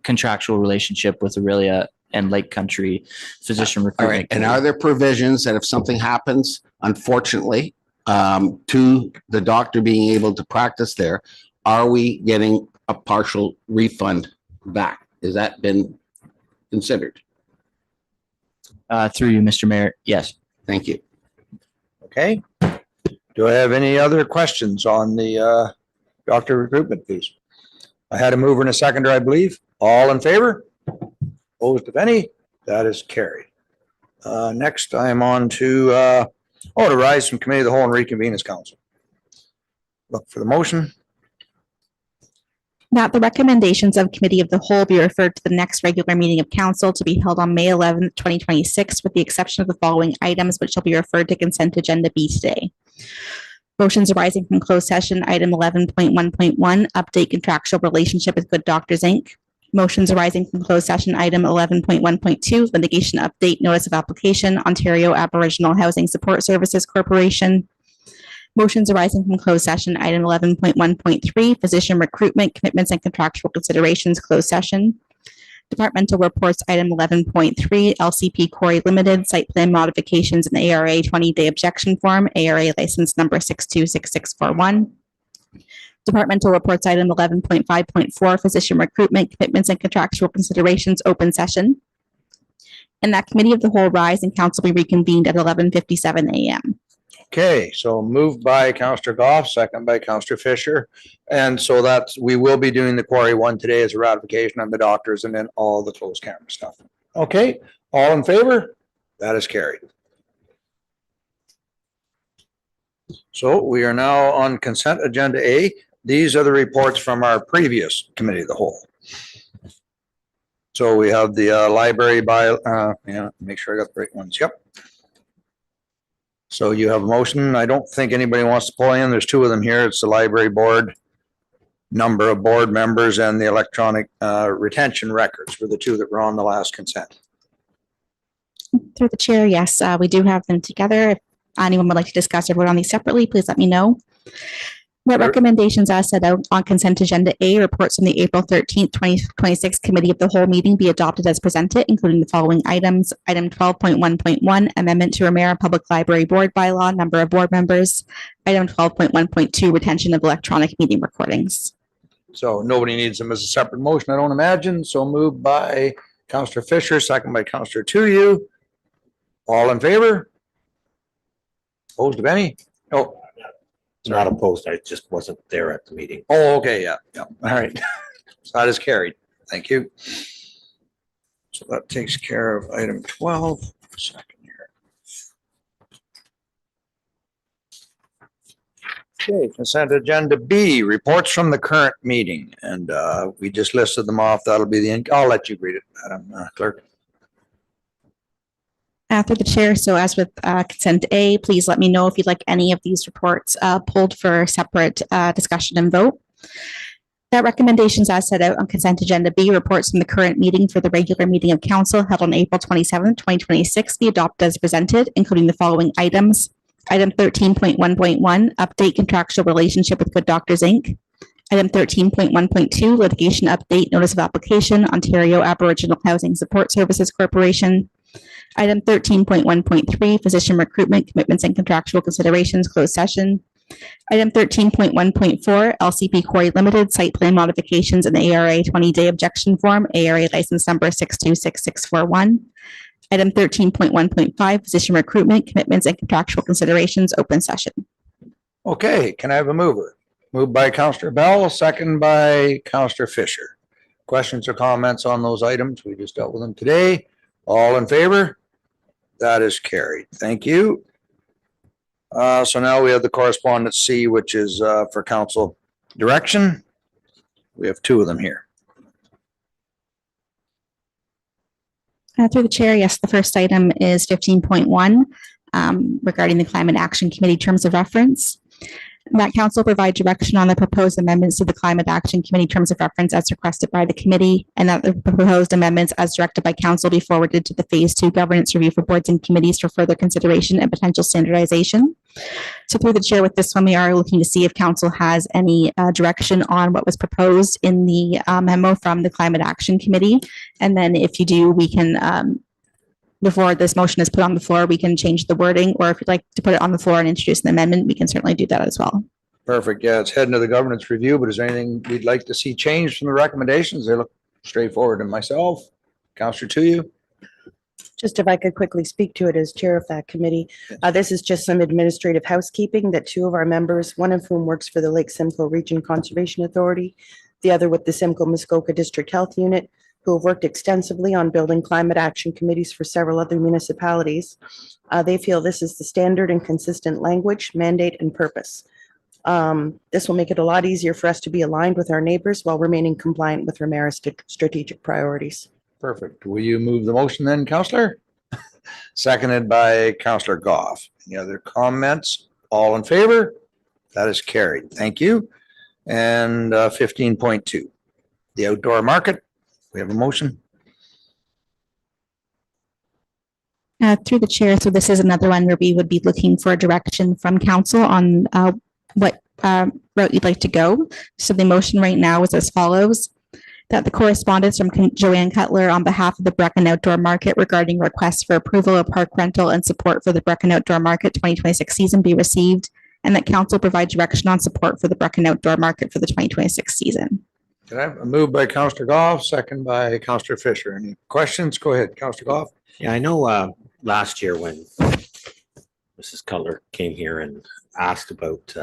contractual relationship with Aurelia and Lake Country Physician All Recruitment. right, and are there provisions that if something happens, unfortunately, to the doctor being able to practice there, are we getting a partial refund back? Has that been considered? Through you, Mr. Mayor, yes. Thank you. Okay. Do I have any other questions on the doctor recruitment fees? I had a mover and a seconder, I believe. All in favor? Opposed, if any? That is carried. Next, I'm on to to rise from committee of the whole and reconvene as council. Look for the motion. That the recommendations of committee of the whole be referred to the next regular meeting of council to be held on May 11th, 2026, with the exception of the following items, which shall be referred to consent agenda B today. Motions arising from closed session, item 11.1.1, update contractual relationship with Good Doctors, Inc. Motions arising from closed session, item 11.1.2, litigation update, notice of application, Ontario Aboriginal Housing Support Services Corporation. Motions arising from closed session, item 11.1.3, physician recruitment, commitments and contractual considerations, closed session. Departmental reports, item 11.3, LCP Quarry Limited, site plan modifications and ARA 20-day objection form, ARA license number 626641. Departmental reports item 11.5.4, physician recruitment, commitments and contractual considerations, open session. And that committee of the whole rise and council be reconvened at 11:57 a.m. Okay, so moved by Counselor Goff, second by Counselor Fisher. And so we will be doing the quarry one today as a ratification on the doctors and then all the closed camera stuff. Okay, all in favor? That is carried. So we are now on consent agenda A. These are the reports from our previous committee of the whole. So we have the library make sure I got the right ones. Yep. So you have a motion. I don't think anybody wants to pull in. There's two of them here. It's the library board, number of board members, and the electronic retention records were the two that were on the last consent. Through the chair, yes, we do have them together. If anyone would like to discuss or vote on these separately, please let me know. What recommendations as set out on consent agenda A, reports from the April 13th, 2026 committee of the whole meeting be adopted as presented, including the following items. Item 12.1.1, amendment to Ramara Public Library Board bylaw, number of board members. Item 12.1.2, retention of electronic meeting recordings. So nobody needs them as a separate motion, I don't imagine. So moved by Counselor Fisher, second by Counselor Tuyu. All in favor? Opposed of any? Oh. Not opposed. I just wasn't there at the meeting. Oh, okay, yeah. All right. So that is carried. Thank you. So that takes care of item 12. Second here. Okay, consent agenda B, reports from the current meeting. And we just listed them off. That'll be I'll let you read it, Madam Clerk. Through the chair, so as with consent A, please let me know if you'd like any of these reports pulled for separate discussion and vote. That recommendations as set out on consent agenda B, reports from the current meeting for the regular meeting of council held on April 27th, 2026 be adopted as presented, including the following items. Item 13.1.1, update contractual relationship with Good Doctors Inc. Item 13.1.2, litigation update, notice of application, Ontario Aboriginal Housing Support Services Corporation. Item 13.1.3, physician recruitment, commitments and contractual considerations, closed session. Item 13.1.4, LCP Quarry Limited, site plan modifications and ARA 20-day objection form, ARA license number 626641. Item 13.1.5, physician recruitment, commitments and contractual considerations, open session. Okay, can I have a mover? Moved by Counselor Bell, second by Counselor Fisher. Questions or comments on those items? We just dealt with them today. All in favor? That is carried. Thank you. So now we have the correspondence C, which is for council direction. We have two of them here. Through the chair, yes, the first item is 15.1 regarding the Climate Action Committee terms of reference. That council provide direction on the proposed amendments to the Climate Action Committee terms of reference as requested by the committee, and that the proposed amendments as directed by council be forwarded to the phase 2 governance review for boards and committees for further consideration and potential standardization. So through the chair, with this one, we are looking to see if council has any direction on what was proposed in the memo from the Climate Action Committee. And then if you do, we can before this motion is put on the floor, we can change the wording, or if you'd like to put it on the floor and introduce an amendment, we can certainly do that as well. Perfect. Yeah, it's heading to the governance review, but is there anything we'd like to see changed from the recommendations? They look straightforward. And myself, Counselor Tuyu. Just if I could quickly speak to it as chair of that committee. This is just some administrative housekeeping that two of our members, one of whom works for the Lake Simcoe Region Conservation Authority, the other with the Simcoe Muskoka District Health Unit, who have worked extensively on building climate action committees for several other municipalities. They feel this is the standard and consistent language, mandate, and purpose. This will make it a lot easier for us to be aligned with our neighbors while remaining compliant with Ramara's strategic priorities. Perfect. Will you move the motion then, Counselor? Seconded by Counselor Goff. Any other comments? All in favor? That is carried. Thank you. And 15.2, the outdoor market. We have a motion. Through the chair, so this is another one where we would be looking for direction from council on what route you'd like to go. So the motion right now is as follows: that the correspondence from Joanne Cutler on behalf of the Brecken Outdoor Market regarding requests for approval of park rental and support for the Brecken Outdoor Market 2026 season be received, and that council provide direction on support for the Brecken Outdoor Market for the 2026 season. Can I have a move by Counselor Goff, second by Counselor Fisher? Any questions? Go ahead, Counselor Goff. Yeah, I know last year when Mrs. Cutler came here and asked about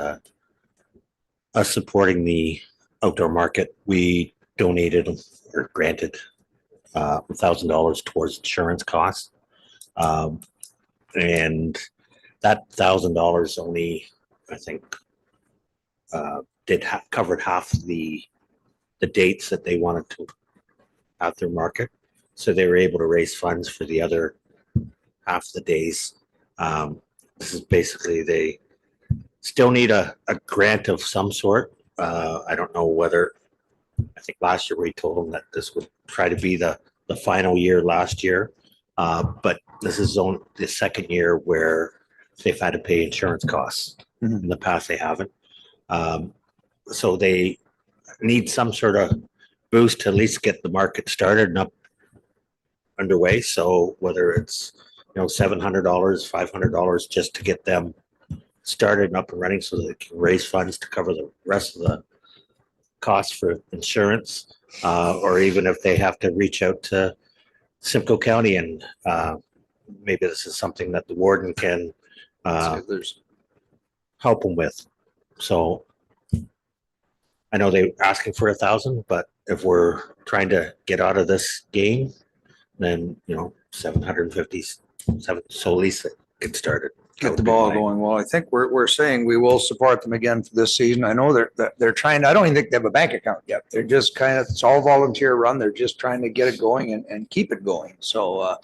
us supporting the outdoor market, we donated or granted $1,000 towards insurance costs. And that $1,000 only, I think, covered half the dates that they wanted to have their market. So they were able to raise funds for the other half the days. This is basically, they still need a grant of some sort. I don't know whether, I think last year we told them that this would try to be the final year last year. But this is only the second year where they've had to pay insurance costs. In the past, they haven't. So they need some sort of boost to at least get the market started and up underway. So whether it's, $700, $500 just to get them started and up and running so they can raise funds to cover the rest of the costs for insurance, or even if they have to reach out to Simcoe County and maybe this is something that the warden can help them with. So I know they're asking for 1,000, but if we're trying to get out of this game, then 750, so at least get started. Get the ball going. Well, I think we're saying we will support them again for this season. I know they're trying. I don't even think they have a bank account yet. They're just it's all volunteer run. They're just trying to get it going and keep it going. So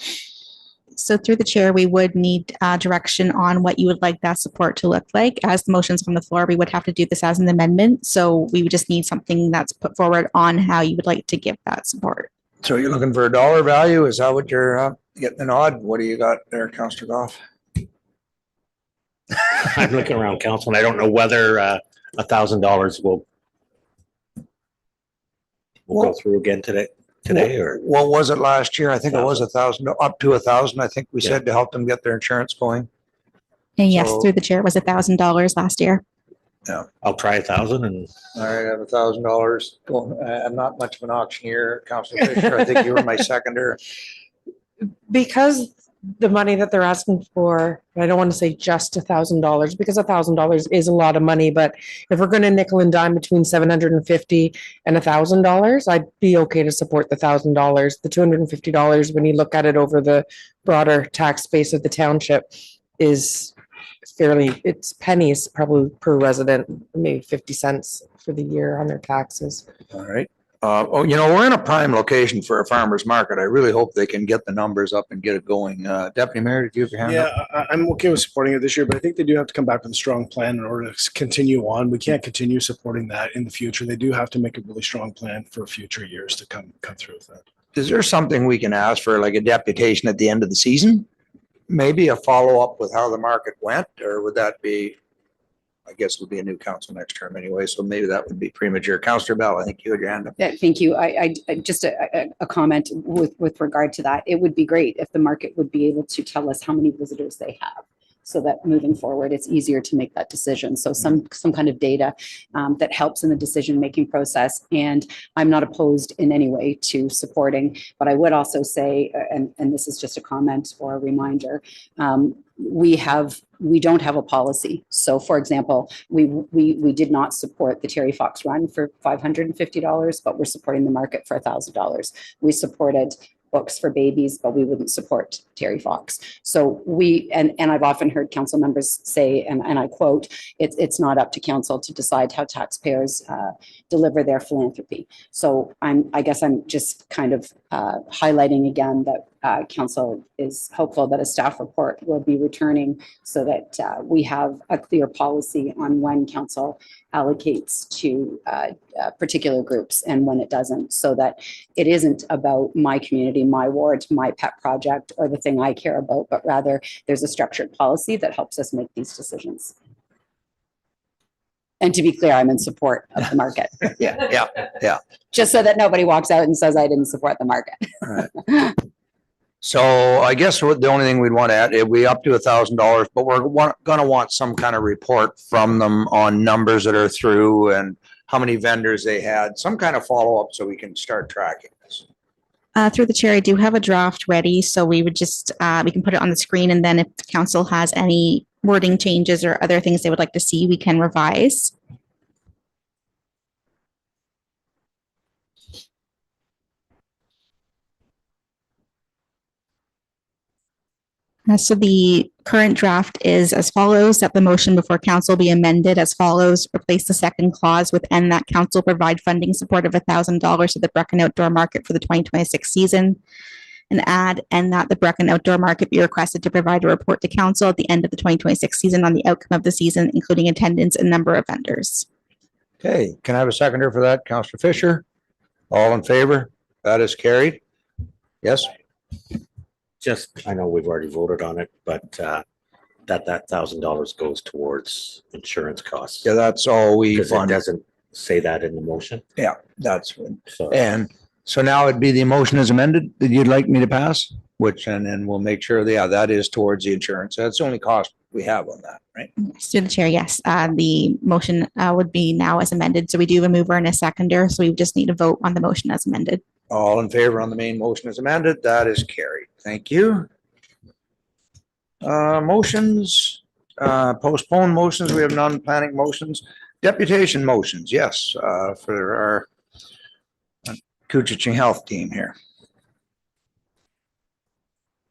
through the chair, we would need direction on what you would like that support to look like. As the motion's on the floor, we would have to do this as an amendment. So we would just need something that's put forward on how you would like to give that support. So you're looking for a dollar value? Is that what you're getting a nod? What do you got there, Councillor Goff? I'm looking around council and I don't know whether $1,000 will go through again today or what was it last year? I think it was 1,000, up to 1,000. I think we said to help them get their insurance going. And yes, through the chair, it was $1,000 last year. Yeah, I'll try 1,000 and. All right, I have $1,000. I'm not much of an auctioneer, Councillor Fisher. I think you were my seconder. Because the money that they're asking for, I don't want to say just $1,000 because $1,000 is a lot of money, but if we're going to nickel and dime between $750 and $1,000, I'd be okay to support the $1,000. The $250, when you look at it over the broader tax base of the township, is it's pennies probably per resident, maybe 50 cents for the year on their taxes. All right. We're in a prime location for a farmer's market. I really hope they can get the numbers up and get it going. Deputy Mayor, did you have your hand up? Yeah, I'm okay with supporting it this year, but I think they do have to come back with a strong plan in order to continue on. We can't continue supporting that in the future. They do have to make a really strong plan for future years to come through with that. Is there something we can ask for, like a deputation at the end of the season? Maybe a follow-up with how the market went, or would that be, I guess it'll be a new council next term anyway, so maybe that would be premature. Councillor Bell, I think you had your hand up. Thank you. I just a comment with regard to that. It would be great if the market would be able to tell us how many visitors they have, so that moving forward, it's easier to make that decision. So some kind of data that helps in the decision-making process. And I'm not opposed in any way to supporting, but I would also say, and this is just a comment or a reminder, we don't have a policy. So for example, we did not support the Terry Fox run for $550, but we're supporting the market for $1,000. We supported books for babies, but we wouldn't support Terry Fox. So and I've often heard council members say, and I quote, it's not up to council to decide how taxpayers deliver their philanthropy. So I guess I'm just kind of highlighting again that council is hopeful that a staff report will be returning so that we have a clear policy on when council allocates to particular groups and when it doesn't, so that it isn't about my community, my ward, my pet project, or the thing I care about, but rather there's a structured policy that helps us make these decisions. And to be clear, I'm in support of the market. Yeah. Just so that nobody walks out and says I didn't support the market. All right. So I guess the only thing we'd want to add, if we up to $1,000, but we're gonna want some kind of report from them on numbers that are through and how many vendors they had, some kind of follow-up so we can start tracking this. Through the chair, I do have a draft ready, so we would just, we can put it on the screen, and then if council has any wording changes or other things they would like to see, we can revise. So the current draft is as follows, that the motion before council be amended as follows. Replace the second clause with "and that council provide funding support of $1,000 to the Brecken Outdoor Market for the 2026 season." And add, "and that the Brecken Outdoor Market be requested to provide a report to council at the end of the 2026 season on the outcome of the season, including attendance and number of vendors." Okay, can I have a seconder for that? Counselor Fisher? All in favor? That is carried. Yes? Just, I know we've already voted on it, but that $1,000 goes towards insurance costs. Yeah, that's all we Because it fund. doesn't say that in the motion. Yeah, that's, So and so now it'd be the motion as amended that you'd like me to pass, which, and then we'll make sure, yeah, that is towards the insurance. That's the only cost we have on that, right? Through the chair, yes. The motion would be now as amended. So we do have a mover and a seconder, so we just need to vote on the motion as amended. All in favor on the main motion as amended, that is carried. Thank you. Motions, postponed motions, we have non-planning motions. Deputation motions, yes, for our Couchiching Health team here.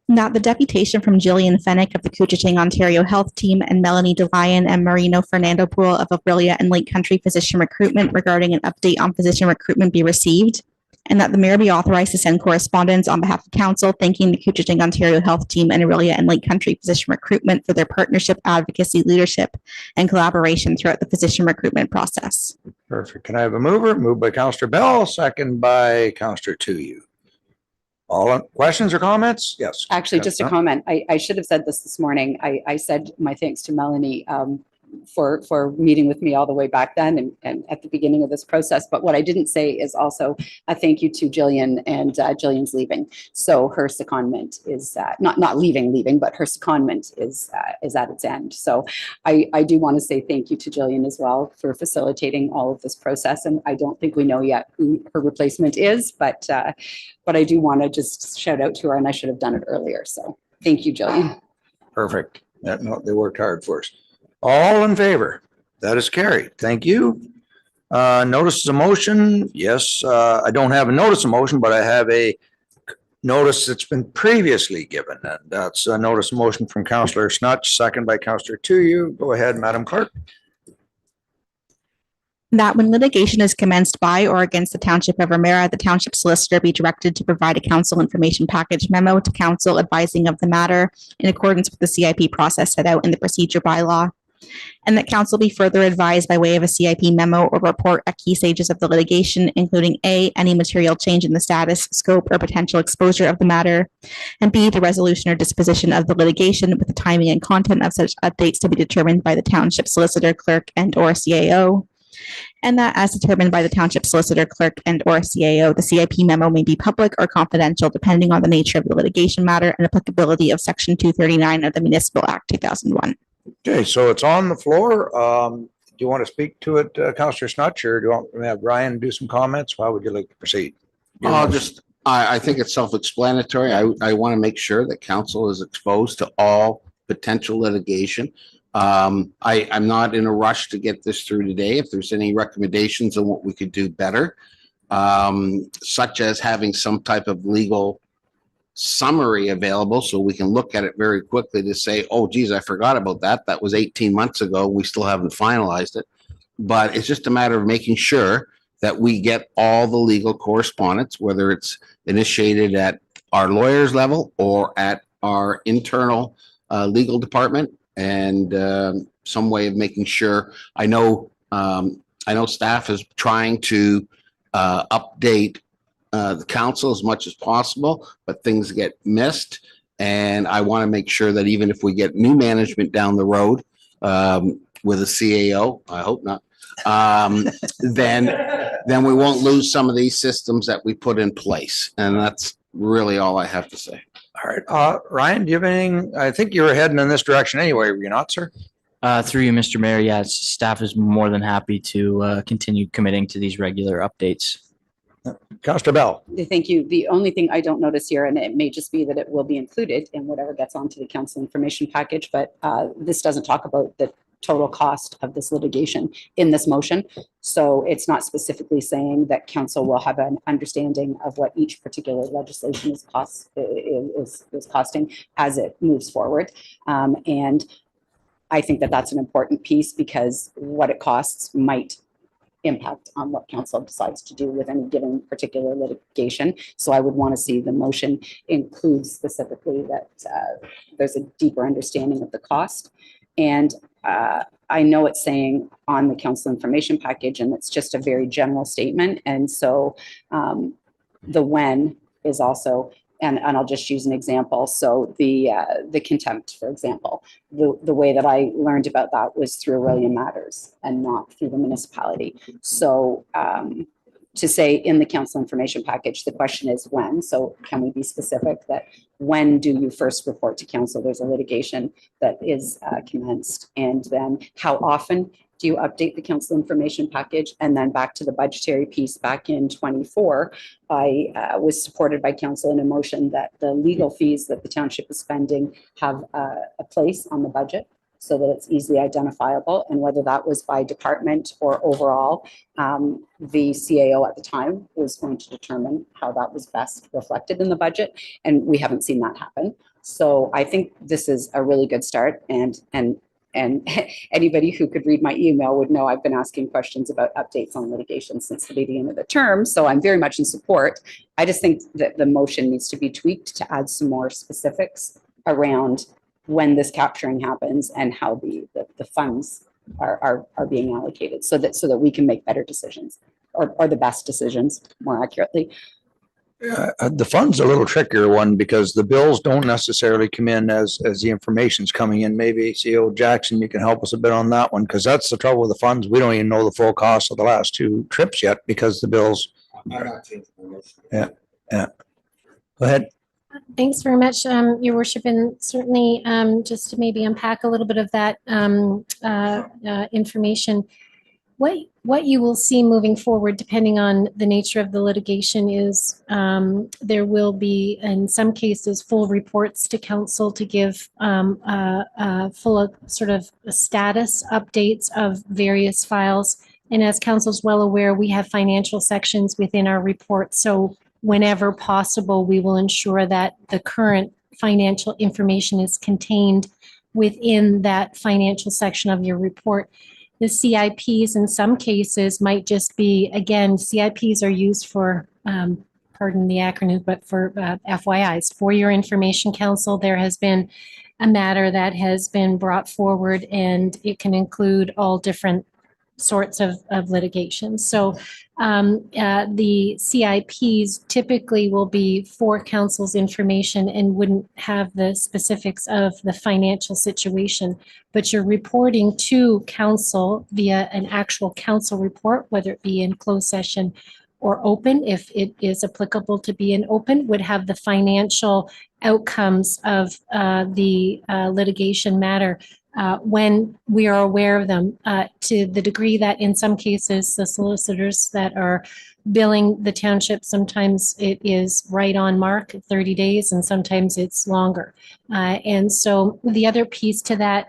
That the deputation from Jillian Fennick of the Couchiching Ontario Health Team and Melanie DeLion and Marino Fernando Pool of Aurelia and Lake Country Physician Recruitment regarding an update on physician recruitment be received, and that the mayor be authorized to send correspondence on behalf of council thanking the Couchiching Ontario Health Team and Aurelia and Lake Country Physician Recruitment for their partnership, advocacy, leadership, and collaboration throughout the physician recruitment process. Perfect. Can I have a mover? Moved by Counselor Bell, second by Counselor Tuyu. All questions or comments? Yes. Actually, just a comment. I should have said this morning. I said my thanks to Melanie for meeting with me all the way back then and at the beginning of this process. But what I didn't say is also a thank you to Jillian, and Jillian's leaving. So her secondment is not leaving, but her secondment is at its end. So I do want to say thank you to Jillian as well for facilitating all of this process. And I don't think we know yet who her replacement is, but I do want to just shout out to her, and I should have done it earlier. So thank you, Jillian. Perfect. Yeah, no, they worked hard for us. All in favor? That is carried. Thank you. Notice of motion. Yes, I don't have a notice of motion, but I have a notice that's been previously given. And that's a notice of motion from Councillor Snutch, second by Councillor Tuyu. Go ahead, Madam Clerk. That when litigation is commenced by or against the Township of Ramara, the Township Solicitor be directed to provide a council information package memo to council advising of the matter in accordance with the CIP process set out in the procedure bylaw. And that council be further advised by way of a CIP memo or report at key stages of the litigation, including A, any material change in the status, scope, or potential exposure of the matter, and B, the resolution or disposition of the litigation with the timing and content of such updates to be determined by the Township Solicitor, Clerk, and or CAO. And that as determined by the Township Solicitor, Clerk, and or CAO, the CIP memo may be public or confidential depending on the nature of the litigation matter and applicability of Section 239 of the Municipal Act 2001. Okay, so it's on the floor. Do you want to speak to it, Councillor Snutch, or do you want to have Brian do some comments? How would you like to proceed? I think it's self-explanatory. I want to make sure that council is exposed to all potential litigation. I'm not in a rush to get this through today. If there's any recommendations on what we could do better, such as having some type of legal summary available so we can look at it very quickly to say, oh, geez, I forgot about that. That was 18 months ago. We still haven't finalized it. But it's just a matter of making sure that we get all the legal correspondence, whether it's initiated at our lawyer's level or at our internal legal department, and some way of making sure. I know staff is trying to update the council as much as possible, but things get missed. And I want to make sure that even if we get new management down the road with a CAO, I hope not, then we won't lose some of these systems that we put in place. And that's really all I have to say. All right, Ryan, do you have anything? I think you were heading in this direction anyway, were you not, sir? Through you, Mr. Mayor, yes, staff is more than happy to continue committing to these regular updates. Councillor Bell. Thank you. The only thing I don't notice here, and it may just be that it will be included in whatever gets onto the council information package, but this doesn't talk about the total cost of this litigation in this motion. So it's not specifically saying that council will have an understanding of what each particular legislation is costing as it moves forward. And I think that that's an important piece because what it costs might impact on what council decides to do with any given particular litigation. So I would want to see the motion include specifically that there's a deeper understanding of the cost. And I know it's saying on the council information package, and it's just a very general statement. And so the when is also, and I'll just use an example. So the contempt, for example, the way that I learned about that was through William Matters and not through the municipality. So to say in the council information package, the question is when. So can we be specific that when do you first report to council there's a litigation that is commenced? And then how often do you update the council information package? And then back to the budgetary piece back in 24, I was supported by council in a motion that the legal fees that the township is spending have a place on the budget so that it's easily identifiable. And whether that was by department or overall, the CAO at the time was going to determine how that was best reflected in the budget. And we haven't seen that happen. So I think this is a really good start. And anybody who could read my email would know I've been asking questions about updates on litigation since the beginning of the term. So I'm very much in support. I just think that the motion needs to be tweaked to add some more specifics around when this capturing happens and how the funds are being allocated so that we can make better decisions or the best decisions more accurately. The fund's a little trickier one because the bills don't necessarily come in as the information's coming in. Maybe CEO Jackson, you can help us a bit on that one because that's the trouble with the funds. We don't even know the full cost of the last two trips yet because the bills. Yeah. Go ahead. Thanks very much, Your Worship, and certainly just to maybe unpack a little bit of that information. What you will see moving forward, depending on the nature of the litigation, is there will be, in some cases, full reports to council to give full sort of status updates of various files. And as council's well aware, we have financial sections within our report. So whenever possible, we will ensure that the current financial information is contained within that financial section of your report. The CIPs in some cases might just be, again, CIPs are used for, pardon the acronym, but for FYIs, for your information council. There has been a matter that has been brought forward and it can include all different sorts of litigation. So the CIPs typically will be for council's information and wouldn't have the specifics of the financial situation, but you're reporting to council via an actual council report, whether it be in closed session or open, if it is applicable to be an open, would have the financial outcomes of the litigation matter when we are aware of them, to the degree that in some cases, the solicitors that are billing the township, sometimes it is right on mark, 30 days, and sometimes it's longer. And so the other piece to that,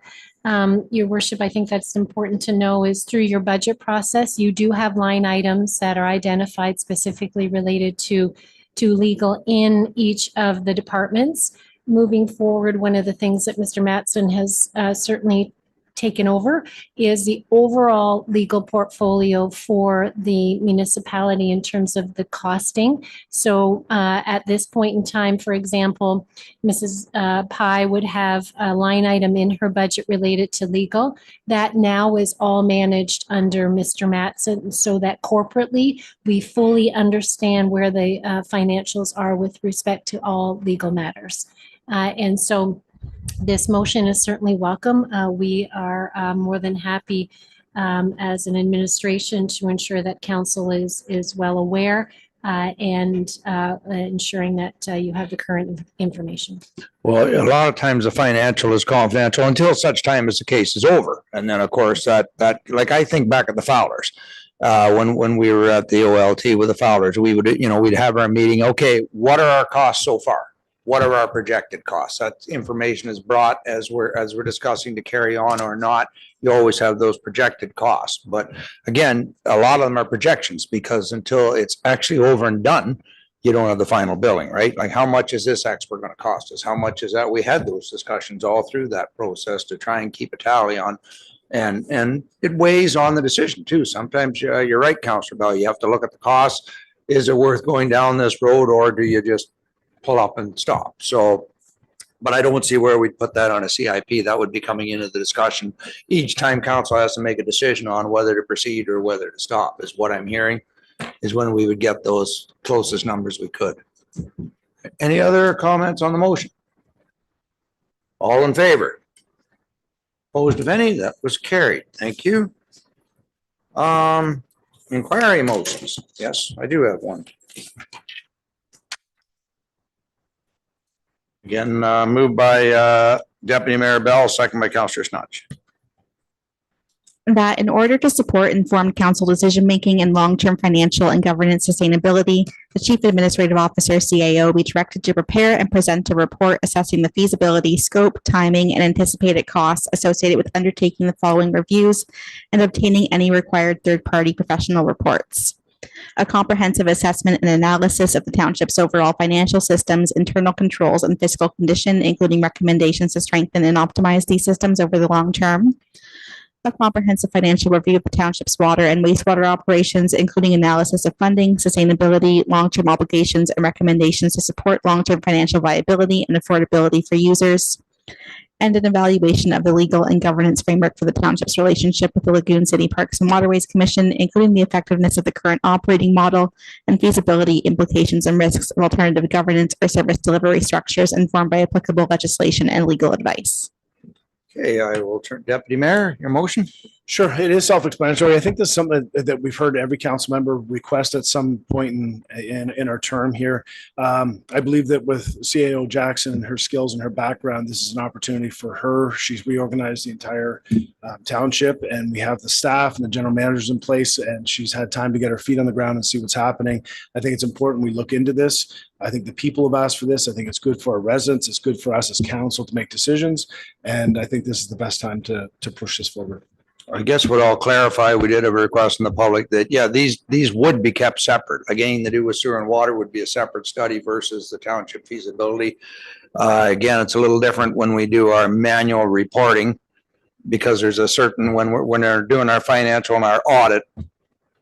Your Worship, I think that's important to know is through your budget process, you do have line items that are identified specifically related to legal in each of the departments. Moving forward, one of the things that Mr. Mattson has certainly taken over is the overall legal portfolio for the municipality in terms of the costing. So at this point in time, for example, Mrs. Pye would have a line item in her budget related to legal that now is all managed under Mr. Mattson, so that corporately we fully understand where the financials are with respect to all legal matters. And so this motion is certainly welcome. We are more than happy as an administration to ensure that council is well aware. and ensuring that you have the current information. Well, a lot of times the financial is confidential until such time as the case is over. And then, of course, that like I think back at the Fowlers, when we were at the OLT with the Fowlers, we would, we'd have our meeting. Okay, what are our costs so far? What are our projected costs? That information is brought as we're discussing to carry on or not. You always have those projected costs. But again, a lot of them are projections because until it's actually over and done, you don't have the final billing, right? Like how much is this expert going to cost us? How much is that? We had those discussions all through that process to try and keep a tally on. And it weighs on the decision too. Sometimes you're right, Councillor Bell, you have to look at the costs. Is it worth going down this road or do you just pull up and stop? So, but I don't see where we'd put that on a CIP. That would be coming into the discussion. Each time council has to make a decision on whether to proceed or whether to stop is what I'm hearing, is when we would get those closest numbers we could. Any other comments on the motion? All in favor? Opposed of any? That was carried. Thank you. Inquiry motions. Yes, I do have one. Again, moved by Deputy Mayor Bell, second by Councillor Snodge. That in order to support informed council decision-making and long-term financial and governance sustainability, the Chief Administrative Officer, CAO, be directed to prepare and present a report assessing the feasibility, scope, timing, and anticipated costs associated with undertaking the following reviews and obtaining any required third-party professional reports. A comprehensive assessment and analysis of the township's overall financial systems, internal controls, and fiscal condition, including recommendations to strengthen and optimize these systems over the long term. A comprehensive financial review of the township's water and wastewater operations, including analysis of funding, sustainability, long-term obligations, and recommendations to support long-term financial viability and affordability for users. And an evaluation of the legal and governance framework for the township's relationship with the Lagoon City Parks and Waterways Commission, including the effectiveness of the current operating model and feasibility, implications, and risks of alternative governance or service delivery structures informed by applicable legislation and legal advice. Okay, I will turn Deputy Mayor, your motion. Sure, it is self-explanatory. I think this is something that we've heard every council member request at some point in our term here. I believe that with CAO Jackson and her skills and her background, this is an opportunity for her. She's reorganized the entire township, and we have the staff and the general managers in place, and she's had time to get her feet on the ground and see what's happening. I think it's important we look into this. I think the people have asked for this. I think it's good for our residents. It's good for us as council to make decisions, and I think this is the best time to push this forward. I guess what I'll clarify, we did have a request from the public that, yeah, these would be kept separate. Again, to do with sewer and water would be a separate study versus the township feasibility. Again, it's a little different when we do our manual reporting because there's a certain, when they're doing our financial and our audit,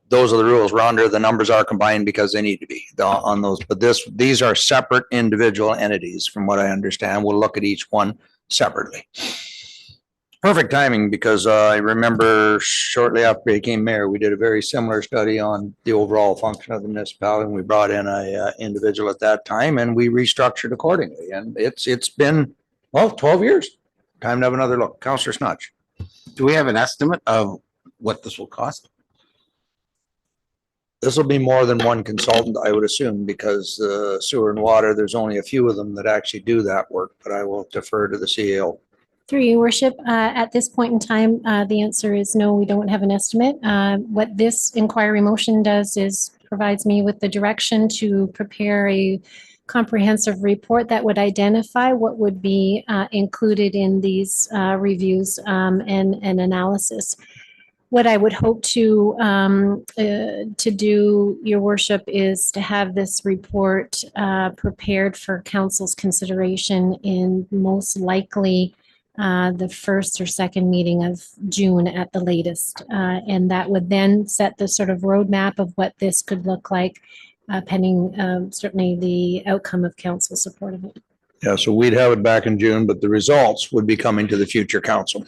those are the rules. We're under, the numbers are combined because they need to be on those. But these are separate individual entities from what I understand. We'll look at each one separately. Perfect timing because I remember shortly after I became mayor, we did a very similar study on the overall function of the municipality. And we brought in a individual at that time and we restructured accordingly. And it's been, well, 12 years. Time to have another look. Councillor Snodge. Do we have an estimate of what this will cost? This will be more than one consultant, I would assume, because sewer and water, there's only a few of them that actually do that work, but I will defer to the CEO. Through your worship, at this point in time, the answer is no, we don't have an estimate. What this inquiry motion does is provides me with the direction to prepare a comprehensive report that would identify what would be included in these reviews and analysis. What I would hope to do, your worship, is to have this report prepared for council's consideration in most likely the first or second meeting of June at the latest. And that would then set the sort of roadmap of what this could look like, pending certainly the outcome of council support of it. Yeah, so we'd have it back in June, but the results would be coming to the future council.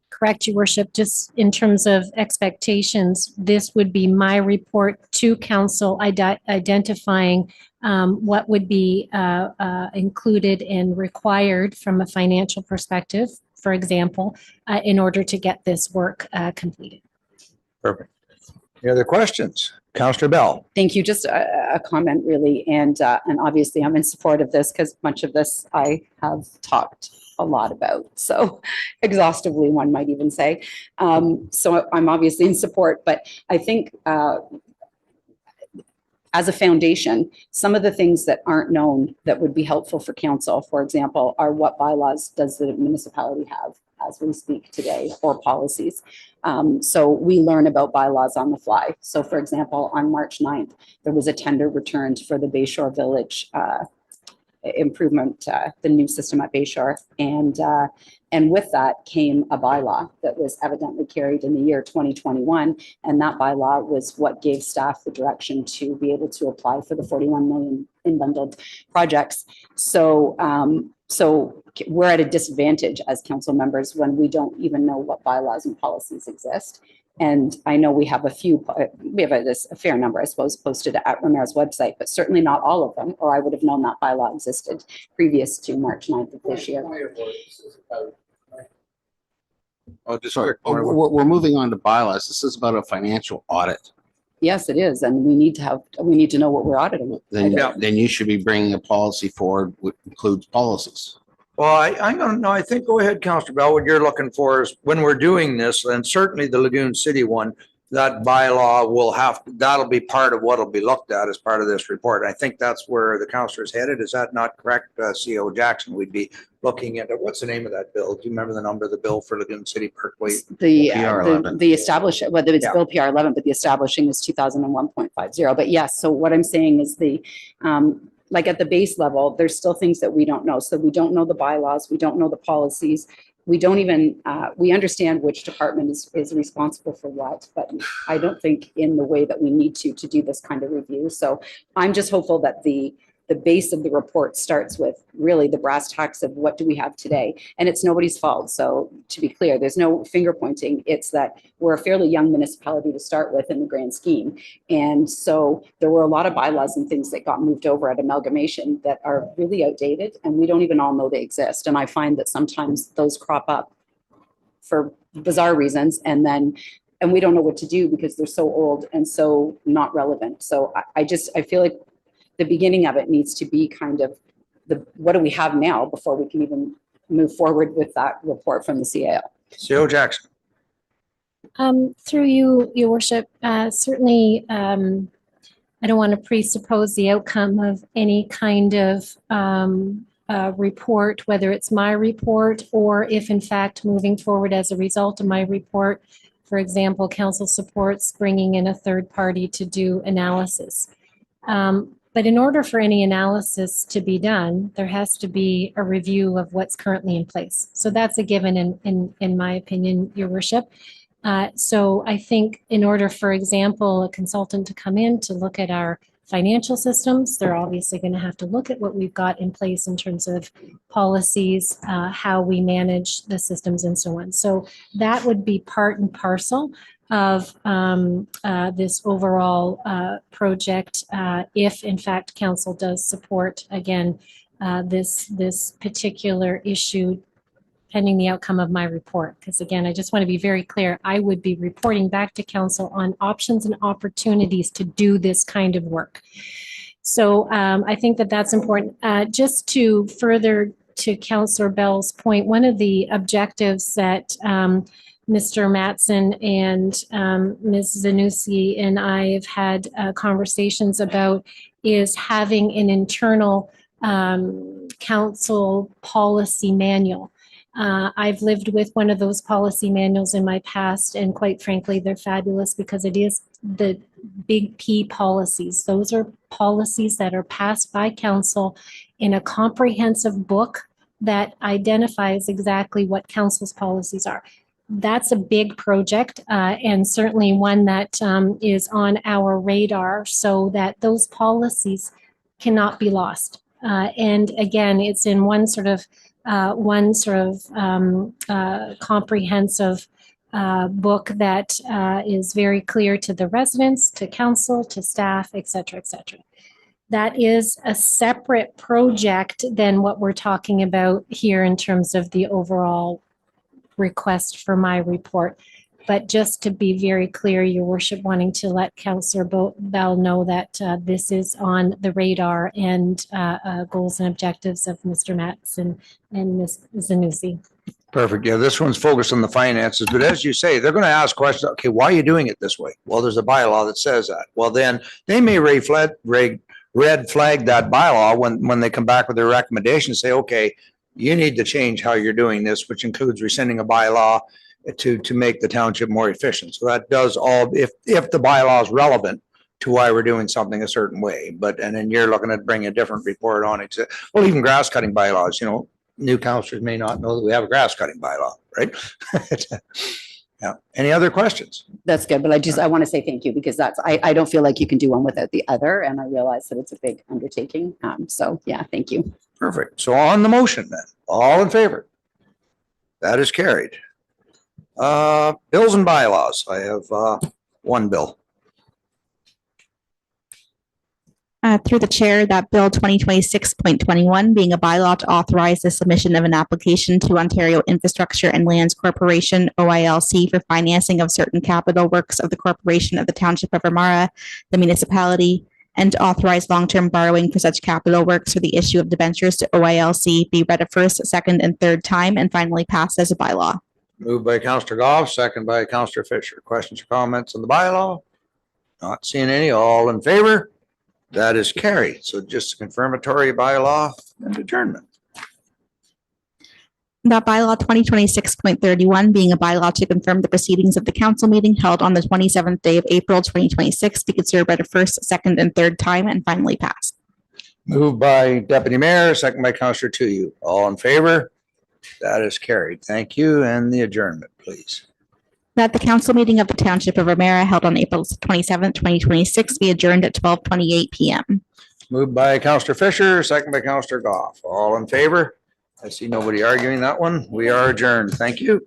Correct, your worship. Just in terms of expectations, this would be my report to council identifying what would be included and required from a financial perspective, for example, in order to get this work completed. Perfect. Any other questions? Counselor Bell. Thank you. Just a comment really, and obviously I'm in support of this because much of this I have talked a lot about. So exhaustively, one might even say. So I'm obviously in support, but I think as a foundation, some of the things that aren't known that would be helpful for council, for example, are what bylaws does the municipality have as we speak today, or policies. So we learn about bylaws on the fly. So for example, on March 9th, there was a tender returned for the Bayshore Village improvement, the new system at Bayshore. And with that came a bylaw that was evidently carried in the year 2021. And that bylaw was what gave staff the direction to be able to apply for the 41 million in bundled projects. So, so we're at a disadvantage as council members when we don't even know what bylaws and policies exist. And I know we have a fair number, I suppose, posted at Ramara's website, but certainly not all of them, or I would have known that bylaw existed previous to March 9th of this year. Oh, sorry. We're moving on to bylaws. This is about a financial audit. Yes, it is. And we need to know what we're auditing. Then you should be bringing a policy forward which includes policies. Well, I don't know. I think, go ahead, Counselor Bell. What you're looking for is when we're doing this, and certainly the Lagoon City one, that bylaw that'll be part of what'll be looked at as part of this report. I think that's where the counselor is headed. Is that not correct, CEO Jackson? We'd be looking at, what's the name of that bill? Do you remember the number of the bill for Lagoon City Parkway? The establishment, whether it's Bill PR 11, but the establishing is 2001.50. But yes, so what I'm saying is like at the base level, there's still things that we don't know. So we don't know the bylaws, we don't know the policies. We don't even, we understand which department is responsible for what, but I don't think in the way that we need to do this kind of review. So I'm just hopeful that the base of the report starts with really the brass tacks of what do we have today. And it's nobody's fault. So to be clear, there's no finger pointing. It's that we're a fairly young municipality to start with in the grand scheme. And so there were a lot of bylaws and things that got moved over at amalgamation that are really outdated and we don't even all know they exist. And I find that sometimes those crop up for bizarre reasons and we don't know what to do because they're so old and so not relevant. So I feel like the beginning of it needs to be kind of what do we have now before we can even move forward with that report from the CAO. CEO Jackson. Through you, Your Worship, certainly I don't want to presuppose the outcome of any kind of report, whether it's my report or if in fact moving forward as a result of my report, for example, council supports bringing in a third party to do analysis. But in order for any analysis to be done, there has to be a review of what's currently in place. So that's a given in my opinion, Your Worship. So I think in order, for example, a consultant to come in to look at our financial systems, they're obviously going to have to look at what we've got in place in terms of policies, how we manage the systems and so on. So that would be part and parcel of this overall project, if in fact council does support, again, this particular issue pending the outcome of my report. Because again, I just want to be very clear, I would be reporting back to council on options and opportunities to do this kind of work. So I think that that's important. Just to further to Councillor Bell's point, one of the objectives that Mr. Mattson and Ms. Zanussi and I have had conversations about is having an internal council policy manual. I've lived with one of those policy manuals in my past, and quite frankly, they're fabulous because it is the big P policies. Those are policies that are passed by council in a comprehensive book that identifies exactly what council's policies are. That's a big project and certainly one that is on our radar so that those policies cannot be lost. And again, it's in one sort of comprehensive book that is very clear to the residents, to council, to staff, et cetera, et cetera. That is a separate project than what we're talking about here in terms of the overall request for my report. But just to be very clear, your worship, wanting to let Councillor Bell know that this is on the radar and goals and objectives of Mr. Metz and Ms. Zanussi. Perfect. Yeah, this one's focused on the finances, but as you say, they're going to ask questions. Okay, why are you doing it this way? Well, there's a bylaw that says that. Well, then they may red flag that bylaw when they come back with their recommendation, say, okay, you need to change how you're doing this, which includes rescinding a bylaw to make the township more efficient. So that does all, if the bylaw is relevant to why we're doing something a certain way. And then you're looking at bringing a different report on it. Well, even grass cutting bylaws, new councillors may not know that we have a grass cutting bylaw, right? Yeah. Any other questions? That's good, but I want to say thank you because I don't feel like you can do one without the other. And I realize that it's a big undertaking. So yeah, thank you. Perfect. So on the motion then, all in favor? That is carried. Bills and bylaws. I have one bill. Through the chair, that Bill 2026.21 being a bylaw to authorize the submission of an application to Ontario Infrastructure and Lands Corporation, OILC, for financing of certain capital works of the Corporation of the Township of Ramara, the municipality, and to authorize long-term borrowing for such capital works for the issue of debentures to OILC be read a first, second, and third time and finally passed as a bylaw. Moved by Councillor Goff, second by Councillor Fisher. Questions or comments on the bylaw? Not seeing any. All in favor? That is carried. So just a confirmatory bylaw and adjournment. That bylaw 2026.31 being a bylaw to confirm the proceedings of the council meeting held on the 27th day of April 2026 be considered read a first, second, and third time and finally passed. Moved by Deputy Mayor, second by Councillor Tuyu. All in favor? That is carried. Thank you. And the adjournment, please. That the council meeting of the Township of Ramara held on April 27th, 2026 be adjourned at 12:28 p.m. Moved by Councillor Fisher, second by Councillor Goff. All in favor? I see nobody arguing that one. We are adjourned. Thank you.